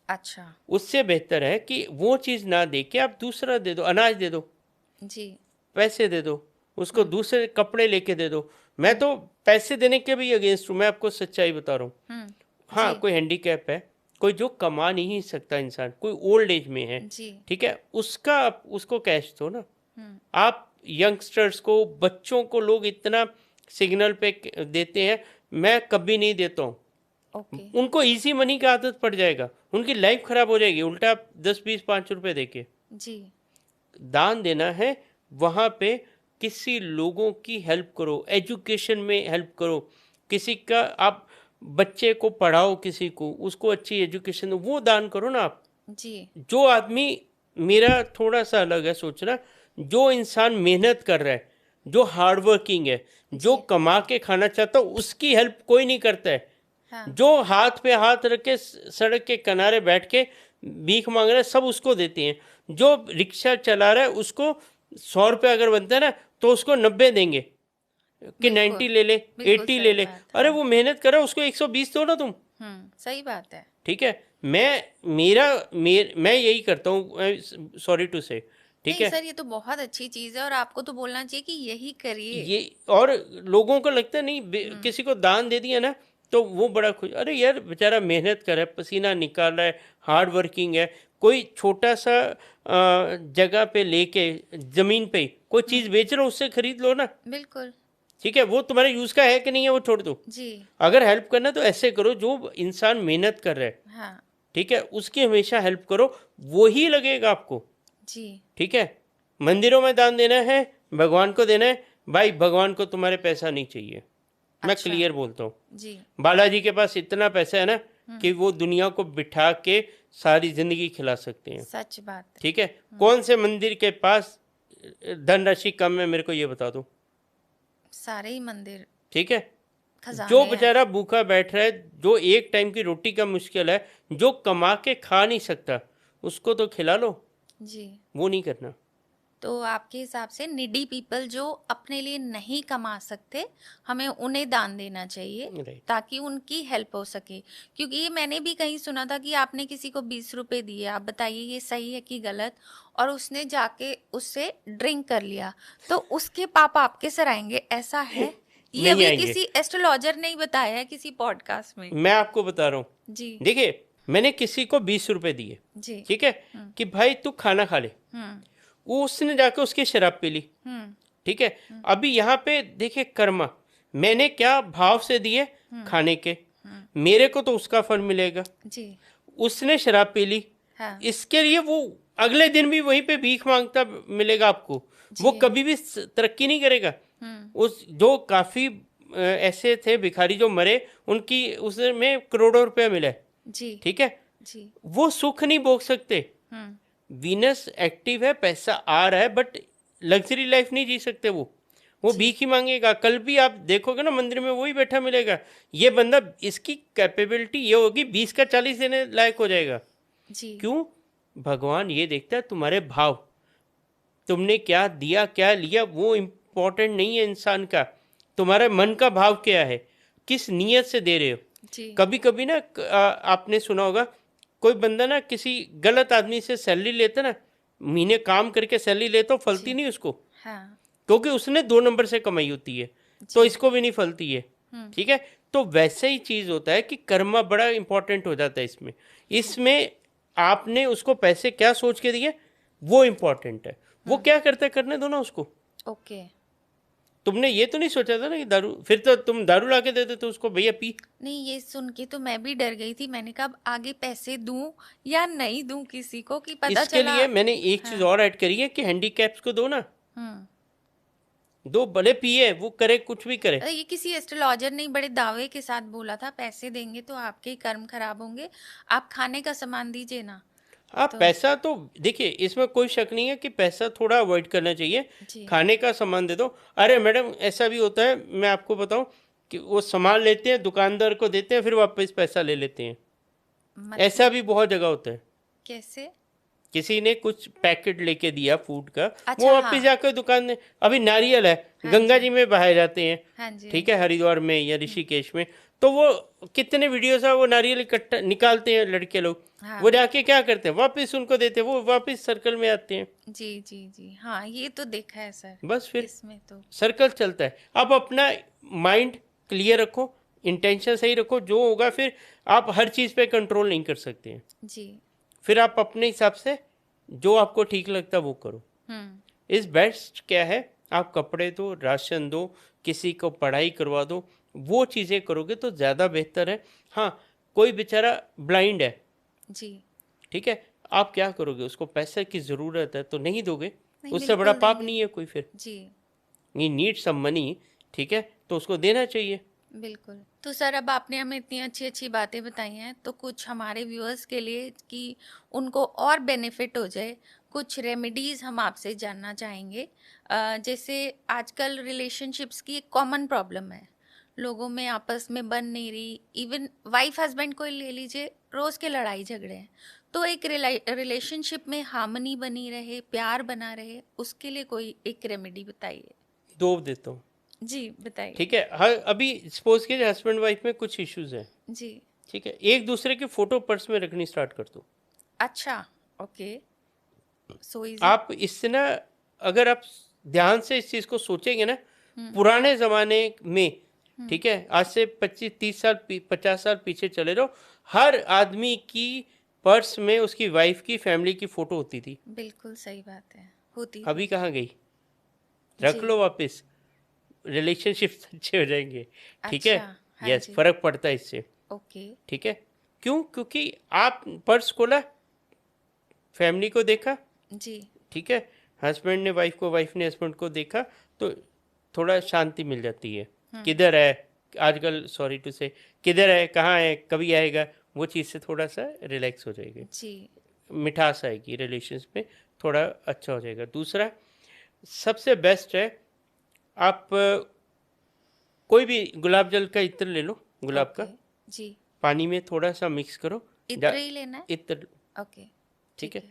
अच्छा। उससे बेहतर है कि वो चीज़ ना दे के आप दूसरा दे दो, अनाज दे दो। जी। पैसे दे दो, उसको दूसरे कपड़े लेके दे दो। मैं तो पैसे देने के भी अगेंस्ट हूँ, मैं आपको सच्चाई बता रहा हूँ। हाँ, जी कोई हैंडीकैप है, कोई जो कमा नहीं सकता इंसान, कोई ओल्ड एज में है, जी ठीक है, उसका उसको कैश दो ना। हम्म आप यंगस्टर्स को, बच्चों को लोग इतना सिग्नल पे देते हैं, मैं कभी नहीं देता हूँ। ओके उनको इजी मनी की आदत पड़ जाएगा, उनकी लाइफ खराब हो जाएगी। उल्टा आप 10 20 5 रुपए देके जी दान देना है, वहाँ पे किसी लोगों की हेल्प करो, एजुकेशन में हेल्प करो, किसी का आप बच्चे को पढ़ाओ, किसी को उसको अच्छी एजुकेशन दो, वो दान करो ना आप। जी जो आदमी, मेरा थोड़ा सा अलग है सोचना, जो इंसान मेहनत कर रहा है, जो हार्ड वर्किंग है, जो जी कमा के खाना चाहता है, उसकी हेल्प कोई नहीं करता है। हाँ जो हाथ पे हाथ रख के सड़क के किनारे बैठ के भीख मांग रहा है, सब उसको देते हैं। जो रिक्शा चला रहा है, उसको 100 रुपये अगर बनता है ना, तो उसको 90 देंगे कि 90 बिल्कुल ले ले, बिल्कुल 80 ले सही ले। बात अरे हाँ वो मेहनत कर रहा है, उसको 120 दो ना तुम। सही बात है ठीक है, मैं यही करता हूँ, सॉरी टू से, ठीक नहीं है। सर ये तो बहुत अच्छी चीज है और आपको तो बोलना चाहिए कि यही करिए ये और लोगों को लगता है नहीं, किसी को दान दे दिया ना तो वो बड़ा खुश, अरे यार बेचारा मेहनत कर रहा है, पसीना निकाल रहा है, हार्ड वर्किंग है। कोई छोटा सा जगह पे लेके, जमीन पे कोई चीज बेच रहा हो, उससे खरीद लो ना। बिल्कुल ठीक है, वो तुम्हारे यूज का है कि नहीं है वो छोड़ दो। जी अगर हेल्प करना तो ऐसे करो, जो इंसान मेहनत कर रहा है, हाँ ठीक है, उसकी हमेशा हेल्प करो, वो ही लगेगा आपको। जी ठीक है, मंदिरों में दान देना है, भगवान को देना है, भाई भगवान को तुम्हारे पैसा नहीं चाहिए। मैं अच्छा क्लियर बोलता हूँ, जी बालाजी के पास इतना पैसा है ना कि वो दुनिया को बिठा के सारी जिंदगी खिला सकते हैं। सच बात है ठीक है, कौन से मंदिर के पास धनराशि कम है, मेरे को ये बता दो। सारे ही मंदिर ठीक है, खजाने जो हैं बेचारा भूखा बैठ रहा है, जो एक टाइम की रोटी का मुश्किल है, जो कमा के खा नहीं सकता, उसको तो खिला लो। जी वो नहीं करना। तो आपके हिसाब से निडी पीपल जो अपने लिए नहीं कमा सकते हमें उन्हें दान देना चाहिए राइट, ताकि उनकी हेल्प हो सके क्योंकि ये मैंने भी कहीं सुना था कि आपने किसी को 20 रुपए दिए आप बताइए ये सही है कि गलत और उसने जाके उससे ड्रिंक कर लिया तो उसके पाप आपके सर आएंगे ऐसा है ये नहीं अभी आएंगे। किसी एस्ट्रोलॉजर ने ही बताया है किसी पॉडकास्ट में मैं आपको बता रहा हूँ, जी देखिए मैंने किसी को 20 रुपए दिए, जी ठीक है, कि भाई तू खाना खा ले, हम्म वो उसने जाके उसकी शराब पी ली। हम्म ठीक है, अभी यहाँ पे देखिए कर्मा, मैंने क्या भाव से दिए खाने के, मेरे को तो उसका फल मिलेगा। जी उसने शराब पी ली, हाँ इसके लिए वो अगले दिन भी वहीं पे भीख मांगता मिलेगा आपको। वो जी कभी भी तरक्की नहीं करेगा। उस जो काफी ऐसे थे भिखारी जो मरे, उनकी उसमें करोड़ों रुपया मिला है। जी ठीक है, जी वो सुख नहीं भोग सकते। हम्म वीनस एक्टिव है, पैसा आ रहा है, बट लग्जरी लाइफ नहीं जी सकते वो जी भीख ही मांगेगा। कल भी आप देखोगे ना मंदिर में वही बैठा मिलेगा। ये बंदा, इसकी कैपेबिलिटी ये होगी 20 का 40 देने लायक हो जाएगा। जी क्यों? भगवान ये देखता है तुम्हारे भाव, तुमने क्या दिया क्या लिया, वो इम्पोर्टेंट नहीं है इंसान का। तुम्हारे मन का भाव क्या है, किस नीयत से दे रहे हो। जी कभी कभी ना आपने सुना होगा, कोई बंदा ना किसी गलत आदमी से सैलरी लेता ना, महीने काम करके सैलरी लेता, फलती जी नहीं उसको, हाँ क्योंकि उसने 2 नंबर से कमाई होती है, तो इसको भी नहीं फलती है। ठीक है, तो वैसे ही चीज होता है कि कर्मा बड़ा इंपॉर्टेंट हो जाता है इसमें। इसमें आपने उसको पैसे क्या सोच के दिए, वो इंपॉर्टेंट है। वो क्या करता है करने दो ना उसको। ओके तुमने ये तो नहीं सोचा था ना कि दारू, फिर तो तुम दारू ला के देते तो उसको, भैया पी। नहीं ये सुन के तो मैं भी डर गई थी मैंने कहा अब आगे पैसे दूं या नहीं दूं किसी को कि पता इसके चला लिए मैंने एक चीज और ऐड करी है कि हैंडीकैप्स को दो ना, दो, भले पिए, वो करे कुछ भी करे। अरे ये किसी एस्ट्रोलॉजर ने बड़े दावे के साथ बोला था पैसे देंगे तो आपके ही कर्म खराब होंगे आप खाने का सामान दीजिए ना हाँ, पैसा तो देखिए इसमें कोई शक नहीं है कि पैसा थोड़ा अवॉइड करना चाहिए। जी खाने का सामान दे दो। अरे मैडम ऐसा भी होता है, मैं आपको बताऊं कि वो सामान लेते हैं, दुकानदार को देते हैं, फिर वापस पैसा ले लेते हैं। मतलब ऐसा भी बहुत जगह होता है। कैसे किसी ने कुछ पैकेट लेके दिया फूड का, अच्छा, वो वापस हाँ। जाकर दुकान में, अभी नारियल है, गंगा जी में बहाए जाते हैं, हाँ जी ठीक है, हरिद्वार में या ऋषिकेश में, तो वो कितने वीडियोस है, वो नारियल इकट्ठा निकालते हैं लड़के लोग, हाँ। वो जाके क्या करते हैं, वापस उनको देते हैं, वो वापस सर्कल में आते हैं। जी जी जी, हाँ ये तो देखा है सर, बस फिर इसमें तो सर्कल चलता है। आप अपना माइंड क्लियर रखो, इंटेंशन सही रखो, जो होगा फिर आप हर चीज़ पे कंट्रोल नहीं कर सकते हैं। जी। फिर आप अपने हिसाब से जो आपको ठीक लगता है वो करो। इस बेस्ट क्या है, आप कपड़े दो, राशन दो, किसी को पढ़ाई करवा दो, वो चीज़ें करोगे तो ज़्यादा बेहतर है। हाँ, कोई बेचारा ब्लाइंड है, जी। ठीक है, आप क्या करोगे, उसको पैसे की ज़रूरत है तो नहीं दोगे, नहीं, उससे बड़ा बिल्कुल पाप देंगे। नहीं है कोई। फिर जी ये नीड सम मनी, ठीक है, तो उसको देना चाहिए। बिल्कुल। तो सर अब आपने हमें इतनी अच्छी अच्छी बातें बताई हैं, तो कुछ हमारे व्यूअर्स के लिए कि उनको और बेनिफिट हो जाए, कुछ रेमेडीज़ हम आपसे जानना चाहेंगे। जैसे आजकल रिलेशनशिप्स की एक कॉमन प्रॉब्लम है, लोगों में आपस में बन नहीं रही, इवन वाइफ हस्बैंड को ही ले लीजिए, रोज़ के लड़ाई झगड़े हैं। तो एक रिलेशनशिप में हार्मनी बनी रहे, प्यार बना रहे, उसके लिए कोई एक रेमेडी बताइए। दो देता हूँ, जी बताइए। ठीक है। हर अभी सपोज कीजिए हस्बैंड वाइफ में कुछ इश्यूज हैं, जी। ठीक है, एक दूसरे की फोटो पर्स में रखनी स्टार्ट कर दो। अच्छा, ओके, सो इजी। आप इससे ना, अगर आप ध्यान से इस चीज को सोचेंगे ना, पुराने जमाने में, ठीक है, आज से 25-30 साल 50 साल पीछे चले जाओ, हर आदमी की पर्स में उसकी वाइफ की, फैमिली की फोटो होती थी। बिल्कुल सही बात है, होती अभी थी। कहाँ गई? रख जी। लो वापस, रिलेशनशिप अच्छे हो जाएंगे, ठीक है। अच्छा, हाँ यस, जी। फर्क पड़ता है इससे, ओके। ठीक है। क्यों? क्योंकि आप पर्स खोला, फैमिली को देखा, जी। ठीक है, हस्बैंड ने वाइफ को, वाइफ ने हस्बैंड को देखा, तो थोड़ा शांति मिल जाती है। किधर है आजकल, सॉरी टू से, किधर है, कहाँ है, कभी आएगा, वो चीज़ से थोड़ा सा रिलैक्स हो जाएगी, जी। मिठास आएगी रिलेशंस में, थोड़ा अच्छा हो जाएगा। दूसरा सबसे बेस्ट है, आप कोई भी गुलाब जल का इत्र ले लो, गुलाब का, ओके। जी। पानी में थोड़ा सा मिक्स करो, इत्र ही लेना है? इत्र, ओके, ठीक है,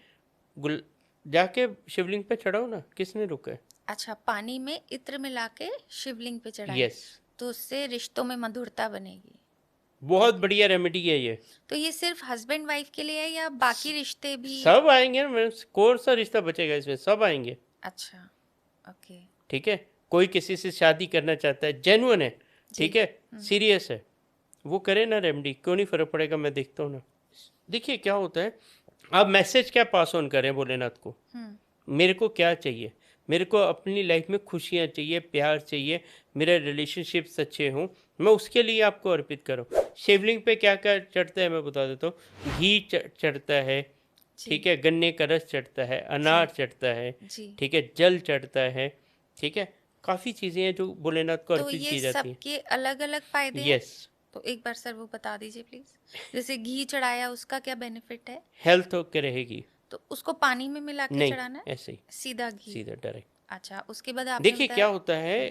गुल जाके शिवलिंग पे चढ़ाओ ना, किसने रोका है? अच्छा, पानी में इत्र मिला के शिवलिंग पे चढ़ाएं, यस, तो उससे रिश्तों में मधुरता बनेगी। बहुत बढ़िया रेमेडी है ये। तो ये सिर्फ हस्बैंड वाइफ के लिए है या बाकी रिश्ते भी? सब आएंगे ना, कौन सा रिश्ता बचेगा इसमें, सब आएंगे, अच्छा, ओके। ठीक है। कोई किसी से शादी करना चाहता है, जेन्युइन है, ठीक है, सीरियस है, वो करे ना रेमेडी, क्यों नहीं फर्क पड़ेगा, मैं देखता हूँ ना। देखिए क्या होता है, आप मैसेज क्या पास ऑन करें भोलेनाथ को, मेरे को क्या चाहिए, मेरे को अपनी लाइफ में खुशियाँ चाहिए, प्यार चाहिए, मेरे रिलेशनशिप्स अच्छे हों, मैं उसके लिए आपको अर्पित करूँ। शिवलिंग पे क्या क्या चढ़ता है मैं बता देता हूँ। घी चढ़ता है, ठीक है, गन्ने का रस चढ़ता है, अनार चढ़ता है, जी। ठीक है, जल चढ़ता है, ठीक है, काफ़ी चीज़ें हैं जो भोलेनाथ को तो अर्पित ये की जाती हैं। सबके अलग अलग फायदे हैं? यस, तो एक बार सर वो बता दीजिए प्लीज। जैसे घी चढ़ाया, उसका क्या बेनिफिट है? हेल्थ होके रहेगी। तो उसको पानी में मिला के नहीं, चढ़ाना है? ऐसे ही सीधा घी? सीधा डायरेक्ट। अच्छा, उसके बाद आपने देखिए बताया? क्या होता है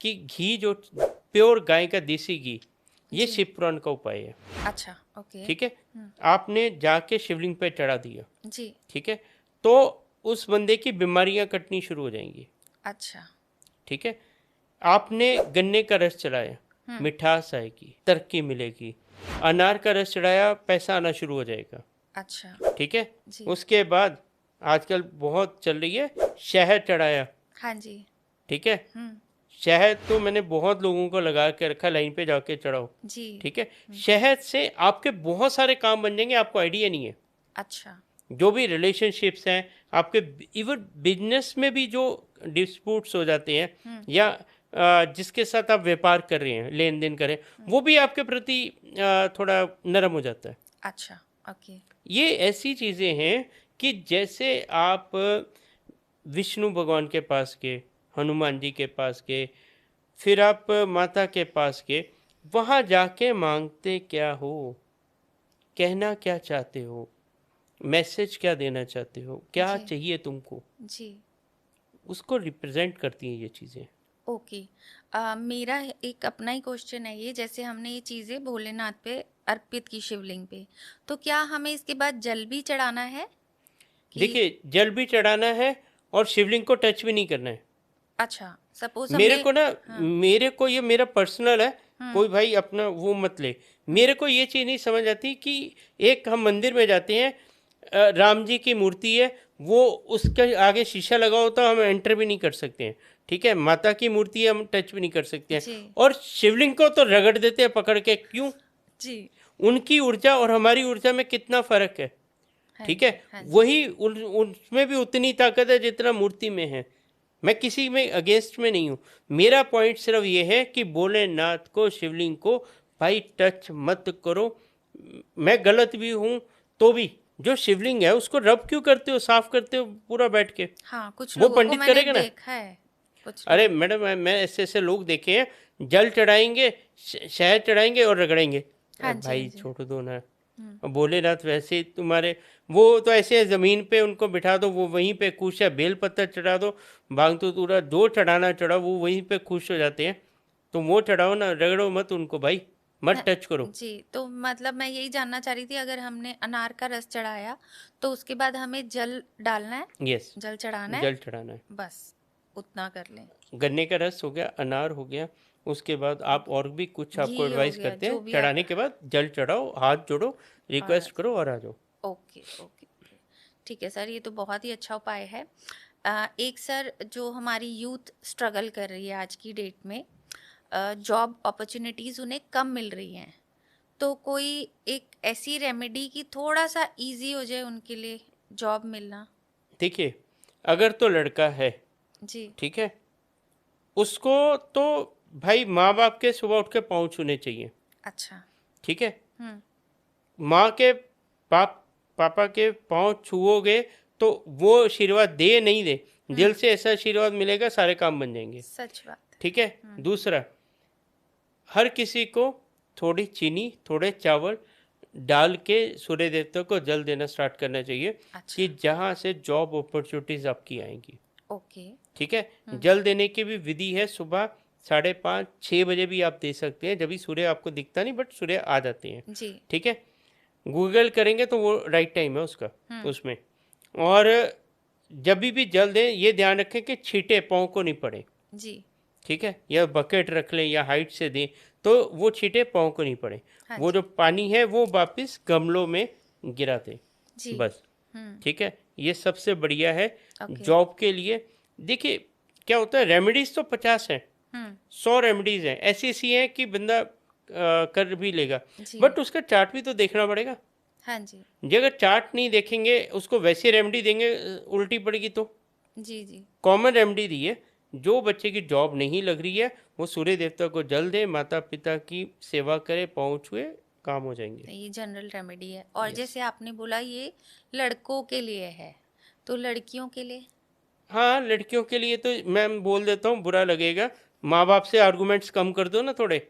कि घी जो प्योर गाय का देसी घी, ये शिव पुराण का उपाय है, अच्छा, ओके। ठीक है। आपने जाके शिवलिंग पे चढ़ा दिया, जी। ठीक है, तो उस बंदे की बीमारियां कटनी शुरू हो जाएंगी, अच्छा। ठीक है। आपने गन्ने का रस चढ़ाया, मिठास आएगी, तरक्की मिलेगी। अनार का रस चढ़ाया, पैसा आना शुरू हो जाएगा, अच्छा। ठीक है। जी। उसके बाद आजकल बहुत चल रही है, शहद चढ़ाया, हाँ जी। ठीक है। शहद तो मैंने बहुत लोगों को लगा के रखा, लाइन पे जाके चढ़ाओ, जी। ठीक है। शहद से आपके बहुत सारे काम बन जाएंगे, आपको आइडिया नहीं है। अच्छा। जो भी रिलेशनशिप्स हैं आपके, इवन बिजनेस में भी जो डिस्प्यूट्स हो जाते हैं, या जिसके साथ आप व्यापार कर रहे हैं, लेन देन कर रहे हैं, वो भी आपके प्रति थोड़ा नरम हो जाता है। अच्छा, ओके। ये ऐसी चीज़ें हैं कि जैसे आप विष्णु भगवान के पास गए, हनुमान जी के पास गए, फिर आप माता के पास गए, वहाँ जाके मांगते क्या हो, कहना क्या चाहते हो, मैसेज क्या देना चाहते हो, क्या जी। चाहिए तुमको, जी। उसको रिप्रेजेंट करती हैं ये चीज़ें। ओके। मेरा एक अपना ही क्वेश्चन है ये, जैसे हमने ये चीज़ें भोलेनाथ पे अर्पित की शिवलिंग पे, तो क्या हमें इसके बाद जल भी चढ़ाना है कि? देखिए, जल भी चढ़ाना है और शिवलिंग को टच भी नहीं करना है। अच्छा, सपोज मेरे हमने, को ना, मेरे को ये मेरा पर्सनल है, कोई भाई अपना वो मत ले। मेरे को ये चीज़ नहीं समझ आती कि एक हम मंदिर में जाते हैं, राम जी की मूर्ति है, वो उसके आगे शीशा लगा होता है, हम एंटर भी नहीं कर सकते हैं, ठीक है। माता की मूर्ति है, हम टच भी नहीं कर सकते हैं। जी और शिवलिंग को तो रगड़ देते हैं पकड़ के, क्यों? जी। उनकी ऊर्जा और हमारी ऊर्जा में कितना फर्क है, हाँ ठीक जी, है। हाँ जी। वही उसमें भी उतनी ताकत है जितना मूर्ति में है। मैं किसी में अगेंस्ट में नहीं हूँ। मेरा पॉइंट सिर्फ ये है कि भोलेनाथ को, शिवलिंग को भाई टच मत करो। मैं गलत भी हूँ तो भी, जो शिवलिंग है उसको रब क्यों करते हो, साफ करते हो पूरा बैठ के? हाँ, कुछ वो लोगों को पंडित मैंने करेगा ना। देखा है, कुछ अरे लोग। मैडम, मैं ऐसे ऐसे लोग देखे हैं, जल चढ़ाएंगे, शहद चढ़ाएंगे और रगड़ेंगे। हाँ जी, हाँ भाई जी। छोड़ दो ना। हम्म, और भोलेनाथ वैसे ही तुम्हारे, वो तो ऐसे है, जमीन पे उनको बिठा दो, वो वहीं पे खुश है। बेल पत्ता चढ़ा दो, भांग तो पूरा जो चढ़ाना चढ़ाओ, वो वहीं पे खुश हो जाते हैं। तो वो चढ़ाओ ना, रगड़ो मत उनको भाई, मत न- टच करो। जी, तो मतलब मैं यही जानना चाह रही थी, अगर हमने अनार का रस चढ़ाया तो उसके बाद हमें जल डालना है, यस, जल चढ़ाना है, जल चढ़ाना है। बस उतना कर लें। गन्ने का रस हो गया, अनार हो गया, उसके बाद आप और भी कुछ आपको घी हो एडवाइस गया, करते जो हैं। भी आप। चढ़ाने के बाद जल चढ़ाओ, हाथ जोड़ो, और रिक्वेस्ट करो और आ जाओ। ओके ओके ओके, ठीक है सर, ये तो बहुत ही अच्छा उपाय है। एक सर, जो हमारी यूथ स्ट्रगल कर रही है आज की डेट में, जॉब अपॉर्चुनिटीज़ उन्हें कम मिल रही हैं, तो कोई एक ऐसी रेमेडी कि थोड़ा सा इजी हो जाए उनके लिए जॉब मिलना। देखिए, अगर तो लड़का है, जी। ठीक है, उसको तो भाई माँ बाप के सुबह उठ के पाँव छूने चाहिए, अच्छा। ठीक है। हम्म। माँ के पापा के पाँव छुओगे तो वो आशीर्वाद दे नहीं दे, दिल से ऐसा आशीर्वाद मिलेगा, सारे काम बन जाएंगे, सच बात ठीक है। दूसरा, हर किसी को थोड़ी चीनी, थोड़े चावल डाल के सूर्य देवता को जल देना स्टार्ट करना चाहिए, अच्छा। कि जहाँ से जॉब अपॉर्चुनिटीज आपकी आएंगी, ओके। ठीक है। जल देने की भी विधि है, सुबह 5:30-6 बजे भी आप दे सकते हैं, जब भी सूर्य आपको दिखता नहीं, बट सूर्य आ जाते हैं, जी। ठीक है। गूगल करेंगे तो वो राइट टाइम है उसका, हम्म। उसमें। और जब भी जल दें, ये ध्यान रखें कि छींटे पाँव को नहीं पड़े, जी। ठीक है। या बकेट रख लें या हाइट से दें तो वो छींटे पाँव को नहीं पड़े। हाँ वो जी। जो पानी है वो वापस गमलों में गिरा दें, जी। बस, हम्म। ठीक है। ये सबसे बढ़िया है ओके। जॉब के लिए। देखिए क्या होता है, रेमेडीज तो 50 हैं, हम्म। 100 रेमेडीज हैं, ऐसी ऐसी हैं कि बंदा कर भी लेगा, जी। बट उसका चार्ट भी तो देखना पड़ेगा। हाँ जी। जी, अगर चार्ट नहीं देखेंगे, उसको वैसी रेमेडी देंगे, उल्टी पड़ेगी। तो जी। जी। कॉमन रेमेडी दी है, जो बच्चे की जॉब नहीं लग रही है वो सूर्य देवता को जल दे, माता पिता की सेवा करे, पाँव छुए, काम हो जाएंगे। ये जनरल रेमेडी है। और यस। जैसे आपने बोला ये लड़कों के लिए है, तो लड़कियों के लिए? हाँ, लड़कियों के लिए तो मैं बोल देता हूँ, बुरा लगेगा, माँ बाप से आर्गुमेंट्स कम कर दो ना थोड़े,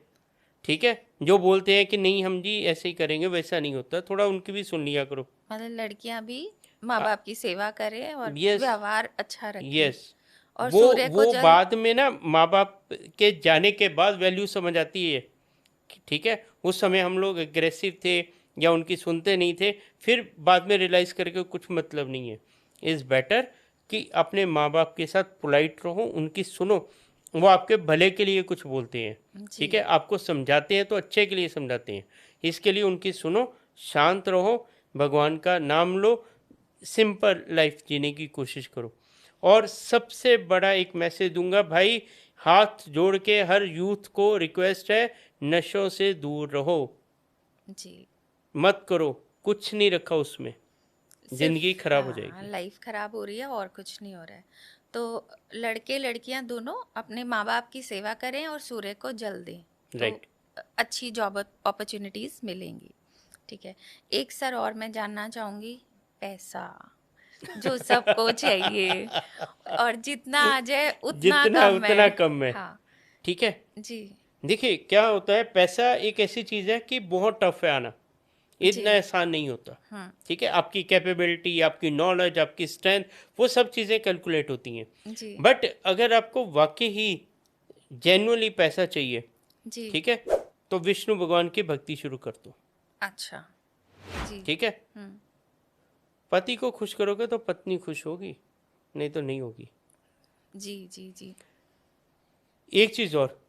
ठीक है। जो बोलते हैं कि नहीं हम जी ऐसे ही करेंगे, वैसा नहीं होता, थोड़ा उनकी भी सुन लिया करो। मतलब लड़कियां भी माँ बाप की सेवा करें और यस, व्यवहार अच्छा रखें। यस। और वो सूर्य को वो जल। बाद में ना, माँ बाप के जाने के बाद वैल्यू समझ आती है, ठीक है। उस समय हम लोग एग्रेसिव थे या उनकी सुनते नहीं थे, फिर बाद में रियलाइज करके कुछ मतलब नहीं है। इज़ बेटर कि अपने माँ बाप के साथ पोलाइट रहो, उनकी सुनो, वो आपके भले के लिए कुछ बोलते हैं, जी। ठीक है। आपको समझाते हैं तो अच्छे के लिए समझाते हैं, इसके लिए उनकी सुनो, शांत रहो, भगवान का नाम लो, सिंपल लाइफ जीने की कोशिश करो। और सबसे बड़ा एक मैसेज दूंगा भाई, हाथ जोड़ के हर यूथ को रिक्वेस्ट है, नशों से दूर रहो, जी। मत करो, कुछ नहीं रखा उसमें, जिंदगी सिर्फ खराब हो जाएगी। लाइफ खराब हो रही है और कुछ नहीं हो रहा है। तो लड़के लड़कियां दोनों अपने माँ बाप की सेवा करें और सूर्य को जल दें, तो राइट। अच्छी जॉब अपॉर्चुनिटीज मिलेंगी। ठीक है। एक सर और मैं जानना चाहूंगी, पैसा जो सबको चाहिए, और जितना आ जाए उतना जितना कम उतना है। कम है, हाँ ठीक है। जी। देखिए क्या होता है, पैसा एक ऐसी चीज़ है कि बहुत टफ है आना, जी। इतना आसान नहीं होता, हाँ ठीक है। आपकी कैपेबिलिटी, आपकी नॉलेज, आपकी स्ट्रेंथ, वो सब चीज़ें कैलकुलेट होती हैं। जी। बट अगर आपको वाकई ही जेन्युइनली पैसा चाहिए, जी। ठीक है, तो विष्णु भगवान की भक्ति शुरू कर दो, अच्छा। जी। ठीक है। हम्म। पति को खुश करोगे तो पत्नी खुश होगी, नहीं तो नहीं होगी। जी। जी। जी। एक चीज़ और,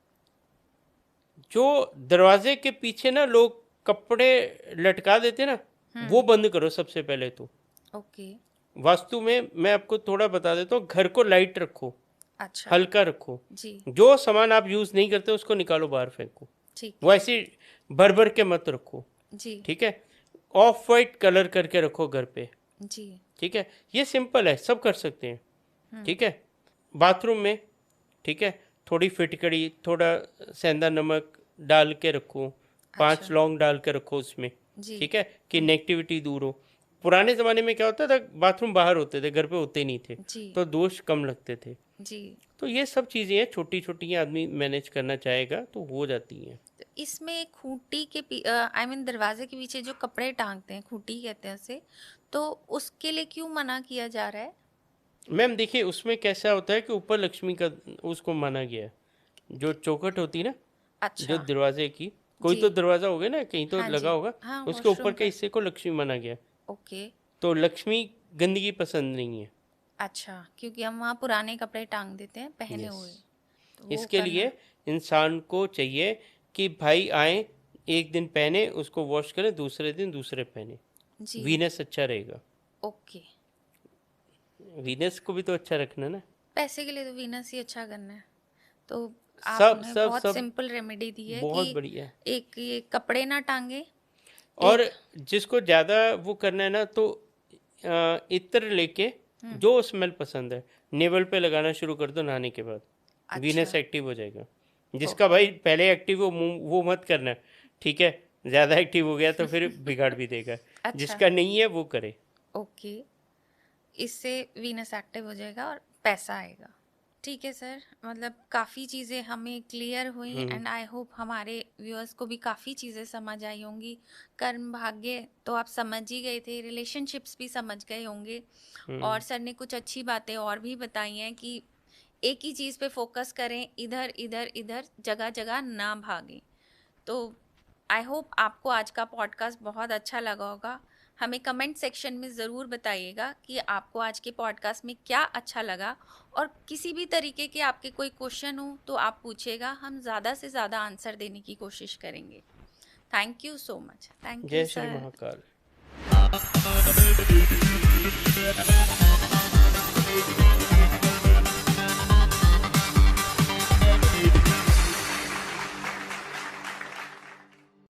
जो दरवाजे के पीछे ना लोग कपड़े लटका देते ना, वो बंद करो सबसे पहले तो। ओके। वास्तु में मैं आपको थोड़ा बता देता हूँ, घर को लाइट रखो, अच्छा। हल्का रखो। जी। जो सामान आप यूज नहीं करते उसको निकालो, बाहर फेंको। ठीक वो ऐसे भर भर के मत रखो, जी। ठीक है। ऑफ वाइट कलर करके रखो घर पे, जी। ठीक है। ये सिंपल है, सब कर सकते हैं, ठीक है। बाथरूम में, ठीक है, थोड़ी फिटकड़ी, थोड़ा सेंधा नमक डाल के रखो, 5 अच्छा। लौंग डाल के रखो उसमें, जी। ठीक है, कि नेगेटिविटी दूर हो। पुराने ज़माने में क्या होता था, बाथरूम बाहर होते थे, घर पे होते नहीं थे, जी। तो दोष कम लगते थे। जी। तो ये सब चीज़ें हैं, छोटी छोटी आदमी मैनेज करना चाहेगा तो हो जाती हैं। तो इसमें खूंटी के आई मीन दरवाजे के पीछे जो कपड़े टांगते हैं, खूंटी कहते हैं उसे, तो उसके लिए क्यों मना किया जा रहा है? मैम देखिए, उसमें कैसा होता है कि ऊपर लक्ष्मी का उसको माना गया है। जो चौखट होती है ना, जो अच्छा। दरवाजे की, कोई जी। तो दरवाजा होगा ना, कहीं तो हाँ लगा जी। होगा, हाँ, उसके ऊपर वॉशरूम के का। हिस्से को लक्ष्मी माना गया। ओके। तो लक्ष्मी गंदगी पसंद नहीं है। अच्छा, क्योंकि हम वहाँ पुराने कपड़े टांग देते हैं पहने यस, हुए, तो वो इसके करना। लिए इंसान को चाहिए कि भाई आए, एक दिन पहने, उसको वॉश करें, दूसरे दिन दूसरे पहने। जी। वीनस अच्छा रहेगा। ओके। वीनस को भी तो अच्छा रखना ना। पैसे के लिए तो वीनस ही अच्छा करना है। तो सब आपने सब बहुत सब सिंपल रेमेडी दी है बहुत कि बढ़िया। एक ये कपड़े ना टांगे। और एक। जिसको ज़्यादा वो करना है ना, तो इत्र लेके जो स्मेल पसंद है नेवल पे लगाना शुरू कर दो नहाने के बाद। वीनस अच्छा। एक्टिव हो जाएगा। जिसका भाई पहले एक्टिव हो वो मत करना, ठीक है। ज़्यादा एक्टिव हो गया तो फिर बिगाड़ भी देगा। अच्छा। जिसका नहीं है वो करे। ओके। इससे वीनस एक्टिव हो जाएगा और पैसा आएगा। ठीक है सर, मतलब काफ़ी चीज़ें हमें क्लियर हुई एंड आई होप हमारे व्यूअर्स को भी काफ़ी चीज़ें समझ आई होंगी। कर्म भाग्य तो आप समझ ही गए थे, रिलेशनशिप्स भी समझ गए होंगे, और सर ने कुछ अच्छी बातें और भी बताई हैं कि एक ही चीज़ पे फोकस करें, इधर इधर इधर जगह जगह ना भागें। तो आई होप आपको आज का पॉडकास्ट बहुत अच्छा लगा होगा। हमें कमेंट सेक्शन में ज़रूर बताइएगा कि आपको आज के पॉडकास्ट में क्या अच्छा लगा, और किसी भी तरीके के आपके कोई क्वेश्चन हो तो आप पूछिएगा, हम ज़्यादा से ज़्यादा आंसर देने की कोशिश करेंगे। Thank you so much. Thank you जय श्री सर। महाकाल।